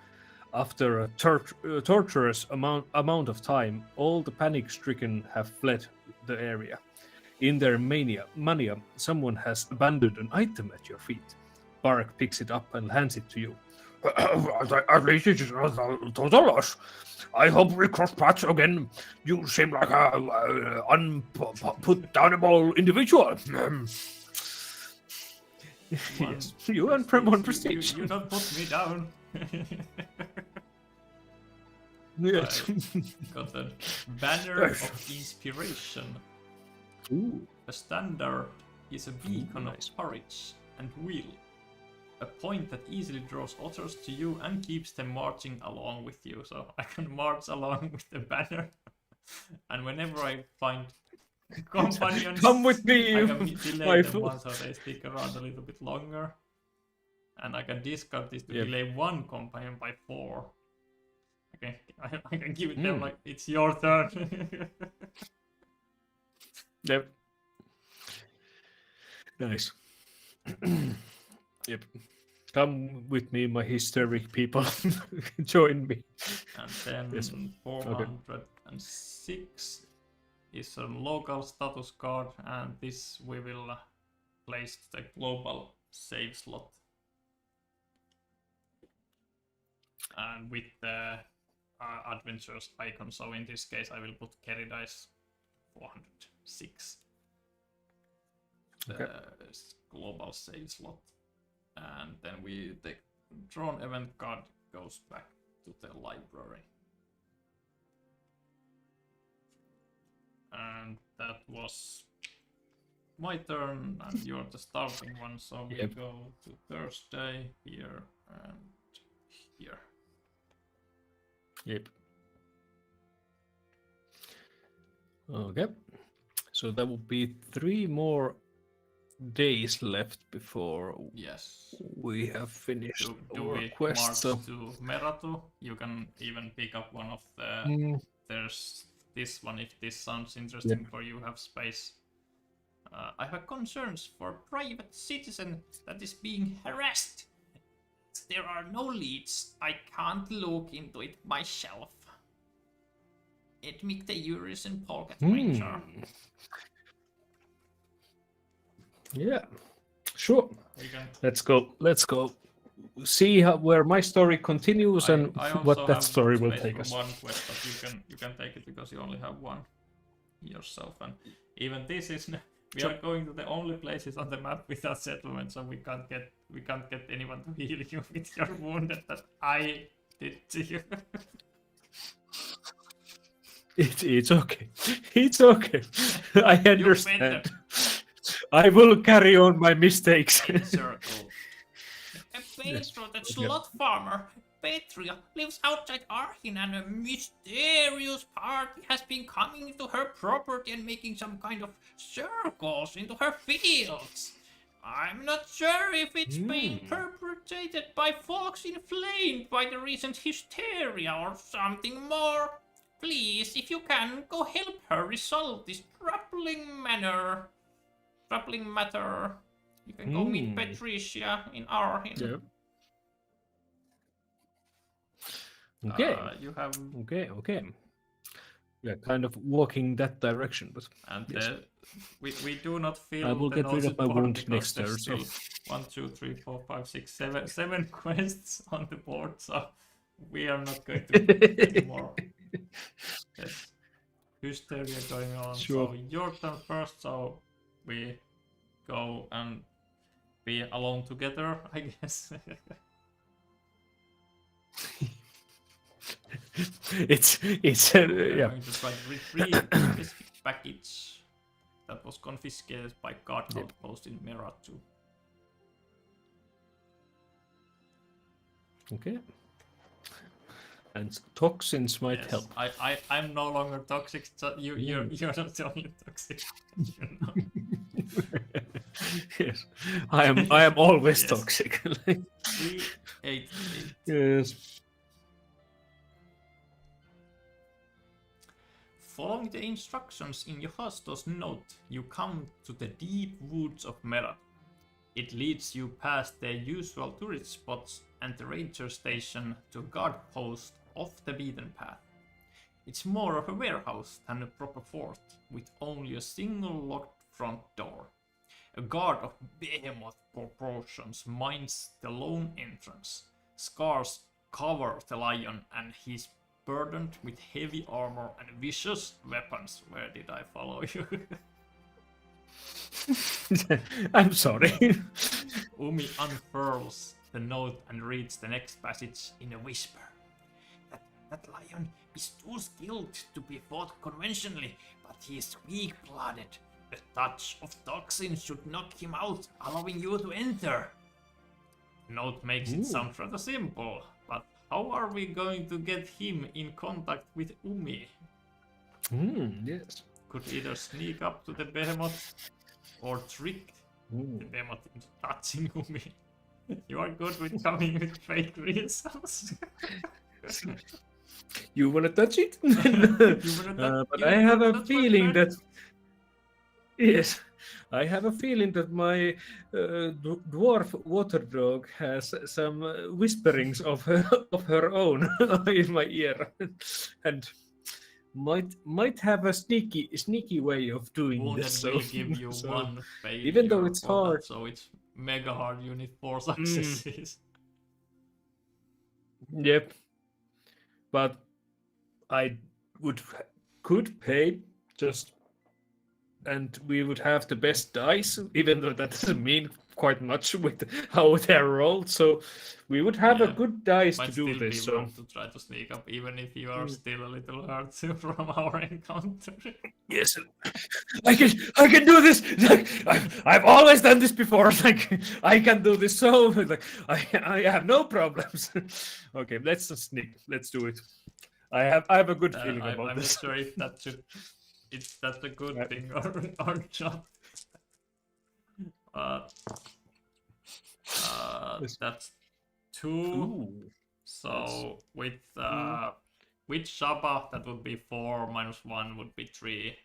After a torturous amount of time, all the panic-stricken have fled the area. In their mania, someone has abandoned an item at your feet. Bark picks it up and hands it to you. At least it's not a total loss. I hope we cross paths again. You seem like a unputdownable individual. Yes, you earned from one prestige. You don't put me down. Yes. Got a banner of inspiration. Ooh. A standard is a beacon of courage and will. A point that easily draws others to you and keeps them marching along with you. So I can march along with the banner. And whenever I find companions, Come with me, I can delay them one so they stick around a little bit longer. And I can discard this to delay one companion by 4. Okay, I can give it them like, it's your turn. Yep. Nice. Yep. Come with me, my hysteric people. Join me. And then 406 is a local status card, and this we will place the global save slot. And with the adventures icon, so in this case I will put carry dice 406. The global save slot. And then the drawn event card goes back to the library. And that was my turn, and you're the starting one, so we go to Thursday, here, and here. Yep. Okay. So that will be 3 more days left before we have finished do our we quest. March So to Meratu? You can even pick up one of the... There's this one, if this sounds interesting for you, have space. I have concerns for private citizen that is being harassed. There are no leads. I can't look into it myself. Admit the Uris and Pocket Ranger. Yeah, sure. Let's go. See where my story continues and what that story will take us. One quest, but you can take it because you only have one yourself, and even this is we are going to the only places on the map without settlement, so we can't get anyone to heal you with your wound that I did to you. It's okay. It's okay. I better. understand. I will carry on my mistakes. Circle. Petro, the slot farmer, Petria, lives outside Arhin, and a mysterious party has been coming into her property and making some kind of circles into her fields. I'm not sure if it's being perpetrated by folks inflamed by the recent hysteria or something more. Please, if you can, go help her resolve this troubling matter. You can go meet Patricia in Arhin. Yeah. Okay. You have Okay. Yeah, kind of walking that direction, but and yes. We do not feel. I will the get rid of my board wound because next there's turn. So. still 1, 2, 3, 4, 5, 6, 7 quests on the board, so we are not going to do anymore. Yes. Hysteria going on. Sure. So your turn first, so we go and be alone together, I guess. it's I'm yeah. going to try to retrieve a specific package that was confiscated by guard outpost in Meratu. Okay. And toxins might help. I'm no longer toxic. So you're not the only toxic. You know. Yes, I am always Yes. toxic. 3, 8, 8. Yes. Following the instructions in Yohasto's note, you come to the deep woods of Merat. It leads you past the usual tourist spots and the ranger station to a guard post off the beaten path. It's more of a warehouse than a proper fort, with only a single locked front door. A guard of behemoth proportions minds the lone entrance. Scars cover the lion, and he's burdened with heavy armor and vicious weapons. Where did I follow you? I'm sorry. Umi unfurls the note and reads the next passage in a whisper. That lion is too skilled to be fought conventionally, but he is weak-blooded. A touch of toxin should knock him out, allowing you to enter. Note makes it sound rather simple, but how are we going to get him in contact with Umi? Yes. Could either sneak up to the behemoth or trick the behemoth into touching Umi. You are good with coming with fake reasons. You wanna touch it? But I have a feeling that. Yes, I have a feeling that my dwarf water dog has some whisperings of her own in my ear, and might have a sneaky way of doing Wounded this. will So, give you so one failure, even though it's for that, hard. so it's mega hard. You need 4 successes. Yep, but I could pay just. And we would have the best dice, even though that doesn't mean quite much with how they're rolled. So we would have a good dice Might to do still this. be So wrong to try to sneak up, even if you are still a little hurt from our encounter. yes, I can do this. Like I've always done this before. Like I can do this. So like I have no problems. Okay, let's just sneak. Let's do it. I have a good feeling about I'm this. not sure if that should. If that's a good thing or not. That's 2. Ooh. So with Shaba, that would be 4 minus 1 would be 3.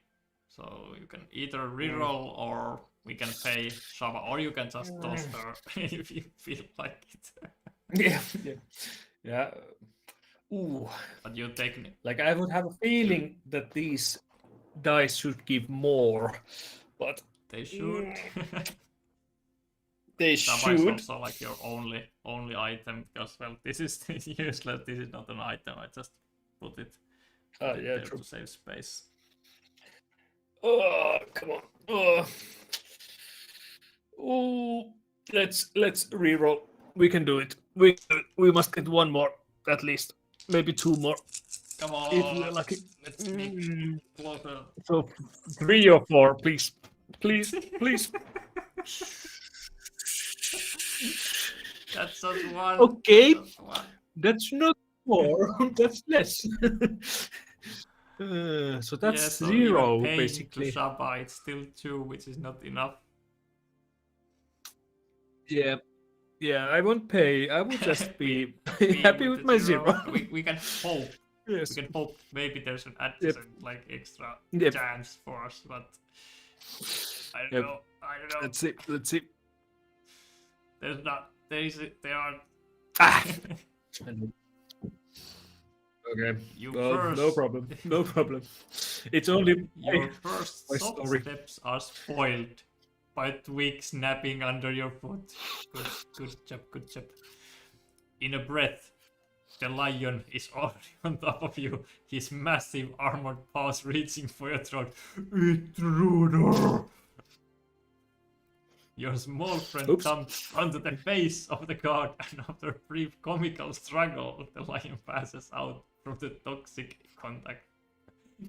So you can either reroll or we can pay Shaba, or you can just toss her if you feel like it. Yeah. Ooh. But you take Like I would have a feeling that these dice should give more, but they should. They Shaba is should. also like your only item, because well, this is useless. This is not an item. I just put it there True. to save space. Oh, come on. Oh, let's reroll. We can do it. We must get one more at least, maybe 2 more. Come on. If we're lucky. Let's make closer. So 3 or 4, please. Please, please. That's just one. Okay. That's just one. That's not 4, that's less. So that's Yeah, so 0, even paying basically. to Shaba, it's still 2, which is not enough. Yeah. Yeah, I won't pay. I will just be Be happy with the my 0. We can hope. Yes. We can hope maybe there's an adjacent, like extra Yep. chance for us, but I don't Yep. know. I don't know. Let's see. Let's see. There's not. There are. Ah! Okay. You Well, first. no problem. No problem. It's only Your first my soft story. steps are spoiled by twig snapping under your foot. Good job, good job. In a breath, the lion is already on top of you, his massive armored paws reaching for your throat. Intruder! Your small friend Oops. jumps onto the face of the guard, and after a brief comical struggle, the lion passes out from the toxic contact.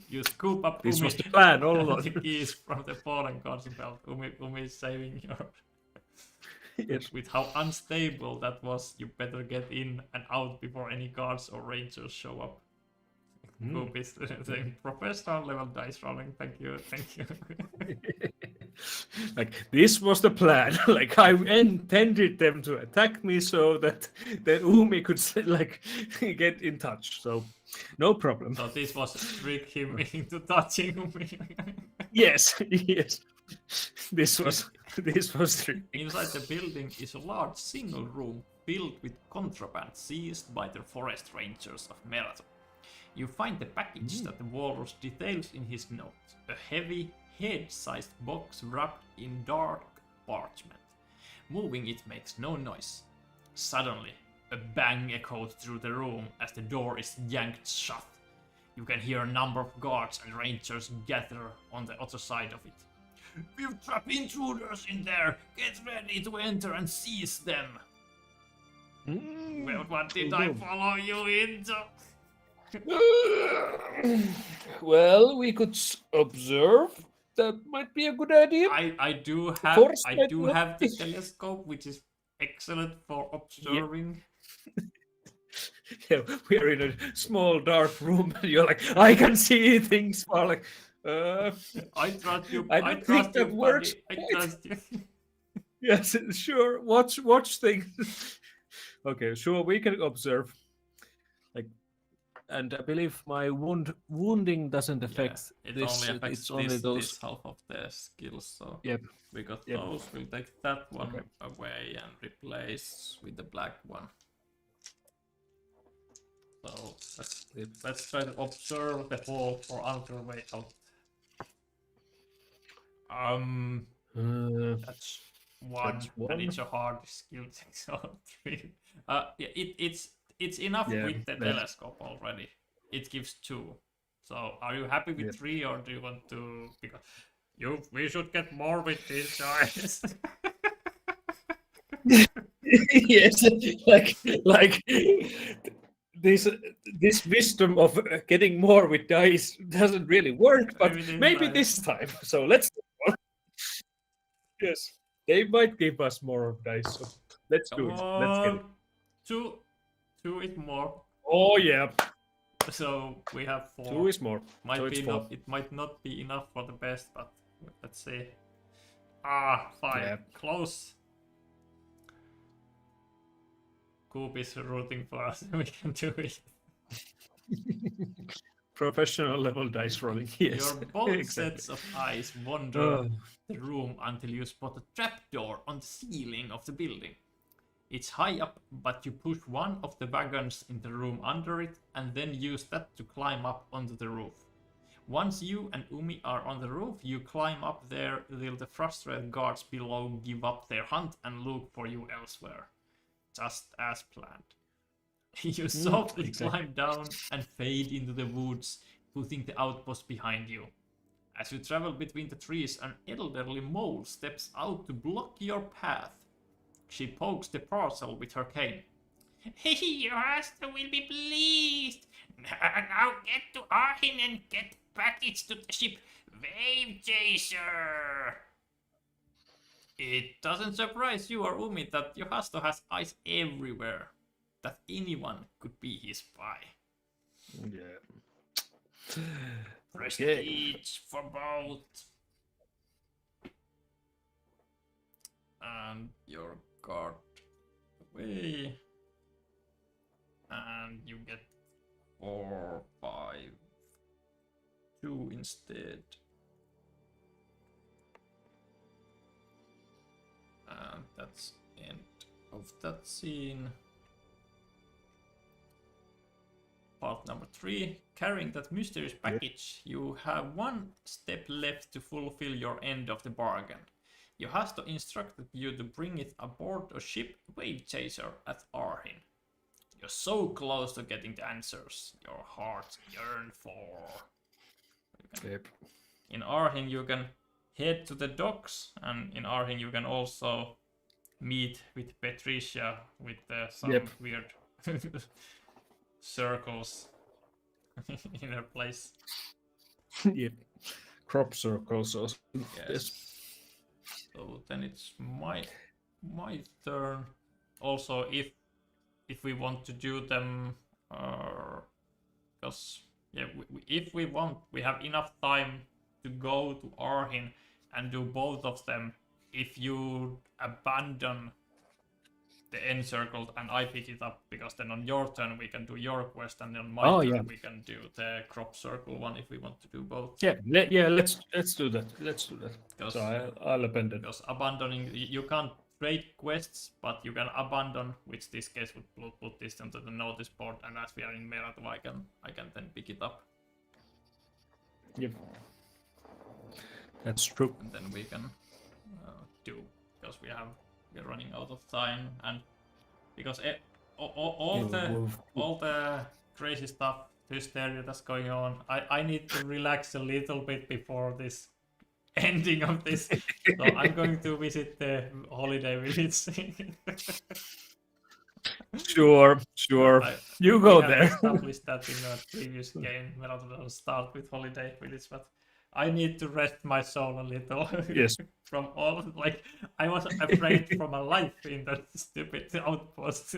You scoop up This Umi was the plan all and along. the keys from the fallen guard's belt. Umi is saving your... Yes. With how unstable that was, you better get in and out before any guards or rangers show up. Umi is saying, professional level dice rolling, thank you. Like, this was the plan. Like, I intended them to attack me so that Umi could like get in touch. So no problem. So this was to trick him into touching Umi. Yes. Yes. This was tricky. Inside the building is a large single room filled with contraband seized by the forest rangers of Merathon. You find the package that the walrus details in his note, a heavy, head-sized box wrapped in dark parchment. Moving it makes no noise. Suddenly, a bang echoes through the room as the door is yanked shut. You can hear a number of guards and rangers gather on the other side of it. We've trapped intruders in there! Get ready to enter and seize them! Well, what did I follow you into? Well, we could observe. That might be a good idea. I do Force might have the telescope, which is excellent for observing. Yeah, we are in a small dark room, and you're like, I can see things far. Like, I trust you. I I don't trust think you, that works buddy. I quite. trust you. Yes, sure. Watch things. Okay, sure. We can observe. Like, and I believe my wounding doesn't affect it this. only affects It's only those. this half of the skills. So Yep. we got Yep. those. We'll take that one Okay. away and replace with the black one. So let's try to observe the hall for other way out. That's one, and it's a hard skill check, so 3. Yeah, it's enough Yeah, with the yeah. telescope already. It gives 2. So are you happy with 3, or do you want to? Because we should get more with these guys. Yes, like this wisdom of getting more with dice doesn't really work, but maybe this time. So let's. Yes, they might give us more dice. So let's do it. Let's get it. 2 is more. Oh yeah, So we have 4. 2 is more. Might so be it's enough. 4. It might not be enough for the best, but let's see. 5. Yeah. Close. Coop is rooting for us. We can do it. Professional level dice rolling. Yes, Your both exactly. sets of eyes wander Oh. the room until you spot a trapdoor on the ceiling of the building. It's high up, but you push one of the wagons in the room under it and then use that to climb up onto the roof. Once you and Umi are on the roof, you climb up there till the frustrated guards below give up their hunt and look for you elsewhere. Just as planned. You softly exactly. climb down and fade into the woods, putting the outpost behind you. As you travel between the trees, an elderly mole steps out to block your path. She pokes the parcel with her cane. Your master will be pleased. Now get to Arhin and get package to the ship. Wave Chaser! It doesn't surprise you or Umi that Yohasto has eyes everywhere. That anyone could be his spy. Yeah. Prestige for both. And your guard away. And you get 4, 5, 2 instead. And that's end of that scene. Part number 3. Carrying that mysterious package, you have 1 step left to fulfill your end of the bargain. Yohasto instructed you to bring it aboard a ship Wave Chaser at Arhin. You're so close to getting the answers your hearts yearn for. Yep. In Arhin you can head to the docks, and in Arhin you can also meet with Patricia with some weird circles in her place. Yep. Crop circles. Also. Yes. So then it's my turn. Also, if we want to do them, because if we want, we have enough time to go to Arhin and do both of them. If you abandon the end circle and I pick it up, because then on your turn we can do your quest, and on my turn we can do the crop circle one if we want to do both. Yeah, let's do that. Let's do that. So I'll abandon. Because abandoning, you can't trade quests, but you can abandon, which this case would put this onto the notice board, and as we are in Merato, I can then pick it up. Yep. That's true. And then we can do, because we're running out of time, and because all the crazy stuff, the hysteria that's going on, I need to relax a little bit before this ending of this. So I'm going to visit the holiday village. Sure. You go there. I established that in a previous game where I don't start with holiday village, but I need to rest my soul a little. Yes. From all, like, I was afraid for my life in that stupid outpost.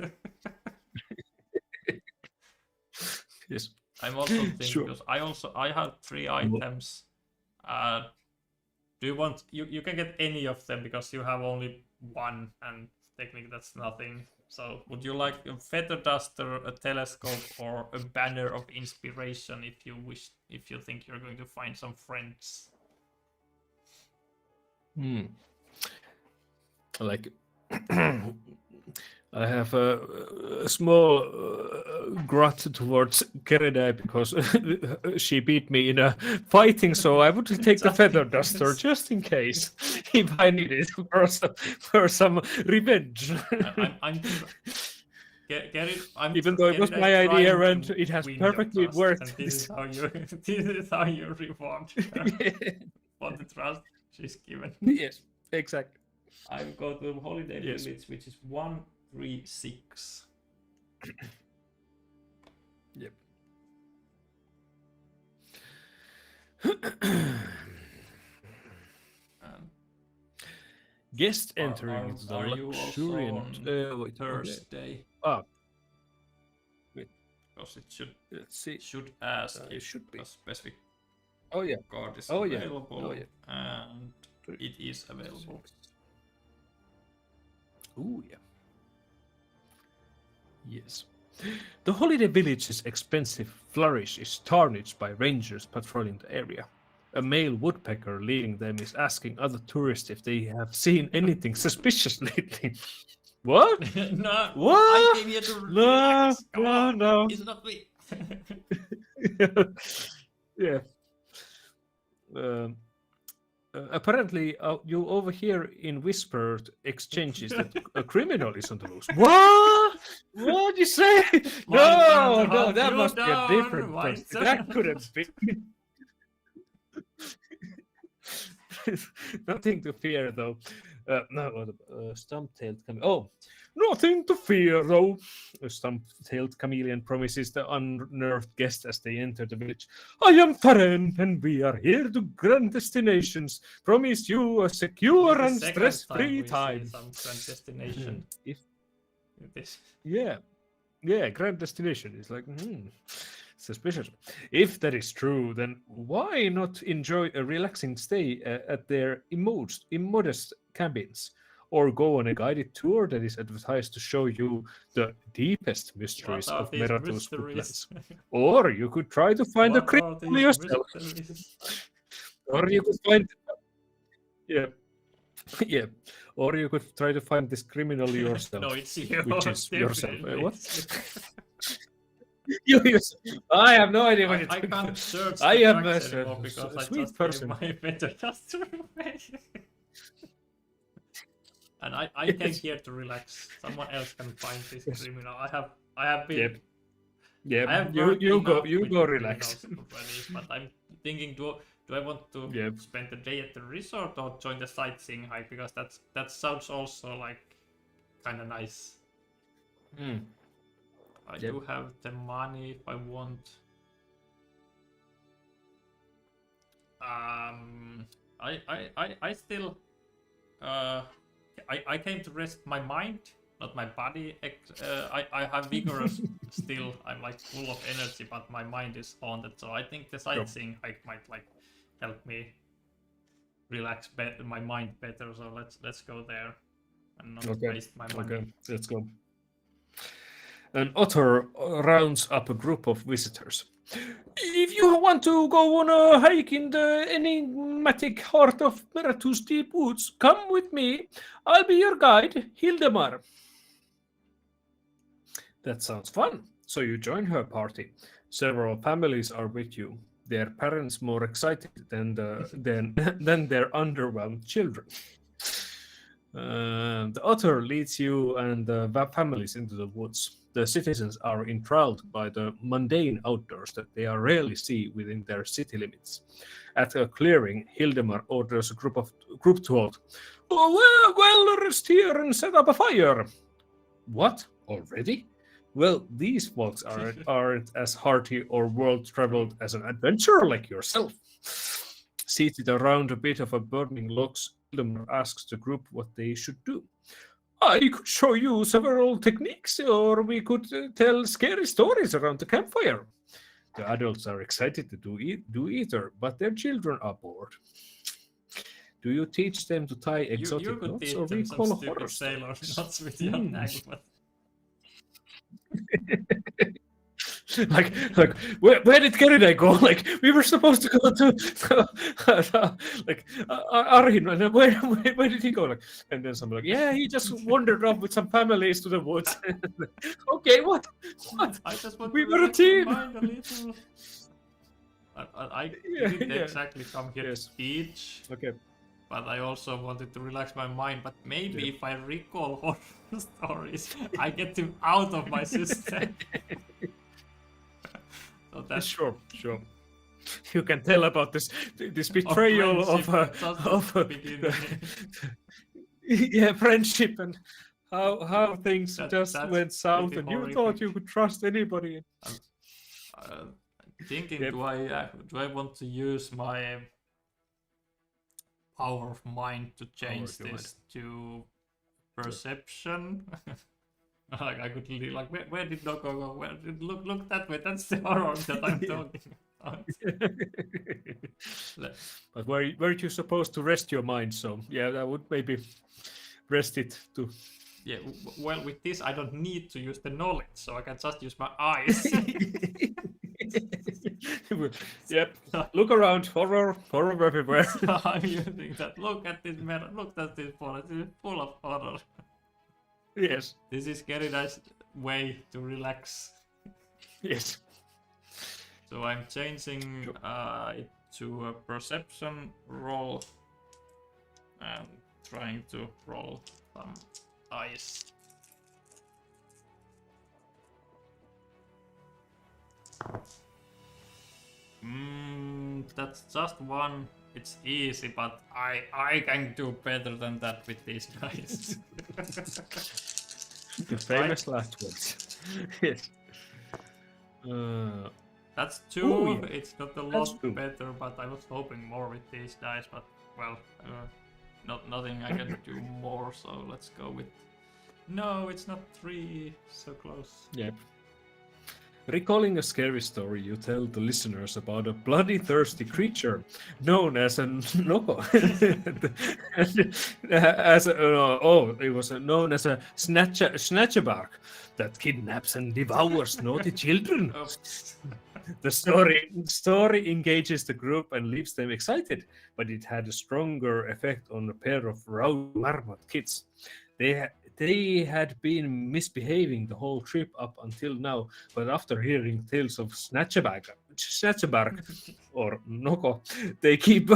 Yes. I'm also thinking, because I have 3 items. Do you want, you can get any of them because you have only 1, and technically that's nothing. So would you like a feather duster, a telescope, or a banner of inspiration if you think you're going to find some friends? Like I have a small grudge towards Keredai because she beat me in a fighting, so I would take the feather duster just in case if I need it for some revenge. Even though it was my idea and it has perfectly worked. This is how you reward her for the trust she's given. Yes, exactly. I go to the holiday village, which is 136. Yep. Guest entering the luxuriant Thursday. Wait. Because it should ask it should be a specific card is available. And it is available. Ooh, yeah. Yes. The holiday village's expensive flourish is tarnished by rangers patrolling the area. A male woodpecker leading them is asking other tourists if they have seen anything suspicious lately. What? No. What? I came here to relax. No. It's not me. Yeah. Apparently, you overhear in whispered exchanges that a criminal is on the loose. What? What you say? No, that must be a different person. That couldn't be. Nothing to fear, though. No, stump-tailed coming. Oh, Nothing to fear, though, a stump-tailed chameleon promises the unnerved guest as they enter the village. I am Faren, and we are here to grand destinations. Promise you a secure The and second time stress-free we time. see some grand destination. If in this. Yeah, grand destination is like suspicious. If that is true, then why not enjoy a relaxing stay at their immodest cabins, or go on a guided tour that is advertised to show you the deepest mysteries What are of these Meratu's mysteries? woodlands? Or you could try to find a What are criminal these yourself. mysteries? Or you could find, yeah, yeah. Or you could try to find this criminal yourself. No, it's you. Which is yourself. Definitely What? it's I have no idea what I you're can't search I the am tracks a anymore because I sweet just person. gave my better customer away. And I came here to relax. Someone else can find this criminal. I have been. Yep. I have You worked go enough with relax. criminals already, but I'm thinking, do I want to Yep. spend the day at the resort or join the sightseeing hike? Because that sounds also like kind of nice. I Yep. do have the money if I want. I still I came to rest my mind, not my body. I have vigorous still. I'm like full of energy, but my mind is haunted. So I think the sightseeing hike might like help me relax my mind better. So let's go there and not waste my money. Okay, let's go. An otter rounds up a group of visitors. If you want to go on a hike in the enigmatic heart of Meratu's deep woods, come with me. I'll be your guide, Hildemar. That sounds fun. So you join her party. Several families are with you. Their parents more excited than their underwhelmed children. The otter leads you and the families into the woods. The citizens are enthralled by the mundane outdoors that they are rarely see within their city limits. At a clearing, Hildemar orders a group to halt. Oh, well, rest here and set up a fire. What? Already? Well, these folks aren't as hearty or world-traveled as an adventurer like yourself. Seated around a bit of a burning logs, Hildemar asks the group what they should do. I could show you several techniques, or we could tell scary stories around the campfire. The adults are excited to do either, but their children are bored. Do you teach them to tie exotic you could knots, teach or them recall some horror stupid sailor stories? knots with your neck, but like where did Keriday go? Like we were supposed to go to Arhin, and where did he go? Like, and then someone like, yeah, he just wandered off with some families to the woods. Okay, what? I just want We to were a relax my team. mind a little. I didn't exactly come here to teach, Okay. but I also wanted to relax my mind. But maybe if I recall horror stories, I get them out of my system. So that's Sure. You can tell about this betrayal of friendship and how things just went south, and you thought you could trust anybody. Thinking, do I want to use my power of mind to change this to perception? Like I could like where did Noko go? Where did look that way? That's the horror that I'm talking about. But weren't you supposed to rest your mind? So yeah, that would maybe rest it to. Yeah, well, with this I don't need to use the knowledge, so I can just use my eyes. Yep. Look around, horror everywhere. So I'm using that. Look at this mirror. Look at this forest. It's full of horror. Yes. This is very nice way to relax. Yes. So I'm changing it to a perception roll and trying to roll some dice. That's just one. It's easy, but I can do better than that with these guys. The famous last words. Yes. That's 2. Oh, yeah. It's not a That's lot 2. better, but I was hoping more with these dice. But well, nothing I can do more. So let's go with. No, it's not 3. So close. Yep. Recalling a scary story, you tell the listeners about a bloody, thirsty creature known as a Noko. It was known as a snatchabark that kidnaps and devours naughty children. Oops. The story engages the group and leaves them excited, but it had a stronger effect on a pair of rowdy marmot kids. They had been misbehaving the whole trip up until now, but after hearing tales of Snatchabark or Noko, they keep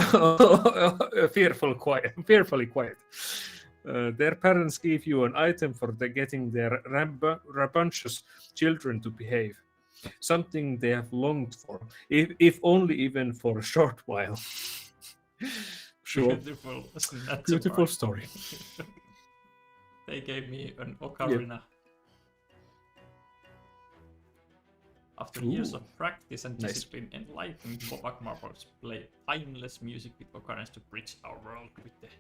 fearfully quiet. Their parents give you an item for getting their rambunctious children to behave. Something they have longed for, if only even for a short while. Sure. Beautiful story. They gave me an ocarina. After years of practice and discipline, enlightened Bobak Marbles play timeless music with ocarines to bridge our world with the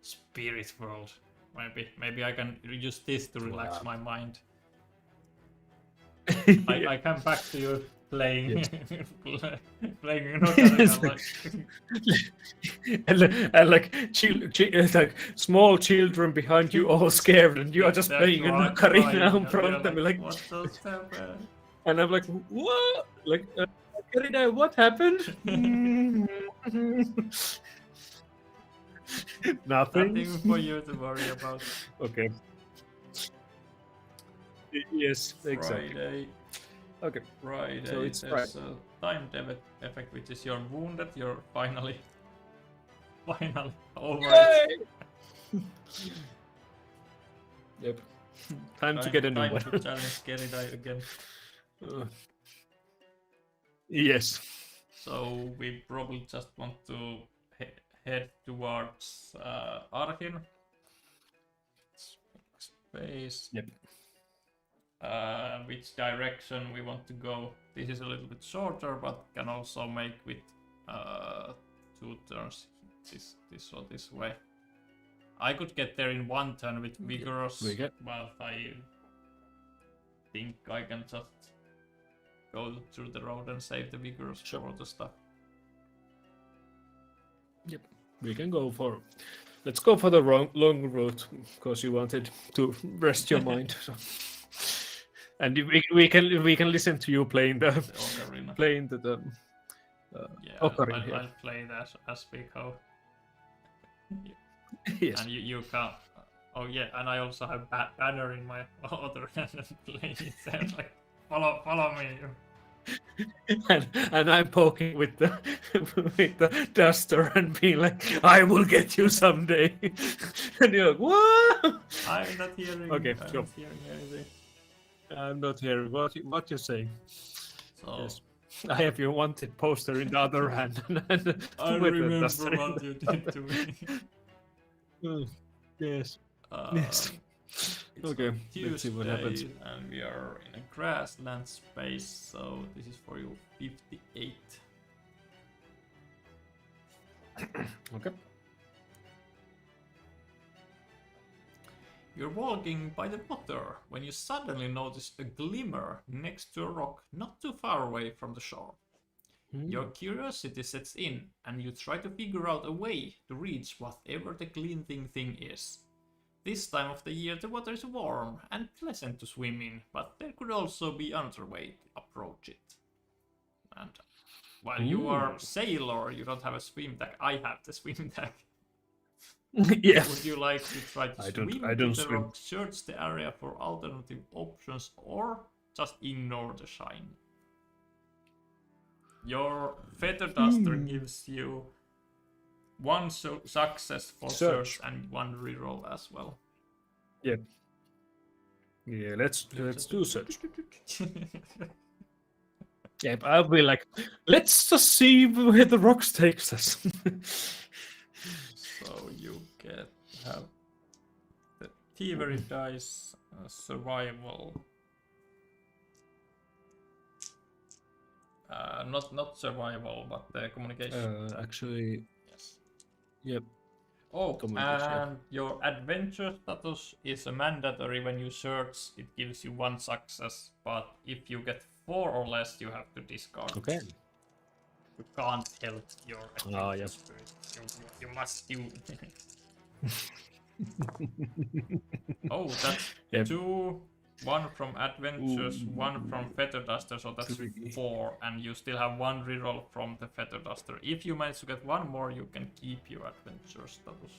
spirit world. Maybe I can use this to relax my mind. I come back to you playing playing an ocarina and like small children behind you all scared, and you are just playing an ocarina in front of them like what just happened? And I'm like, what? Like, ocarina, what happened? Nothing for you to worry about. Okay. Yes, exactly. Friday. Okay. Friday. So it's there's a time effect, which is you're wounded. You're finally over it. Yep. Time to get a new one. Time to challenge Geridai again. Yes. So we probably just want to head towards Arhin. Space. Yep. Which direction we want to go? This is a little bit shorter, but can also make with 2 turns. This or this way. I could get there in 1 turn with vigorous, but I think I can just go through the road and save the vigorous for the stuff. Yep, we can go for. Let's go for the long route because you wanted to rest your mind. So. And we can listen to you playing the ocarina. Playing the ocarina. I'll play that as we go. Yes. And you can't. Oh yeah, and I also have banner in my other hand and playing it there like follow me. And I'm poking with the duster and being like, I will get you someday. And you're like, what? I'm not hearing. Okay, I'm not hearing anything. I'm not hearing what you're saying. So yes. I have your wanted poster in the other hand. And I remember what you did to me. Yes. Yes. Okay, Tuesday, let's see what happens. And we are in a grassland space, so this is for you 58. Okay. You're walking by the water when you suddenly notice a glimmer next to a rock not too far away from the shore. Your curiosity sets in, and you try to figure out a way to reach whatever the glinting thing is. This time of the year the water is warm and pleasant to swim in, but there could also be another way to approach it. And while you are sailor, you don't have a swim tag. I have the swim tag. Yeah. Would you like to try to swim I don't to the swim. rock, search the area for alternative options, or just ignore the shine? Your feather duster gives you 1 success for search and 1 reroll as well. Yeah. Yeah, let's do search. Yeah, but I'll be like, let's just see where the rocks takes us. So you have the Thievery dice, survival. Not survival, but communication. Actually, Yes. yep. Oh, Communication, yeah. and your adventure status is a mandatory. When you search, it gives you 1 success, but if you get 4 or less, you have to discard. Okay. You can't help your adventure Yeah. spirit. You must do. Oh, that's Yep. 2. 1 from adventures, Ooh. 1 from feather duster, so that's 3. 4, and you still have 1 reroll from the feather duster. If you manage to get 1 more, you can keep your adventure status.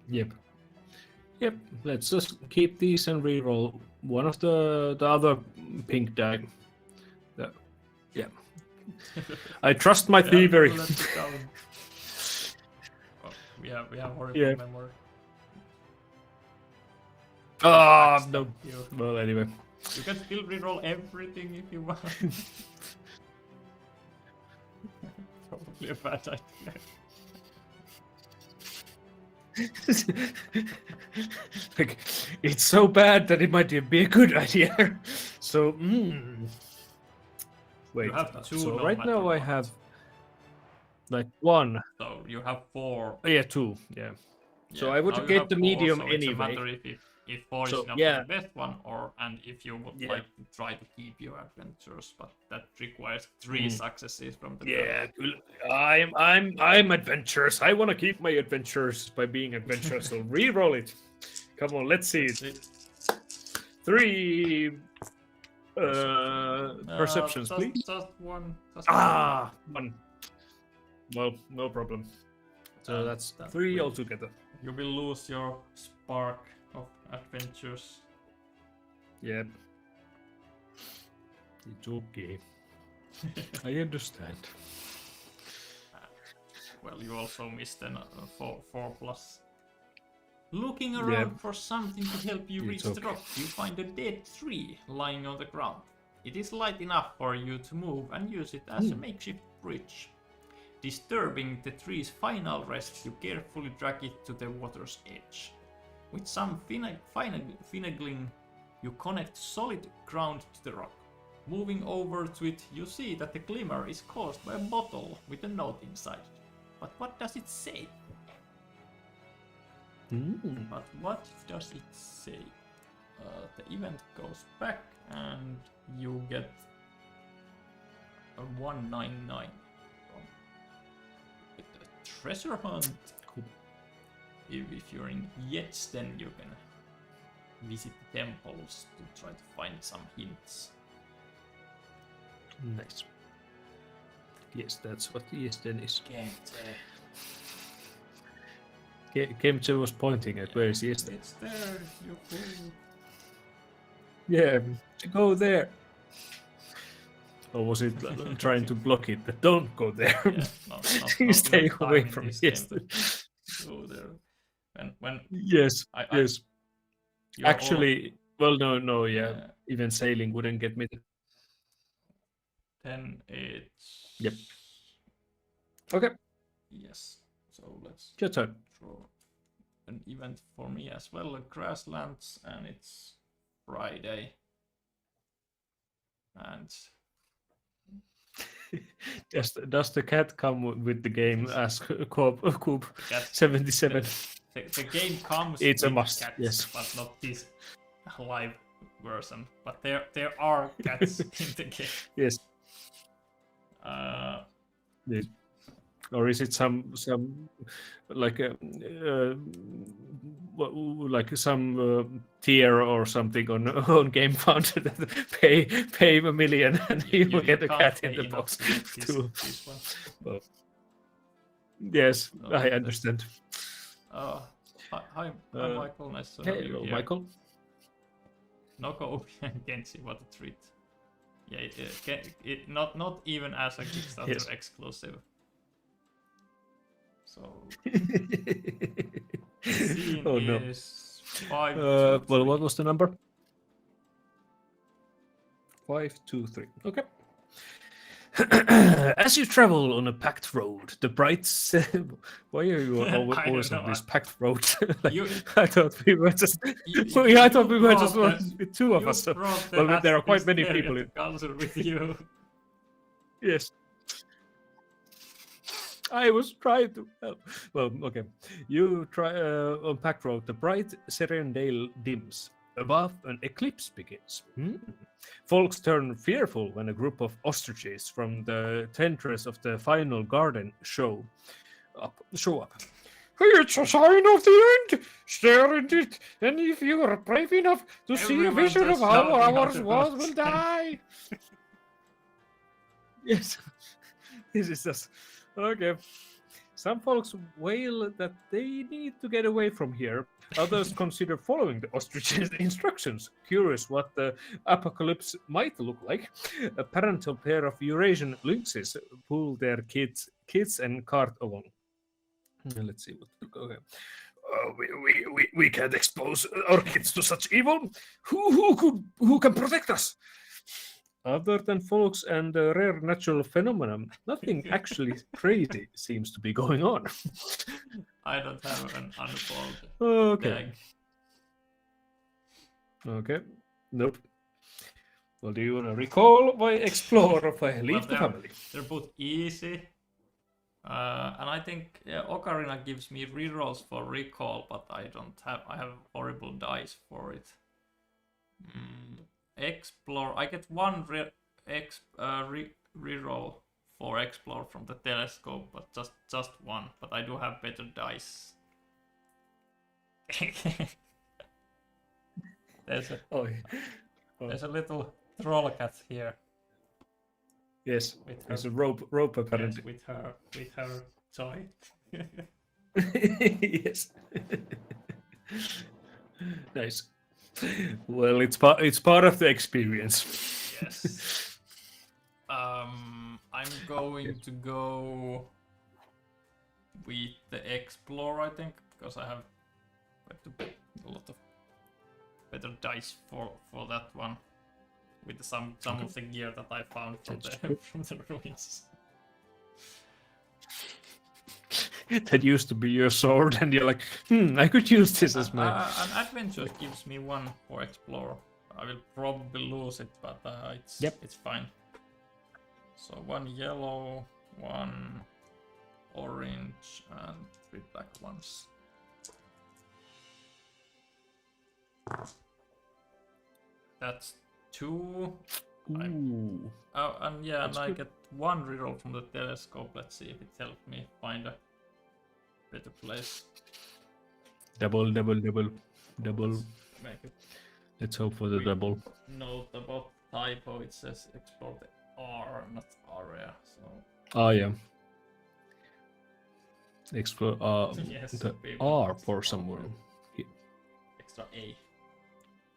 Yep. Let's just keep these and reroll one of the other pink die. Yeah. I trust my thievery. Let it down. Oh, we have horrible Yeah. memory. Ah, no. You Well, anyway. can still reroll everything if you want. Probably a bad idea. Like, it's so bad that it might be a good idea. So, wait. You have 2 So no right matter now I what. have like 1. So you have 4. Oh, yeah, 2. Yeah. So Yeah, I would now you get have the 4, medium so it's a anyway. matter if 4 So, is not yeah. the best one, and if you would Yeah. like to try to keep your adventures, but that requires 3 successes from the Yeah, I'm adventurous. I want to keep my adventures by being adventurous. So re-roll it. Come on, let's see it. 3 perceptions, please. Just 1. Ah, 1. Well, no problem. So that's that 3 will- altogether. You will lose your spark of adventures. Yep. It's okay. I understand. Well, you also missed an 4 plus. Looking around for something to help you reach It's the rock, you find a dead tree lying on the ground. It is light enough for you to move and use it as a makeshift bridge. Disturbing the tree's final rest, you carefully drag it to the water's edge. With some finagling, you connect solid ground to the rock. Moving over to it, you see that the glimmer is caused by a bottle with a note inside. But what does it say? But what does it say? The event goes back and you get a 199 from with the treasure hunt. Cool. If you're in Yets, then you can visit the temples to try to find some hints. Nice. Yes, that's what the Eastern is. Kemche was pointing at where is Eastern. It's there, you fool. Yeah, to go there. Or was it trying to block it? That don't go there. Yeah, not Stay enough time away in from this game Eastern. to go there. When Yes, yes. you're all- Actually, well, no, yeah. Even sailing wouldn't get me. then it's Yep. Okay, yes. So let's your turn. draw an event for me as well. Grasslands, and it's Friday. And Does the cat come with the game as Coop cat- 77? the game comes It's a with must, cats, yes. but not this live version. But there are cats in the game. Yes. Yes. Or is it some like like some tier or something on Game Founder that pay $1 million and you will get a can't cat in pay the enough box to get this too. one. Well, yes, No, I that's- understand. Hi, Michael. Nice to have you Hello, here. Michael. Noko and Genji, what a treat. Yeah, not even as a Kickstarter Yes. exclusive. So scene Oh no. is 5. Well, what was the number? 5, 2, 3. Okay. As you travel on a packed road, the bright. Why are you I don't always on know, this packed road? Like, You- I thought we were just. You, I thought we were just brought with two of you us. So, brought the well, there are quite many hysteria people. to Galzyr with you. Yes. I was trying to. Well, okay. You try on packed road. The bright Snowdale dims. Above, an eclipse begins. Folks turn fearful when a group of ostriches from the tendrils of the final garden show up. It's a sign of the end. Stare at it, and if you are brave enough to see a Everyone vision of just how shouting our out the world will words. die. Yes, this is just okay. Some folks wail that they need to get away from here. Others consider following the ostrich's instructions, curious what the apocalypse might look like. A parental pair of Eurasian lynxes pull their kids and cart along. Let's see what. Okay. We can't expose our kids to such evil. Who can protect us? Other than folks and a rare natural phenomenon, nothing actually crazy seems to be going on. I don't have an unfold Okay. tag. Okay. Nope. Well, do you want to recall by explore or by leave the family? They're both easy. And I think Ocarina gives me rerolls for recall, but I don't have. I have horrible dice for it. Explore. I get one reroll for explore from the telescope, but just one. But I do have better dice. There's a little troll cat here. Yes, With her, there's a rope apparently. yes, with her toy. Yes. Nice. Well, it's part of the experience. Yes. I'm going to go with the explore, I think, because I have a lot of better dice for that one. With some of the gear that I found from the ruins. That used to be your sword, and you're like, I could use this as my. An adventure gives me one for explore. I will probably lose it, but it's fine. So one yellow, one orange, and 3 black ones. That's 2. Ooh. Oh, and yeah, That's and I good. get 1 reroll from the telescope. Let's see if it helped me find a better place. Double. Make it Let's hope for the double. note about typo. It says explore the R, not area. So Oh yeah. Explore yes, the we R want for somewhere. extra A.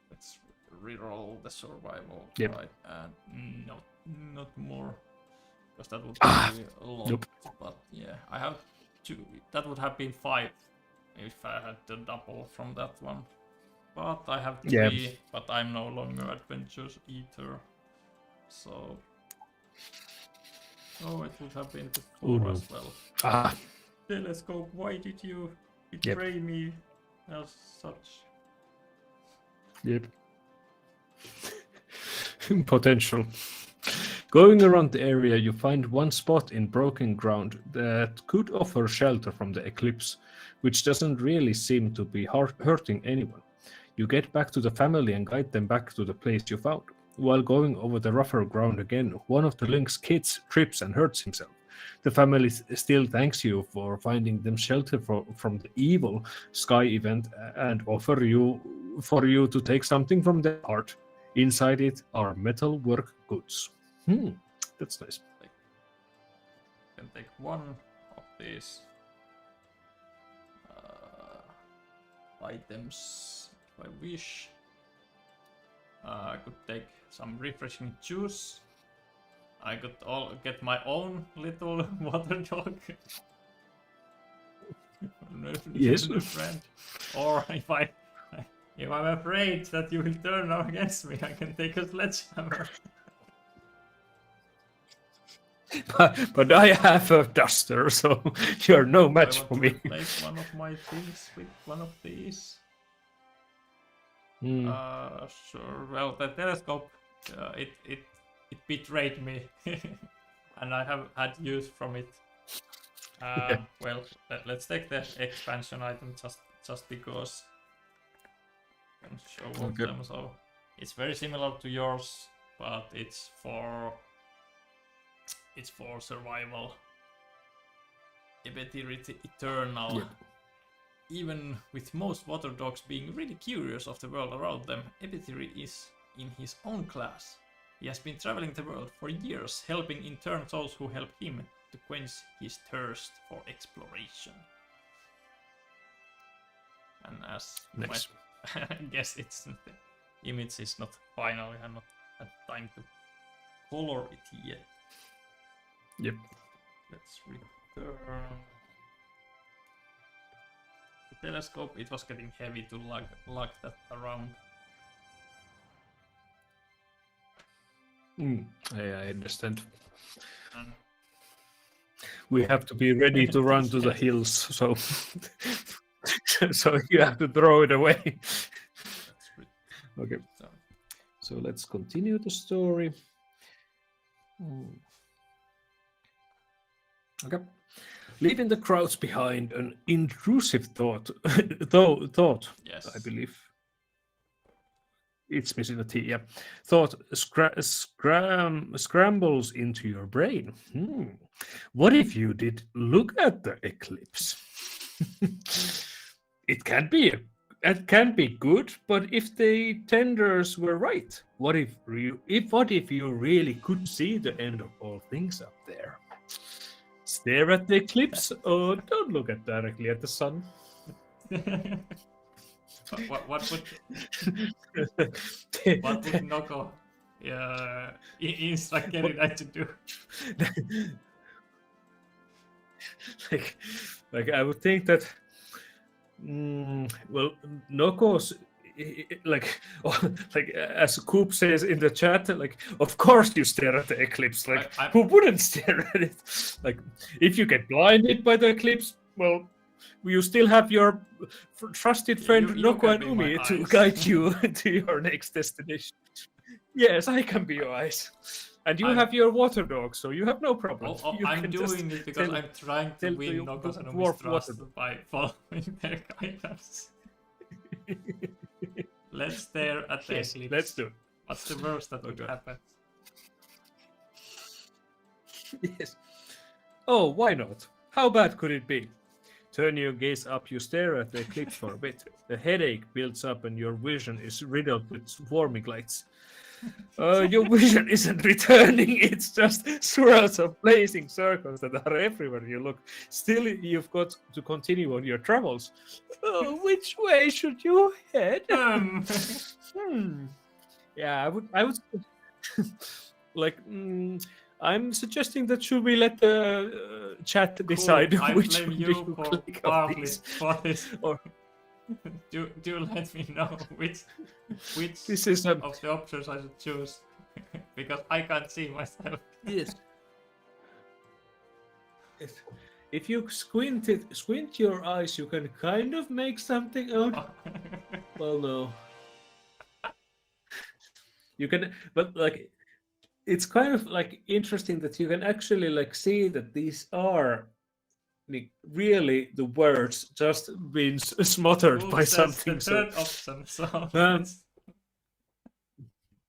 Let's reroll the survival. Yep. Right, and not more, because that would be a lot. Nope. But yeah, I have 2. That would have been 5 if I had the double from that one. But I have 3. Yeah. But I'm no longer adventures eater. So. Oh, it would have been the 4 no. as well. Telescope, why did you betray me as such? Yep. Potential. Going around the area, you find one spot in broken ground that could offer shelter from the eclipse, which doesn't really seem to be hurting anyone. You get back to the family and guide them back to the place you found. While going over the rougher ground again, one of the lynx kids trips and hurts himself. The family still thanks you for finding them shelter from the evil sky event and offer for you to take something from their heart. Inside it are metal work goods. That's nice. You can take 1 of these items if I wish. I could take some refreshing juice. I could get my own little water dog. Yes. Friend. Or if I'm afraid that you will turn against me, I can take a sledgehammer. but I have a duster, so you're no match I for want me. to replace one of my things with one of these. Hmm. Sure. Well, the telescope, it betrayed me, and I have had use from it. Yeah. Well, let's take the expansion item just because I can show off Okay. them. So it's very similar to yours, but it's for survival. Ability eternal. Yep. Even with most water dogs being really curious of the world around them, Epiteri is in his own class. He has been traveling the world for years, helping in turn those who help him to quench his thirst for exploration. And as you Nice. might guess, the image is not final. I have not had time to color it yet. Yep. Let's return. The telescope, it was getting heavy to lug that around. I understand. And We have to be ready to run to the Yes. hills, so so you have to throw it away. let's Okay, return. so let's continue the story. Okay. Leaving the crowds behind, an intrusive thought, thought, Yes. I believe. It's missing a T, yeah. Thought scrambles into your brain. What if you did look at the eclipse? It can be good, but if the tenders were right, what if you really could see the end of all things up there? Stare at the eclipse or don't look directly at the sun. what would Noko instruct Gerida to do? like I would think that well, Noko's like as Coop says in the chat, like of course you stare at the eclipse. Like who wouldn't stare at it? Like if you get blinded by the eclipse, well, you still have your trusted friend You Noko can and be Umi my to eyes. guide you to your next destination. Yes, I can be your eyes. And you have your water dog, so you have no problem. You I'm can doing it because I'm trying to tell win the Noko's and dwarf Umi's water trust dog. by following their guidance. Let's stare at the Yes, eclipse. let's do it. What's the worst that would Okay. happen? Yes. Oh, why not? How bad could it be? Turn your gaze up, you stare at the eclipse for a bit. The headache builds up and your vision is riddled with swarming lights. Your vision isn't returning, it's just swirls of blazing circles that are everywhere you look. Still, you've got to continue on your travels. Which way should you head? Yeah, I would like I'm suggesting that should we let the chat decide I which blame one you do you for click of partly these? for this. Or do let me know which this is of the options I should choose because I can't see myself. yes. If you squint your eyes, you can kind of make something out. Well, no. You can, but like, it's kind of like interesting that you can actually like see that these are like, really the words just being smothered Who by says something. the third option? So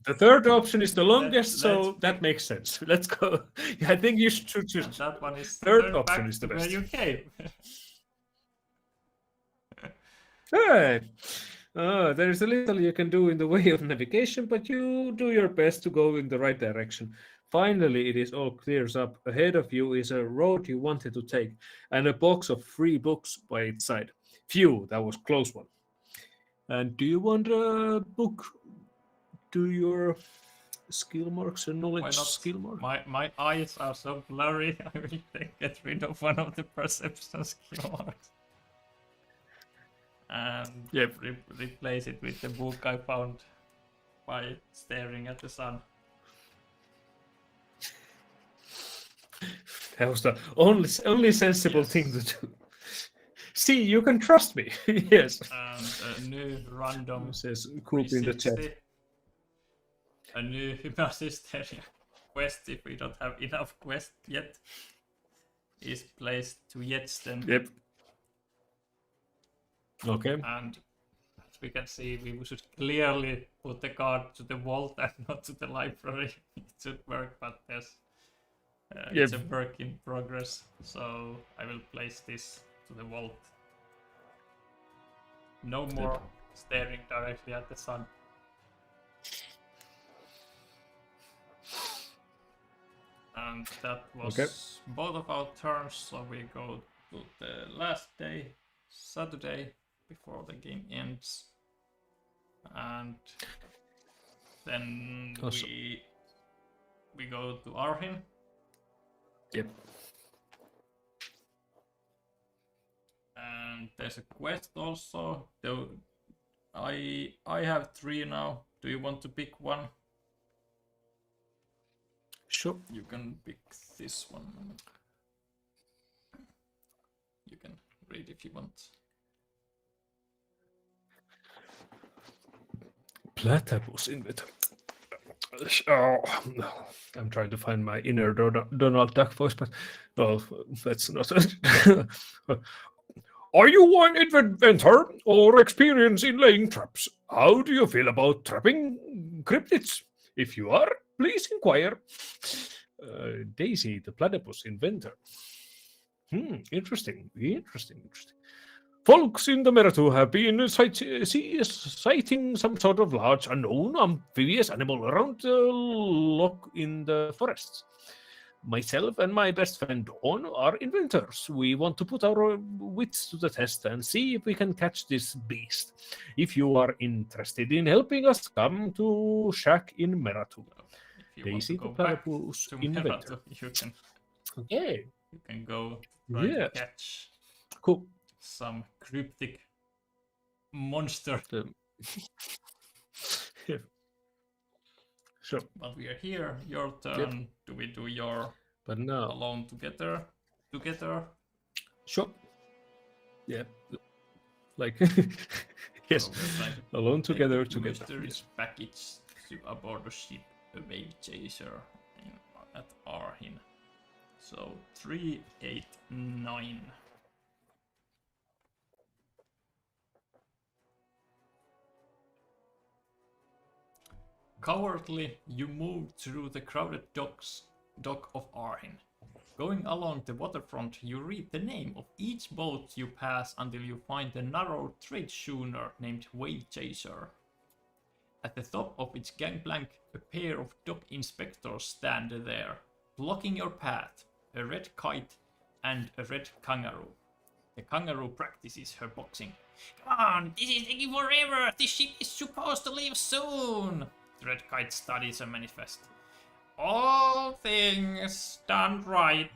the third option is the longest, so let's that makes sense. Let's go. Yeah, I think you should choose. that one is Third option back is the to best. where you came. Hey. There is a little you can do in the way of navigation, but you do your best to go in the right direction. Finally, it is all clears up. Ahead of you is a road you wanted to take, and a box of free books by its side. Phew, that was a close one. And do you want a book? Do your skill marks and Why knowledge not? skill mark? My eyes are so blurry. I will get rid of one of the perception skill marks. And replace it with the book I found by staring at the sun. That was the only sensible thing to do. See, you can trust me. Yes. And a new random Says Coop in the chat. 360. A new Hypnosis quest, if we don't have enough quest yet, is placed to Jetsten. Yep. Okay. And as we can see, we should clearly put the card to the vault and not to the library. It should work, but there's it's a work in progress. So I will place this to the vault. No more staring directly at the sun. And that was both of our turns, so we go to the last day, Saturday, before the game ends. And then we go to Arhin. Yep. And there's a quest also. Though I have 3 now. Do you want to pick one? Sure. You can pick this one. You can read if you want. Platypus inventor. Oh, I'm trying to find my inner Donald Duck voice, but no, that's not. Are you an inventor or experienced in laying traps? How do you feel about trapping cryptids? If you are, please inquire. Daisy, the platypus inventor. Interesting. Folks in the Meratu have been sighting some sort of large unknown amphibious animal around the lock in the forests. Myself and my best friend Dawn are inventors. We want to put our wits to the test and see if we can catch this beast. If you are interested in helping us, come to Shack in Meratu. Daisy, the platypus inventor. You can. Okay. You can go try to catch. Cool. Some cryptic monster. Yeah. Sure. But we are here. Your turn. Yep. Do we do your alone together? Sure. Yeah. Like yes. So alone together. Mysterious package to aboard the ship, a wave chaser at Arhin. So 3, 8, 9. Cowardly, you move through the crowded dock of Arhin. Going along the waterfront, you read the name of each boat you pass until you find a narrow trade schooner named Wave Chaser. At the top of its gangplank, a pair of dock inspectors stand there, blocking your path, a red kite and a red kangaroo. The kangaroo practices her boxing. Come on, this is taking forever! This ship is supposed to leave soon! The red kite studies a manifest. All things done right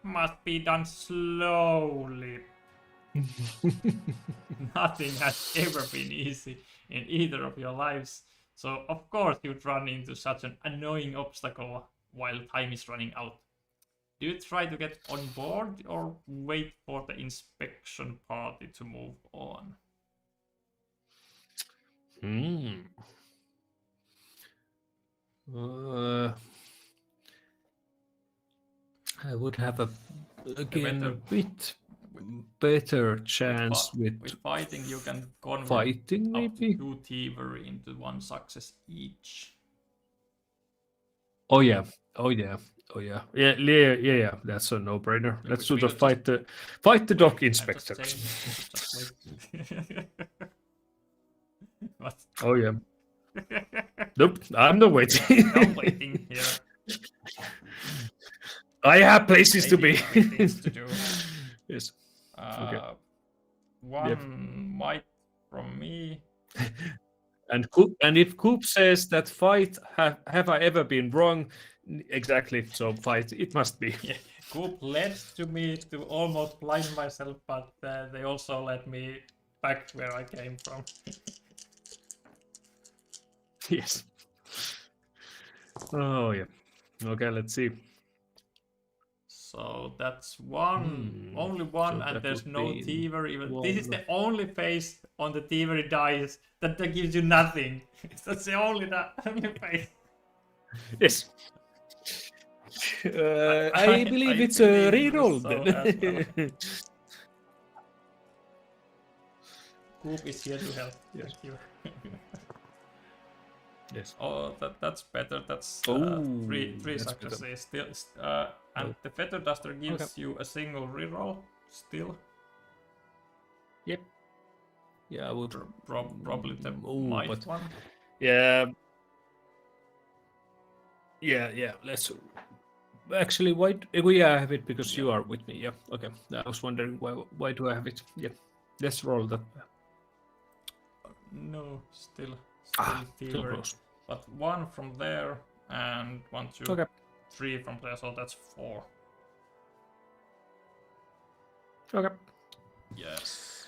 must be done slowly. Nothing has ever been easy in either of your lives, so of course you'd run into such an annoying obstacle while time is running out. Do you try to get on board or wait for the inspection party to move on? I would have a bit better chance with fighting. You can convert fighting maybe up to 2 thievery into 1 success each. Oh yeah. That's a no-brainer. Let's do the fight the dock inspector. What? Oh yeah. Nope, I'm not waiting. I'm waiting here. I have places to be. Things to do. Yes. Okay. One might from me. And if Coop says that fight, have I ever been wrong? Exactly. So fight, it must be. Yeah. Coop led to me to almost blind myself, but they also led me back to where I came from. Yes. Oh yeah. Okay, let's see. So that's one, only one, So and that there's would no be thievery. Even one. this is the only phase on the thievery dice that gives you nothing. That's the only phase. Yes. I believe it's a reroll so then. as well. Coop is here to help. Yes. Thank you. Yes. Oh, that's better. That's Oh, three that's successes still. And the feather duster gives you a single reroll still. Yep. Yeah, I would Probably the might but one. yeah. Yeah. Let's actually yeah, I have it because you are with me. Yeah. Okay. I was wondering why do I have it? Yeah. Let's roll that. No, still Still thievery. close. But one from there and 1, 2, Okay. 3 from there, so that's 4. Okay. Yes.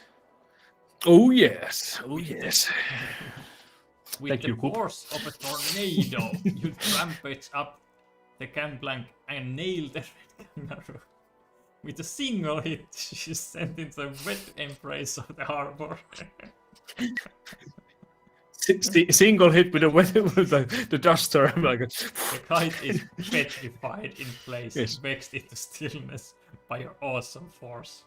Oh yes. Oh yes. With Thank the you, Coop. force of a tornado, you rampage up the gangplank and nail the red kangaroo. With a single hit, she is sent into a wet embrace of the harbor. Single hit with the duster. Like The kite is petrified in place, Yes. vexed into stillness by your awesome force.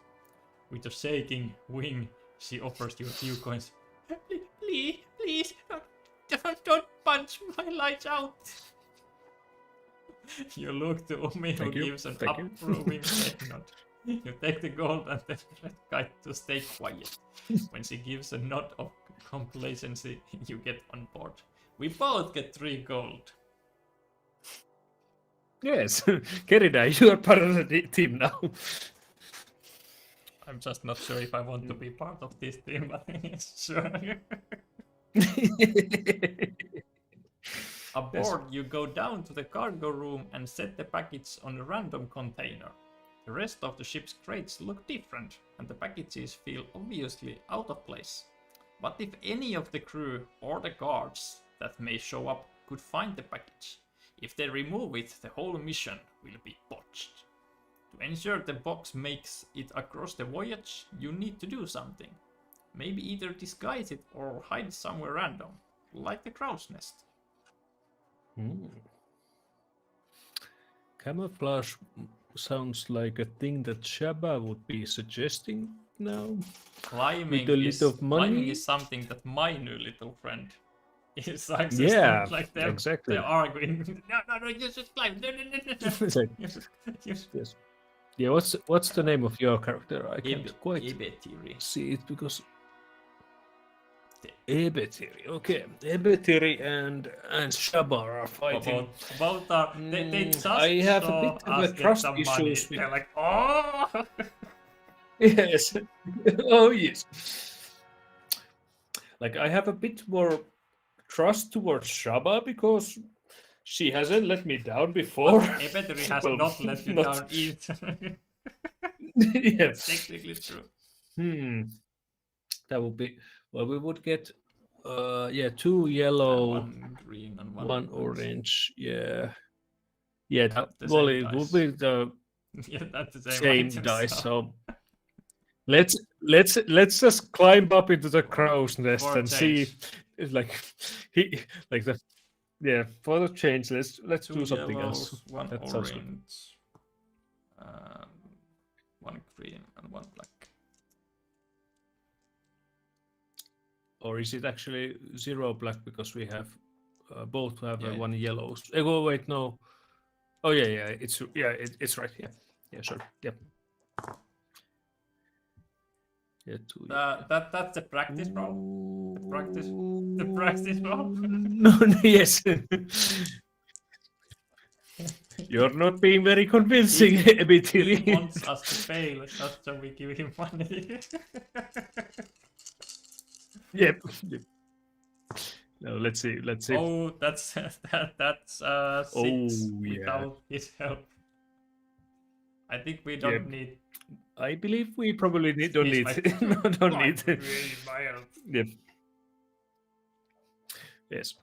With a shaking wing, she offers you a few coins. Please, don't punch my lights out. You look to Umi, who gives an approving head nod. You take the gold and the red kite to stay quiet. When she gives a nod of complacency, you get on board. We both get 3 gold. Yes, Kerida, you are part of the team now. I'm just not sure if I want to be part of this team, but sure. Aboard, you go down to the cargo room and set the package on a random container. The rest of the ship's crates look different, and the packages feel obviously out of place. What if any of the crew or the guards that may show up could find the package? If they remove it, the whole mission will be botched. To ensure the box makes it across the voyage, you need to do something. Maybe either disguise it or hide it somewhere random, like the crow's nest. Camouflage sounds like a thing that Shabba would be suggesting now. Climbing is something that my new little friend is suggesting. Like exactly. They're arguing. No, you should climb. No. Yes. Yeah, what's the name of your character? I can't quite Ebetiri. see it because Ebetiri. Okay, Ebetiri and Shabba are fighting. Both are. They just I have a bit of a trust issues. They're like, oh. Yes. Oh yes. Like I have a bit more trust towards Shabba because she hasn't let me down before. Ebetiri has not let you down either. Yes. Technically true. That would be well. We would get 2 yellow, 1 green, and 1 orange. Yeah. It would be the that's the same item, dice. So let's just climb up into the crow's nest and see. It's like for the change. Let's 2 do something yellows, else. 1 That sounds good. orange, 1 green, and 1 black. Or is it actually 0 black because we have both have 1 yellow? Wait, no. Oh yeah, it's right. Yeah, sure. Yep. Yeah, 2. That's the practice roll. The practice roll. No, yes. You're not being very convincing, Ebitiri. He wants us to fail, just so we give him money. Yep. No, let's see. Oh, that's 6 without his help. I think we don't need. I believe we probably don't need. Don't need. My help. Yep. Yes.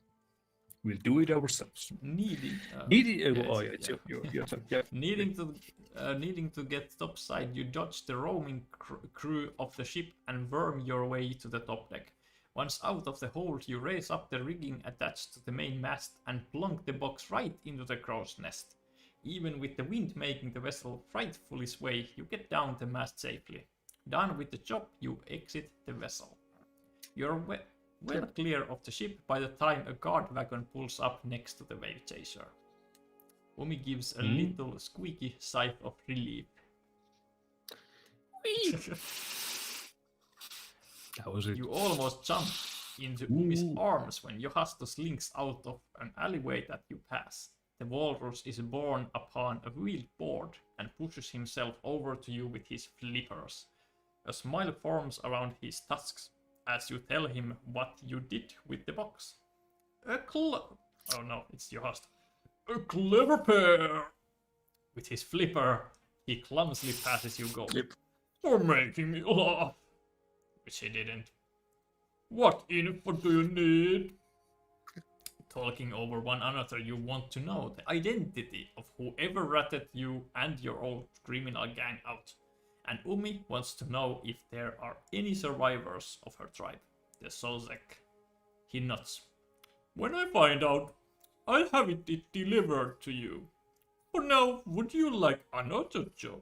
We'll do it ourselves. Needing. Your turn. Yeah. Needing to get topside, you dodge the roaming crew of the ship and worm your way to the top deck. Once out of the hold, you raise up the rigging attached to the main mast and plunk the box right into the crow's nest. Even with the wind making the vessel frightfully sway, you get down the mast safely. Done with the job, you exit the vessel. You're well clear of the ship by the time a guard wagon pulls up next to the wave chaser. Umi gives a little squeaky sigh of relief. That was it. You almost jump into Umi's arms when Yohasto slinks out of an alleyway that you pass. The walrus is borne upon a wheeled board and pushes himself over to you with his flippers. A smile forms around his tusks as you tell him what you did with the box. Oh no, it's Yohasto. A clever pair! With his flipper, he clumsily passes you gold. For making me laugh. Which he didn't. What info do you need? Talking over one another, you want to know the identity of whoever ratted you and your old criminal gang out. And Umi wants to know if there are any survivors of her tribe, the Sozek. He nods. When I find out, I'll have it delivered to you. For now, would you like another job?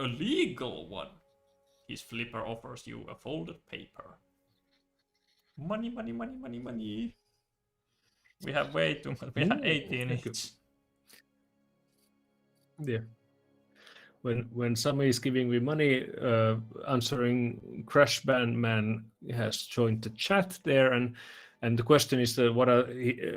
A legal one? His flipper offers you a folded paper. Money, money, money, money, money. We have way too much. We have 18 each. Yeah. When Sami is giving me money, answering Crash Band Man has joined the chat there, and the question is what are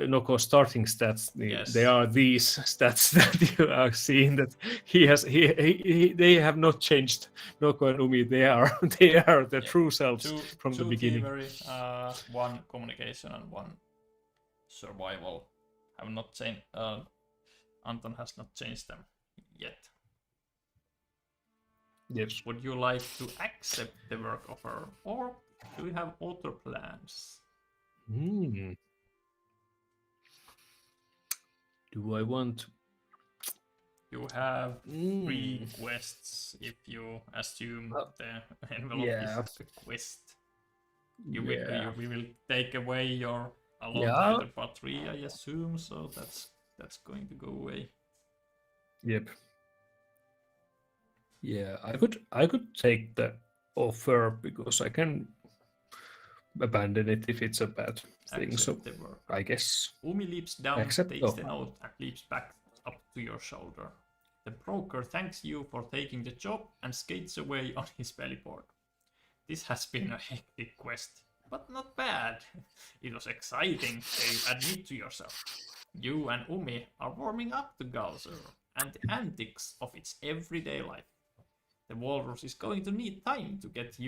Noko's starting stats? Yes. They are these stats that you are seeing that he has. They have not changed. Noko and Umi, they are the true selves from the beginning. Thievery, 1 communication and 1 survival. Have not changed. Anton has not changed them yet. Yes. Would you like to accept the work offer, or do you have other plans? Do I want? You have 3 quests if you assume the envelope is the quest. We will take away your alone together part 3, I assume, so that's going to go away. Yep. Yeah, I could take the offer because I can abandon it if it's a bad thing. So I guess Umi leaps down, takes the note, and leaps back up to your shoulder. The broker thanks you for taking the job and skates away on his bellyboard. This has been a hectic quest, but not bad. It was exciting, you admit to yourself. You and Umi are warming up to Galzyr and the antics of its everyday life. The walrus is going to need time to get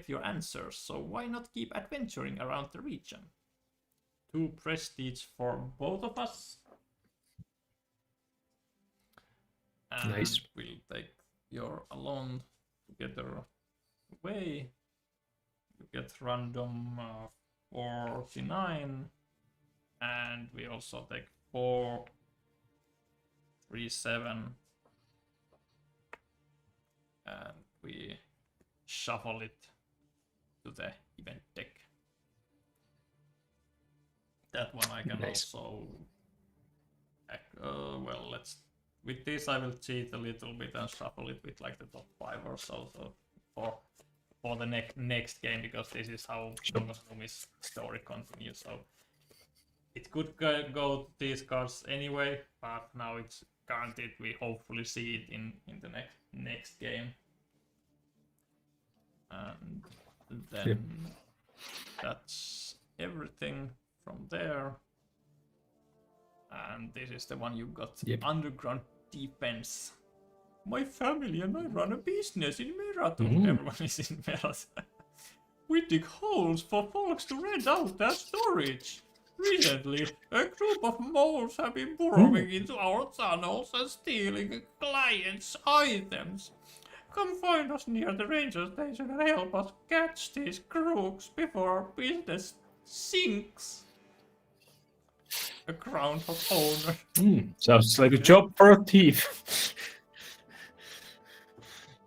your answers, so why not keep adventuring around the region? 2 prestige for both of us. And nice. We'll take your alone together away. You get random 49, and we also take 4, 3, 7. And we shuffle it to the event deck. That one I can also. Well, let's. With this, I will cheat a little bit and shuffle it with like the top 5 or so. So for the next game, because this is how Noko and Umi's story continues. So it could go to these cards anyway, but now it's guaranteed. We hopefully see it in the next game. And then that's everything from there. And this is the one you got. Underground defense. My family and I run a business in Meratum. Everyone is in Meratum. We dig holes for folks to rent out their storage. Recently, a group of moles have been burrowing into our tunnels and stealing clients' items. Come find us near the ranger station and help us catch these crooks before our business sinks. A crown of honor. Sounds like a job for a thief.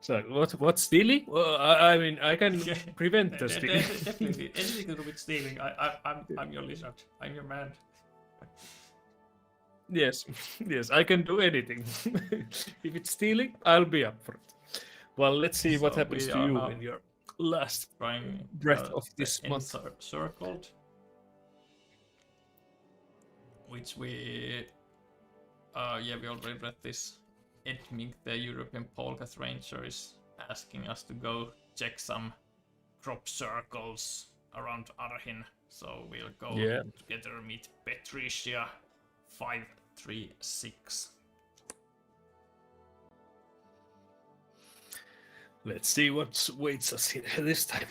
So what's stealing? Well, I mean, I can prevent the stealing. Definitely anything to do with stealing. I'm your lizard. I'm your man. Yes, yes, I can do anything. If it's stealing, I'll be up for it. Well, let's see what So happens we to are you now in your last Trying breath of this the month. circled, which we we already read this. Edming, the European Polkath Ranger, is asking us to go check some crop circles around Arhin. So we'll go together meet Patricia 536. Let's see what waits us here this time.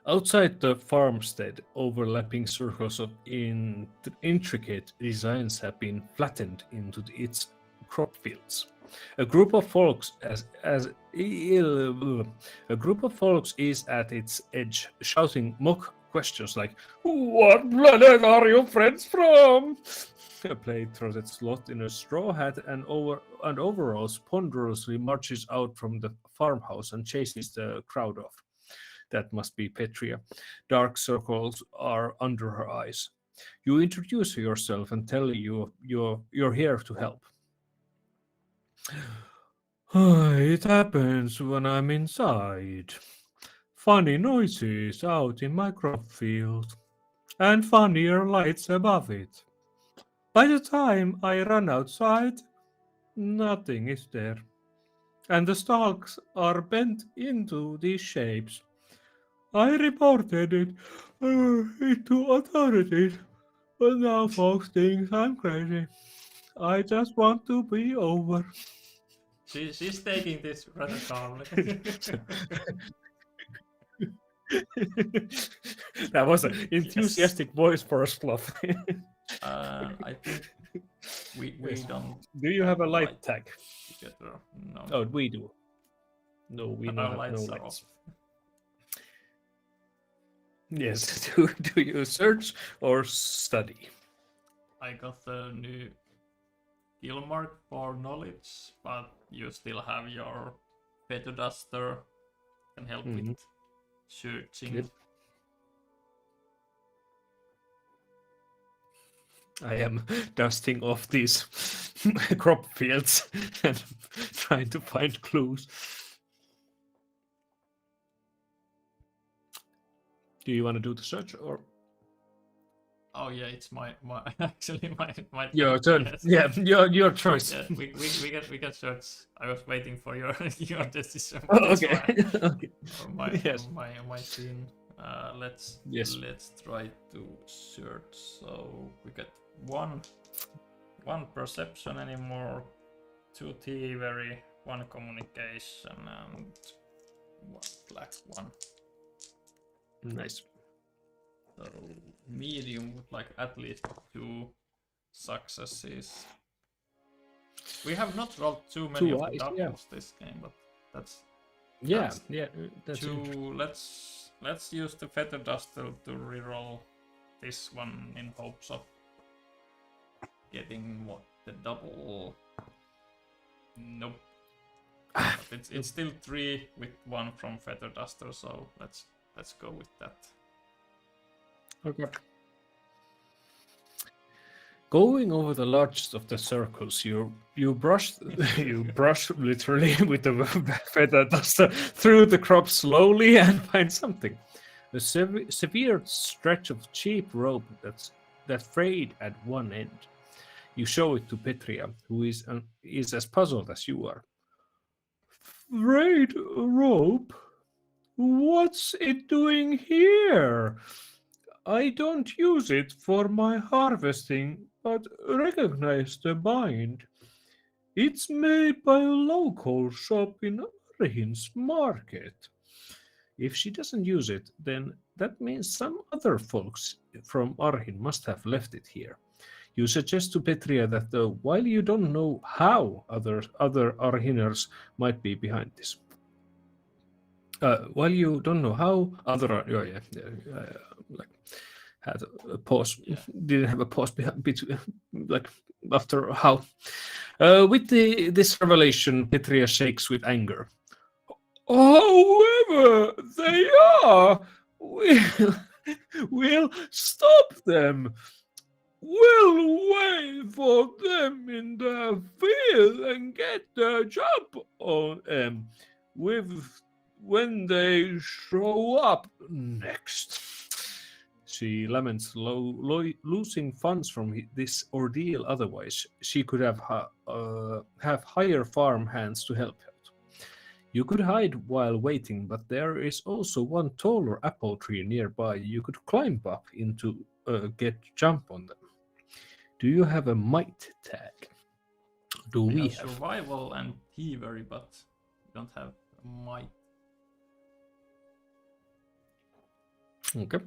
Outside the farmstead, overlapping circles of intricate designs have been flattened into its crop fields. A group of folks is at its edge, shouting mock questions like, "What planet are your friends from?" A plain-throated sloth in a straw hat and overalls ponderously marches out from the farmhouse and chases the crowd off. That must be Petria. Dark circles are under her eyes. You introduce yourself and tell you're here to help. It happens when I'm inside. Funny noises out in my crop field, and funnier lights above it. By the time I run outside, nothing is there, and the stalks are bent into these shapes. I reported it to authorities, but now folks think I'm crazy. I just want to be over. She's taking this rather calmly. That was an enthusiastic voice for a sloth. I think we don't. Do you have a light tag? Together. No. Oh, we do. No, we Our don't have lights no are lights. off. Yes. Do you search or study? I got the new skill mark for knowledge, but you still have your feather duster. Can help with searching. Yep. I am dusting off these crop fields and trying to find clues. Do you want to do the search or? Oh yeah, it's my actually my Your turn. Yes. Yeah, your choice. Yeah, we can search. I was waiting for your your decision. Okay. Okay. My Yes. my scene. Let's try to search. So we got one perception anymore, 2 thievery, 1 communication, and 1 black one. Nice. So medium would like at least 2 successes. We have not rolled too many of the doubles this game, but that's 2. Let's use the feather duster to reroll this one in hopes of getting the double. Nope. But it's still 3 with 1 from feather duster, so let's go with that. Okay. Going over the largest of the circles, you brush literally with the feather duster through the crop slowly and find something. A severe stretch of cheap rope that frayed at one end. You show it to Petria, who is as puzzled as you are. Frayed rope? What's it doing here? I don't use it for my harvesting, but recognize the bind. It's made by a local shop in Arhin's market. If she doesn't use it, then that means some other folks from Arhin must have left it here. You suggest to Petria that while you don't know how other Arhiners might be behind this. While you don't know how other had a pause. Didn't have a pause between, like after how. With this revelation, Petria shakes with anger. However, they are. We'll stop them. We'll wait for them in the field and get the jump on them when they show up next. She laments losing funds from this ordeal. Otherwise, she could have higher farm hands to help out. You could hide while waiting, but there is also one taller apple tree nearby. You could climb up into get jump on them. Do you have a might tag? Do we have survival and thievery, but we don't have might. Okay.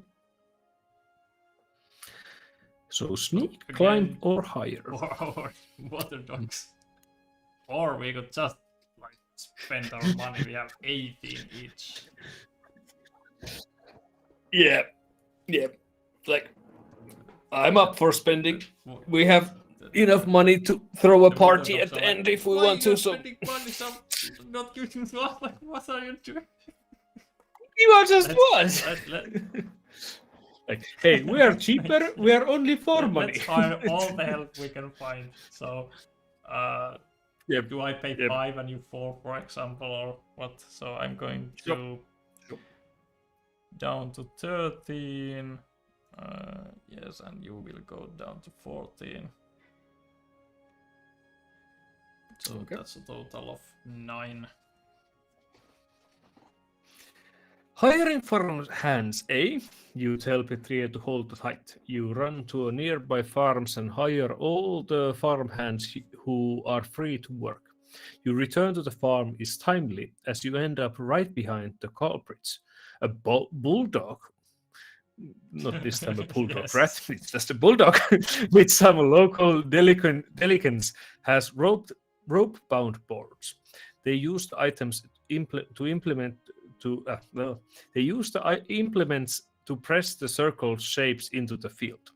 So sneak, Again, climb, or higher. Or our water dogs. Or we could just like spend our money. We have 18 each. Yeah. Like, I'm up for spending. We have enough money to throw a party at the end if we want to. So money, not using what are you doing? you are just was. Like, hey, we are cheaper. We are only for money. Let's hire all the help we can find. So, do I pay 5 and you 4, for example, or what? So I'm going to down to 13. Yes, and you will go down to 14. So that's a total of 9. Hiring farm hands, eh? You tell Petria to hold tight. You run to nearby farms and hire all the farm hands who are free to work. You return to the farm is timely as you end up right behind the culprits. A bulldog, not this time a bulldog, Yes. right? It's just a bulldog with some local delicans has rope-bound boards. They use the items they use the implements to press the circle shapes into the field.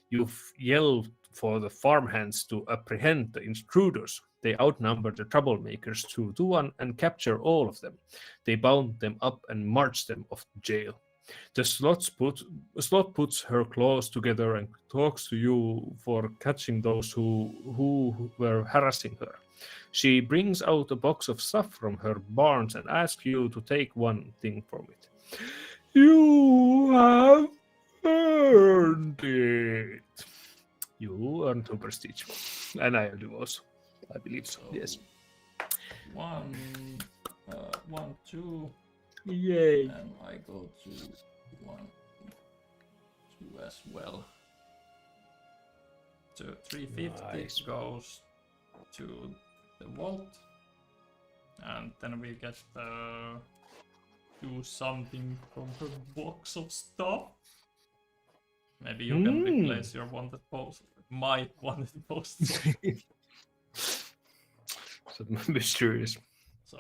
You yell for the farmhands to apprehend the intruders. They outnumber the troublemakers 2 to 1 and capture all of them. They bound them up and march them off to jail. The slot puts her claws together and talks to you for catching those who were harassing her. She brings out a box of stuff from her barns and asks you to take one thing from it. You have earned it. You earn 2 prestige. And I do also. I believe so. Yes. 1, 2. Yay. And I go to 1, 2 as well. So 350 goes to the vault. And then we get do something from her box of stuff. Maybe you can replace your wanted post. My wanted post. So mysterious. So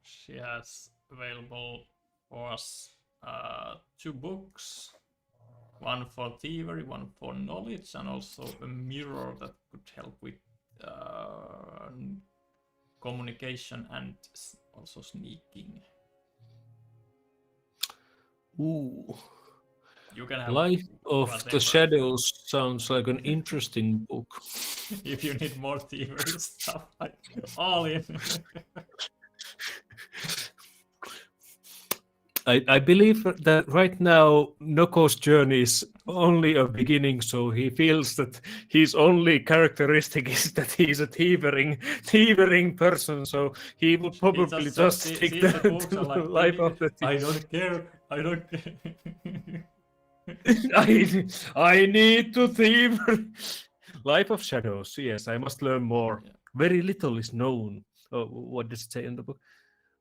she has available for us 2 books, one for thievery, one for knowledge, and also a mirror that could help with communication and also sneaking. Ooh. You can have Life of whatever. the Shadows sounds like an interesting book. If you need more thievery stuff, like all in. I believe that right now Noko's journey is only a beginning, so he feels that his only characteristic is that he's a thievering person, so he would probably just take the like, life of the I don't care. I need to thieve. Life of Shadows. Yes, I must learn more. Yeah. Very little is known. Oh, what does it say in the book?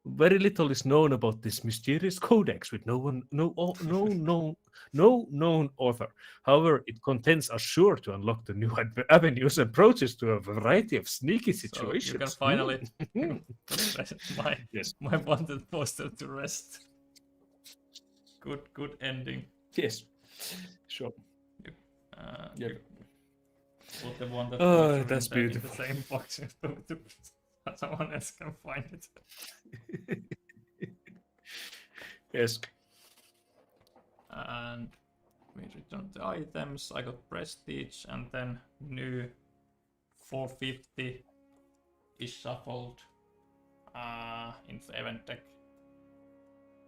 Very little is known about this mysterious codex with no known author. However, it contains a sure to unlock the new avenues and approaches to a variety of sneaky situations. So you can finally put my wanted poster to rest. Good ending. Yes, sure. Yep. Put the wanted Oh, poster that's in the beautiful. same box to someone else can find it. Yes. And we return the items. I got prestige, and then new 450 is shuffled in the event deck.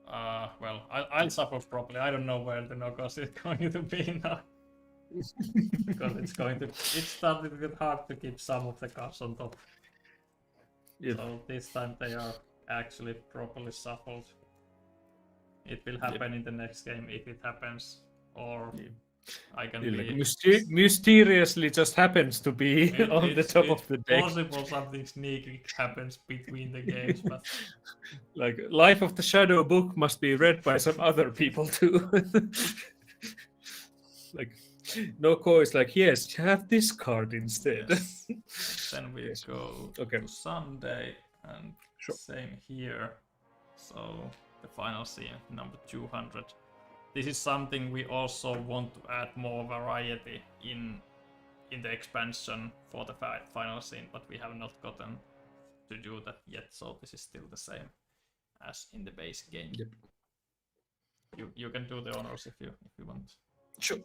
Well, I'll shuffle properly. I don't know where the Nokos is going to be now. Because it's started to get hard to keep some of the cards on top. Yep. So this time they are actually properly shuffled. It will happen in the next game if it happens, or I can Like be mysteriously just happens to be on the top of the deck. possible something sneaky happens between the games, but Like Life of the Shadow book must be read by some other people too. Like Noko is like, yes, have this card instead. yes. Then we Yes. go Okay. to Sunday, and Sure. same here. So the final scene, number 200. This is something we also want to add more variety in the expansion for the final scene, but we have not gotten to do that yet. So this is still the same as in the base game. Yep. You can do the honors if you want. Sure.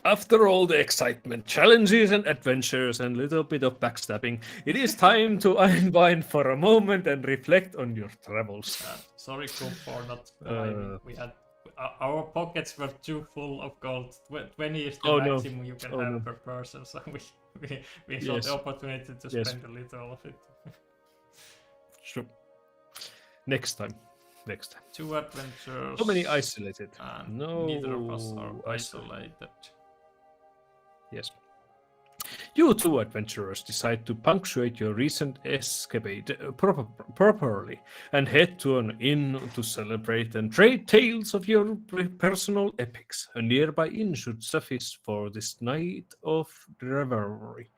After all the excitement, challenges, and adventures, and little bit of backstabbing, it is time to unwind for a moment and reflect on your travels. Sorry, Coop, for not arriving. We had our pockets were too full of gold. 20 is the maximum you can have per person, so we saw the opportunity to spend a little of it. Sure. Next time. 2 adventures. How many isolated? And No. neither of us are isolated. Yes. You two adventurers decide to punctuate your recent escapade properly and head to an inn to celebrate and trade tales of your personal epics. A nearby inn should suffice for this night of revelry.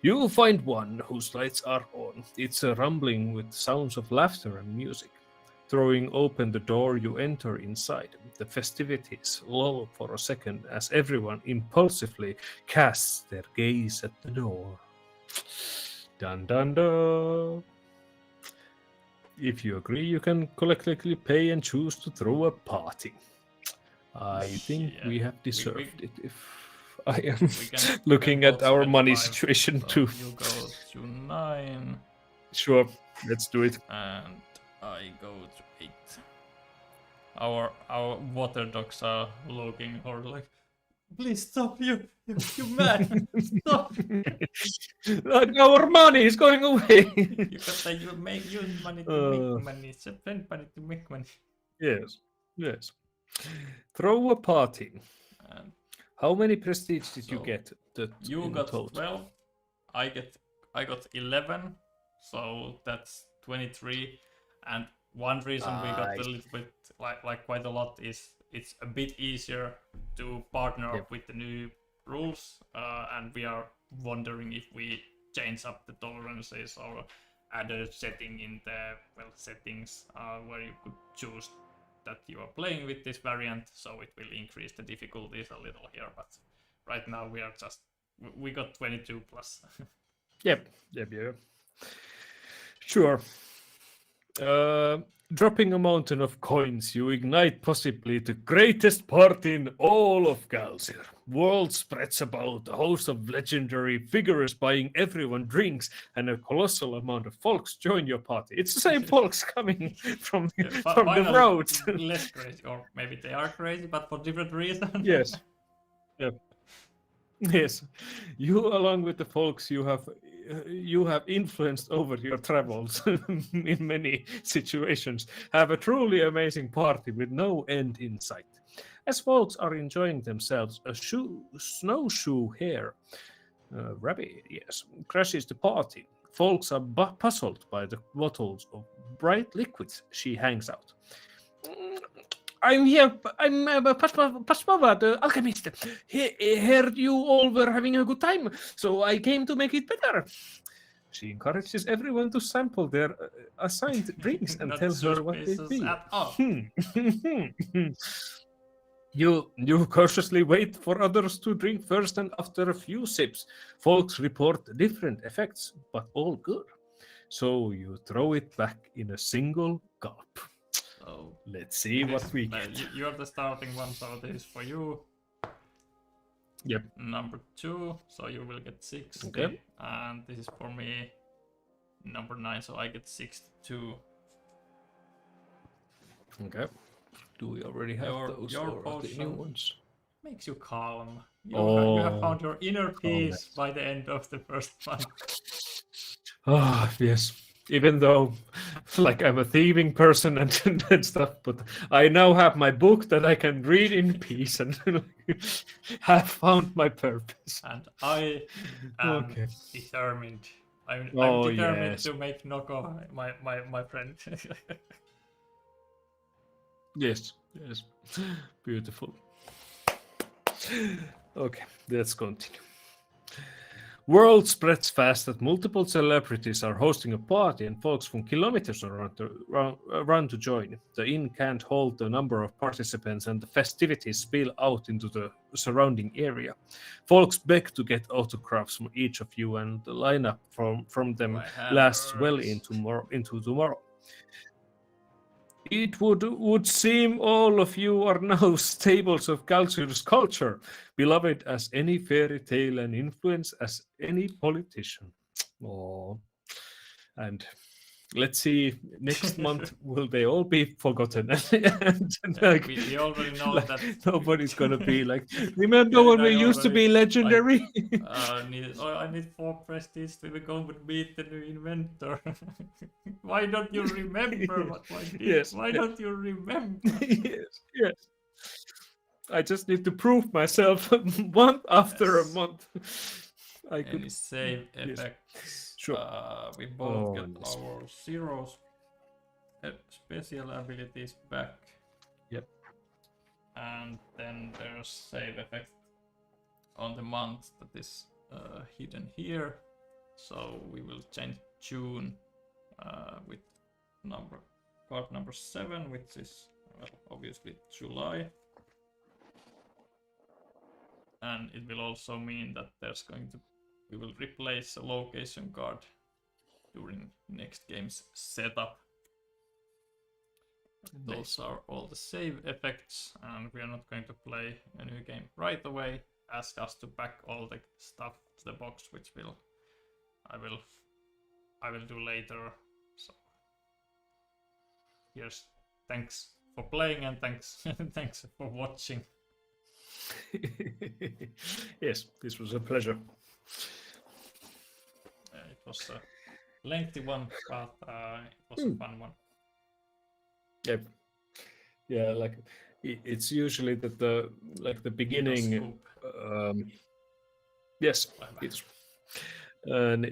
You'll find one whose lights are on. It's rumbling with sounds of laughter and music. Throwing open the door, you enter inside. The festivities lull for a second as everyone impulsively casts their gaze at the door. Dun dun dun. If you agree, you can collectively pay and choose to throw a party. I think we have deserved it if I am looking at our money situation so too. You go to 9. Sure, let's do it. And I go to 8. Our water dogs are looking or like, please stop, you mad, stop. Our money is going away. You can say you use money to make money, spend money to make money. Yes. Throw a party. And how many prestige did you get? You got 12. I got 11. So that's 23. And one reason we got a little bit, like quite a lot, is it's a bit easier to partner up with the new rules, and we are wondering if we change up the tolerances or add a setting in the settings where you could choose that you are playing with this variant, so it will increase the difficulties a little here. But right now we got 22 plus. Yep. Sure. Dropping a mountain of coins, you ignite possibly the greatest party in all of Galzyr. Word spreads about, a host of legendary figures buying everyone drinks, and a colossal amount of folks join your party. It's the same folks coming from the road. Less crazy, or maybe they are crazy, but for different reasons. Yes. Yep. Yes, you along with the folks you have influenced over your travels in many situations have a truly amazing party with no end in sight. As folks are enjoying themselves, a snowshoe hare, rabbit, yes, crashes the party. Folks are puzzled by the bottles of bright liquids she hangs out. I'm here. I'm Paspava, the alchemist. Heard you all were having a good time, so I came to make it better. She encourages everyone to sample their assigned drinks and tell her what they feel. You cautiously wait for others to drink first, and after a few sips, folks report different effects, but all good. So you throw it back in a single gulp. So Let's see what this- we get. you're the starting one, so this is for you. Yep. Number 2, so you will get 60. Okay. And this is for me. Number 9, so I get 62. Okay. Do we already have those your or are they new potion ones? makes you calm. You have Oh, found your inner peace calmness. by the end of the first one. Ah, yes. Even though, like, I'm a thieving person and stuff, but I now have my book that I can read in peace and have found my purpose. And I am Okay. determined. I'm Oh, determined yes. to make Noko my friend. Yes, yes. Beautiful. Okay, let's continue. World spreads fast that multiple celebrities are hosting a party and folks from kilometers around to join. The inn can't hold the number of participants and the festivities spill out into the surrounding area. Folks beg to get autographs from each of you and the lineup from them lasts well into tomorrow. It would seem all of you are now staples of Galzyr's culture, beloved as any fairy tale and influenced as any politician. Oh, and let's see, next month will they all be forgotten? and like, we already know like, that nobody's gonna be like, remember Yeah, when I we used to already, be legendary? I need 4 prestige to become and meet the new inventor. Why don't you remember what I did? Yes, Why yes. don't you remember? yes. I just need to prove myself month after a Yes. month. I Any could. save Yes. effects? Sure. We both Oh, get yes. our zeros special abilities back. Yep. And then there's save effect on the month that is hidden here. So we will change June with card number 7, which is obviously July. And it will also mean that we will replace a location card during next game's setup. Those are all the save effects, and we are not going to play a new game right away. Ask us to pack all the stuff to the box, which I will do later. So here's thanks for playing and thanks thanks for watching. Yes, this was a pleasure. It was a lengthy one, but it was a fun one. Yep. Yeah, like it's usually that the beginning. Yes, it's and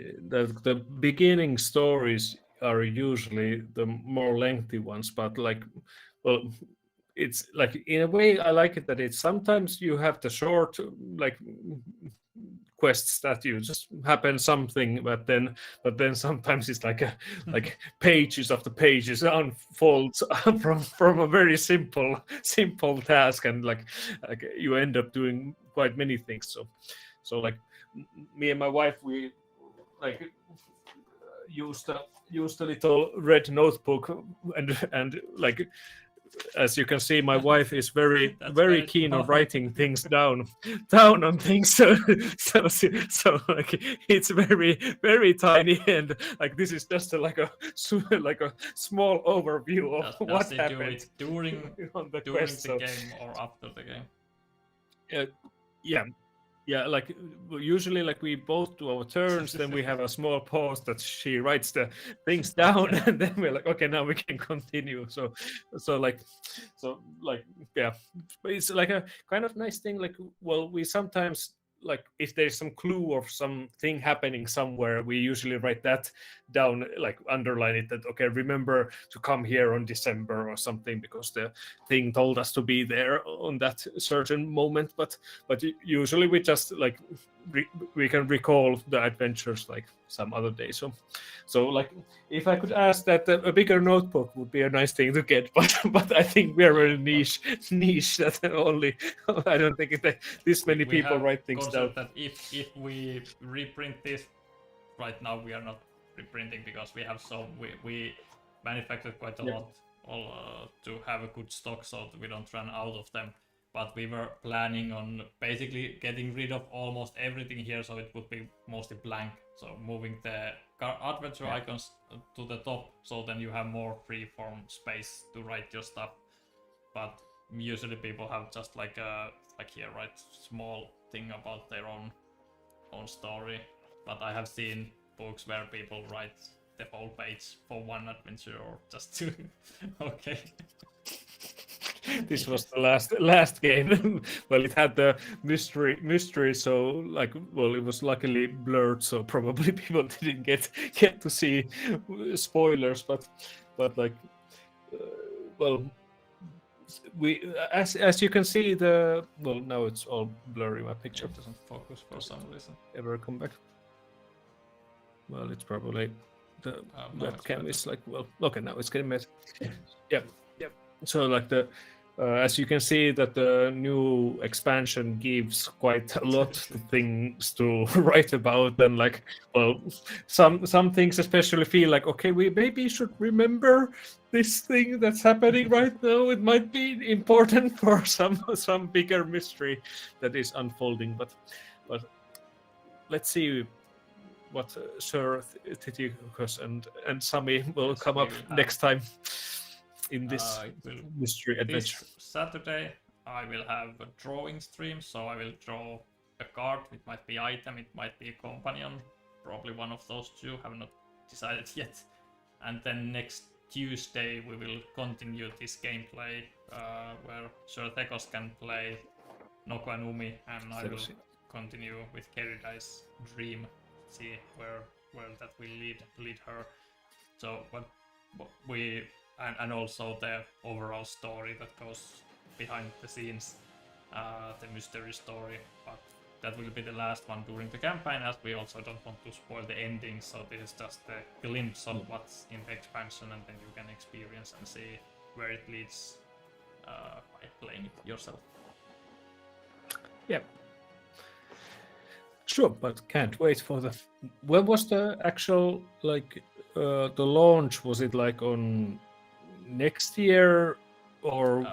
the beginning stories are usually the more lengthy ones, but like, well, it's like in a way I like it that it's sometimes you have the short like quests that you just happen something, but then sometimes it's like pages of the pages unfolds from a very simple task, and like you end up doing quite many things. So like me and my wife, we like used a little red notebook, and like, as you can see, my wife is very very keen on small. writing things down on things. So like it's very tiny, and like this is just like a small overview of Does what it do happened it during on the during quest. the game or after the game? Yeah, like usually like we both do our turns, then we have a small pause that she writes the things down, and then we're like, okay, now we can continue. So yeah, but it's like a kind of nice thing. Like, well, we sometimes like if there's some clue or something happening somewhere, we usually write that down, like underline it, that okay, remember to come here on December or something, because the thing told us to be there on that certain moment. But usually we just like we can recall the adventures like some other day. So like if I could ask that, a bigger notebook would be a nice thing to get, but I think we're very niche that only I don't think this many people write things down. That if we reprint this right now, we are not reprinting because we have we manufactured quite a lot to have a good stock, so that we don't run out of them. But we were planning on basically getting rid of almost everything here, so it would be mostly blank. So moving the adventure icons to the top, so then you have more free-form space to write your stuff. But usually people have just like here, right, small thing about their own story. But I have seen books where people write the whole page for one adventure or just two. Okay. This was the last game. Well, it had the mystery, so like, well, it was luckily blurred, so probably people didn't get to see spoilers. But like, well, we as you can see, now it's all blurry. My picture doesn't focus for some reason. Ever come back? Well, it's probably the webcam is like, well, okay, now it's getting better. Yeah. So like as you can see that the new expansion gives quite a lot of things to write about, and like, well, some things especially feel like, okay, we maybe should remember this thing that's happening right now. It might be important for some bigger mystery that is unfolding. But let's see what Sir Titikus and Sami will come up next time in this mystery adventure. This Saturday I will have a drawing stream, so I will draw a card. It might be item, it might be a companion, probably one of those two, have not decided yet. And then next Tuesday we will continue this gameplay where Sir Thekos can play Noko and Umi, and I will continue with Keridai's dream, see where that will lead her. So what we and also the overall story that goes behind the scenes, the mystery story. But that will be the last one during the campaign, as we also don't want to spoil the ending. So this is just a glimpse of what's in the expansion, and then you can experience and see where it leads by playing it yourself. Yeah. Sure, but can't wait for the. When was the actual like the launch? Was it like on next year or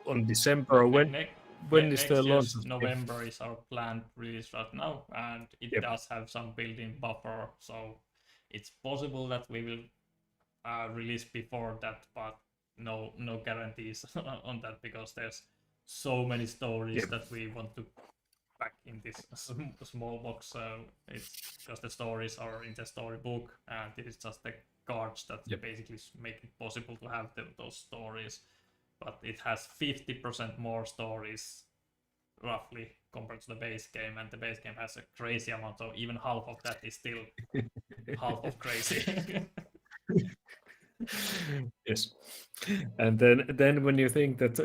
on December? Or when is the launch? November is our planned release right now, and it does have some built-in buffer, so it's possible that we will release before that, but no guarantees on that, because there's so many stories that we want to pack in this small box. It's because the stories are in the storybook, and this is just the cards that basically make it possible to have those stories. But it has 50% more stories roughly compared to the base game, and the base game has a crazy amount, so even half of that is still half of crazy. Yes, and then when you think that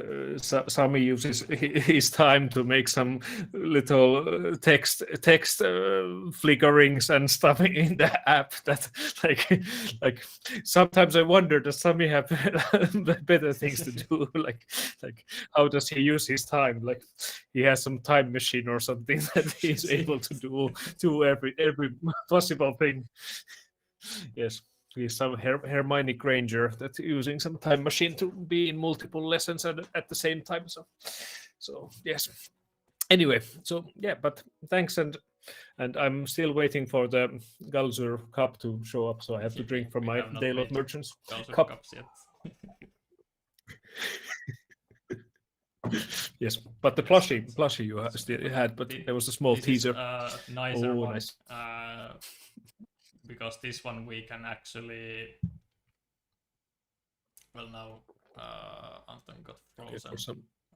Sami uses his time to make some little text flickerings and stuff in the app, that like sometimes I wonder, does Sami have better things to do? like how does he use his time? Like he has some time machine or something that he's able to do every possible thing. Yes. He's some Hermione Granger that's using some time machine to be in multiple lessons at the same time. So yes. Anyway, so yeah, but thanks, and I'm still waiting for the Galzyr cup to show up, so I have to drink from my Dale of Merchants cup. Cups yet. Yes, but the plushie you still had, but there was a small teaser. Nicer one. Nice. Because this one we can actually, well, now Anton got frozen.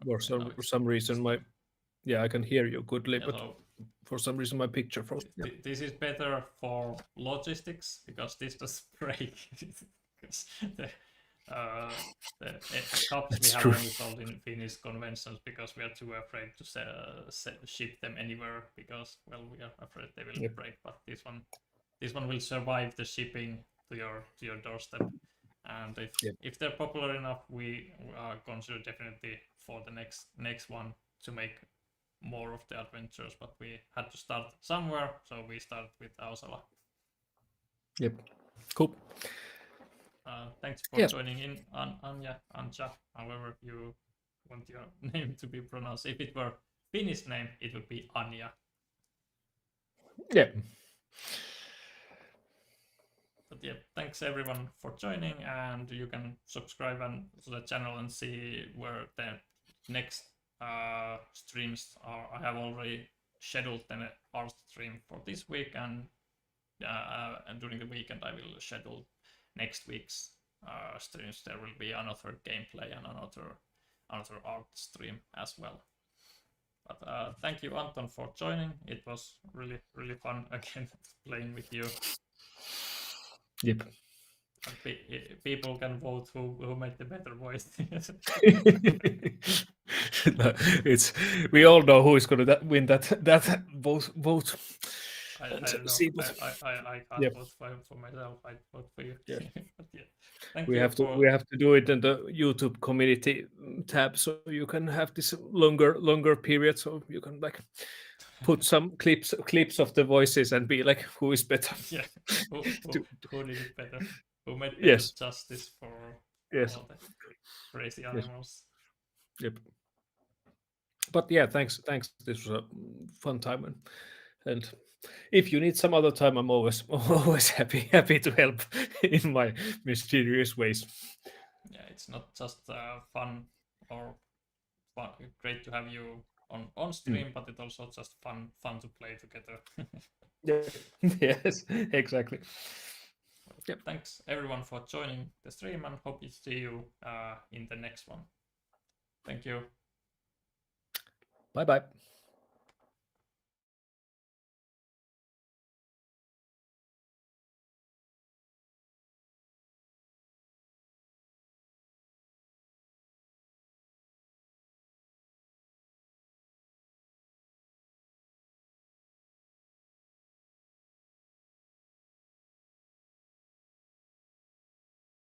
For some reason my Yeah, I can hear you goodly, Yeah, but so for some reason my picture froze. Yeah. this is better for logistics because this does break. Because the cups we That's have true. only sold in Finnish conventions because we are too afraid to ship them anywhere because we are afraid they will break. But this one will survive the shipping to your doorstep. And if they're popular enough, we consider definitely for the next one to make more of the adventures, but we had to start somewhere, so we started with Ausala. Yep. Cool. Thanks for joining in, Anja, Anja, however you want your name to be pronounced. If it were Finnish name, it would be Anja. Yeah. But yeah, thanks everyone for joining, and you can subscribe to the channel and see where the next streams are. I have already scheduled an art stream for this week, and during the weekend I will schedule next week's streams. There will be another gameplay and another art stream as well. But thank you, Anton, for joining. It was really fun again playing with you. Yep. People can vote who made the better voice. We all know who is going to win that vote. I don't know. I can't vote for myself. I vote for you. Yeah. But yeah, thank we you. have to do it in the YouTube community tab, so you can have this longer period, so you can like put some clips of the voices and be like, who is better? Yeah, who did it better? Who made better justice for all the crazy animals? Yep. But yeah, thanks. This was a fun time, and if you need some other time, I'm always happy to help in my mysterious ways. Yeah, it's not just fun or great to have you on stream, but it's also just fun to play together. Yes, exactly. Yep. Thanks everyone for joining the stream, and hope to see you in the next one. Thank you. Bye.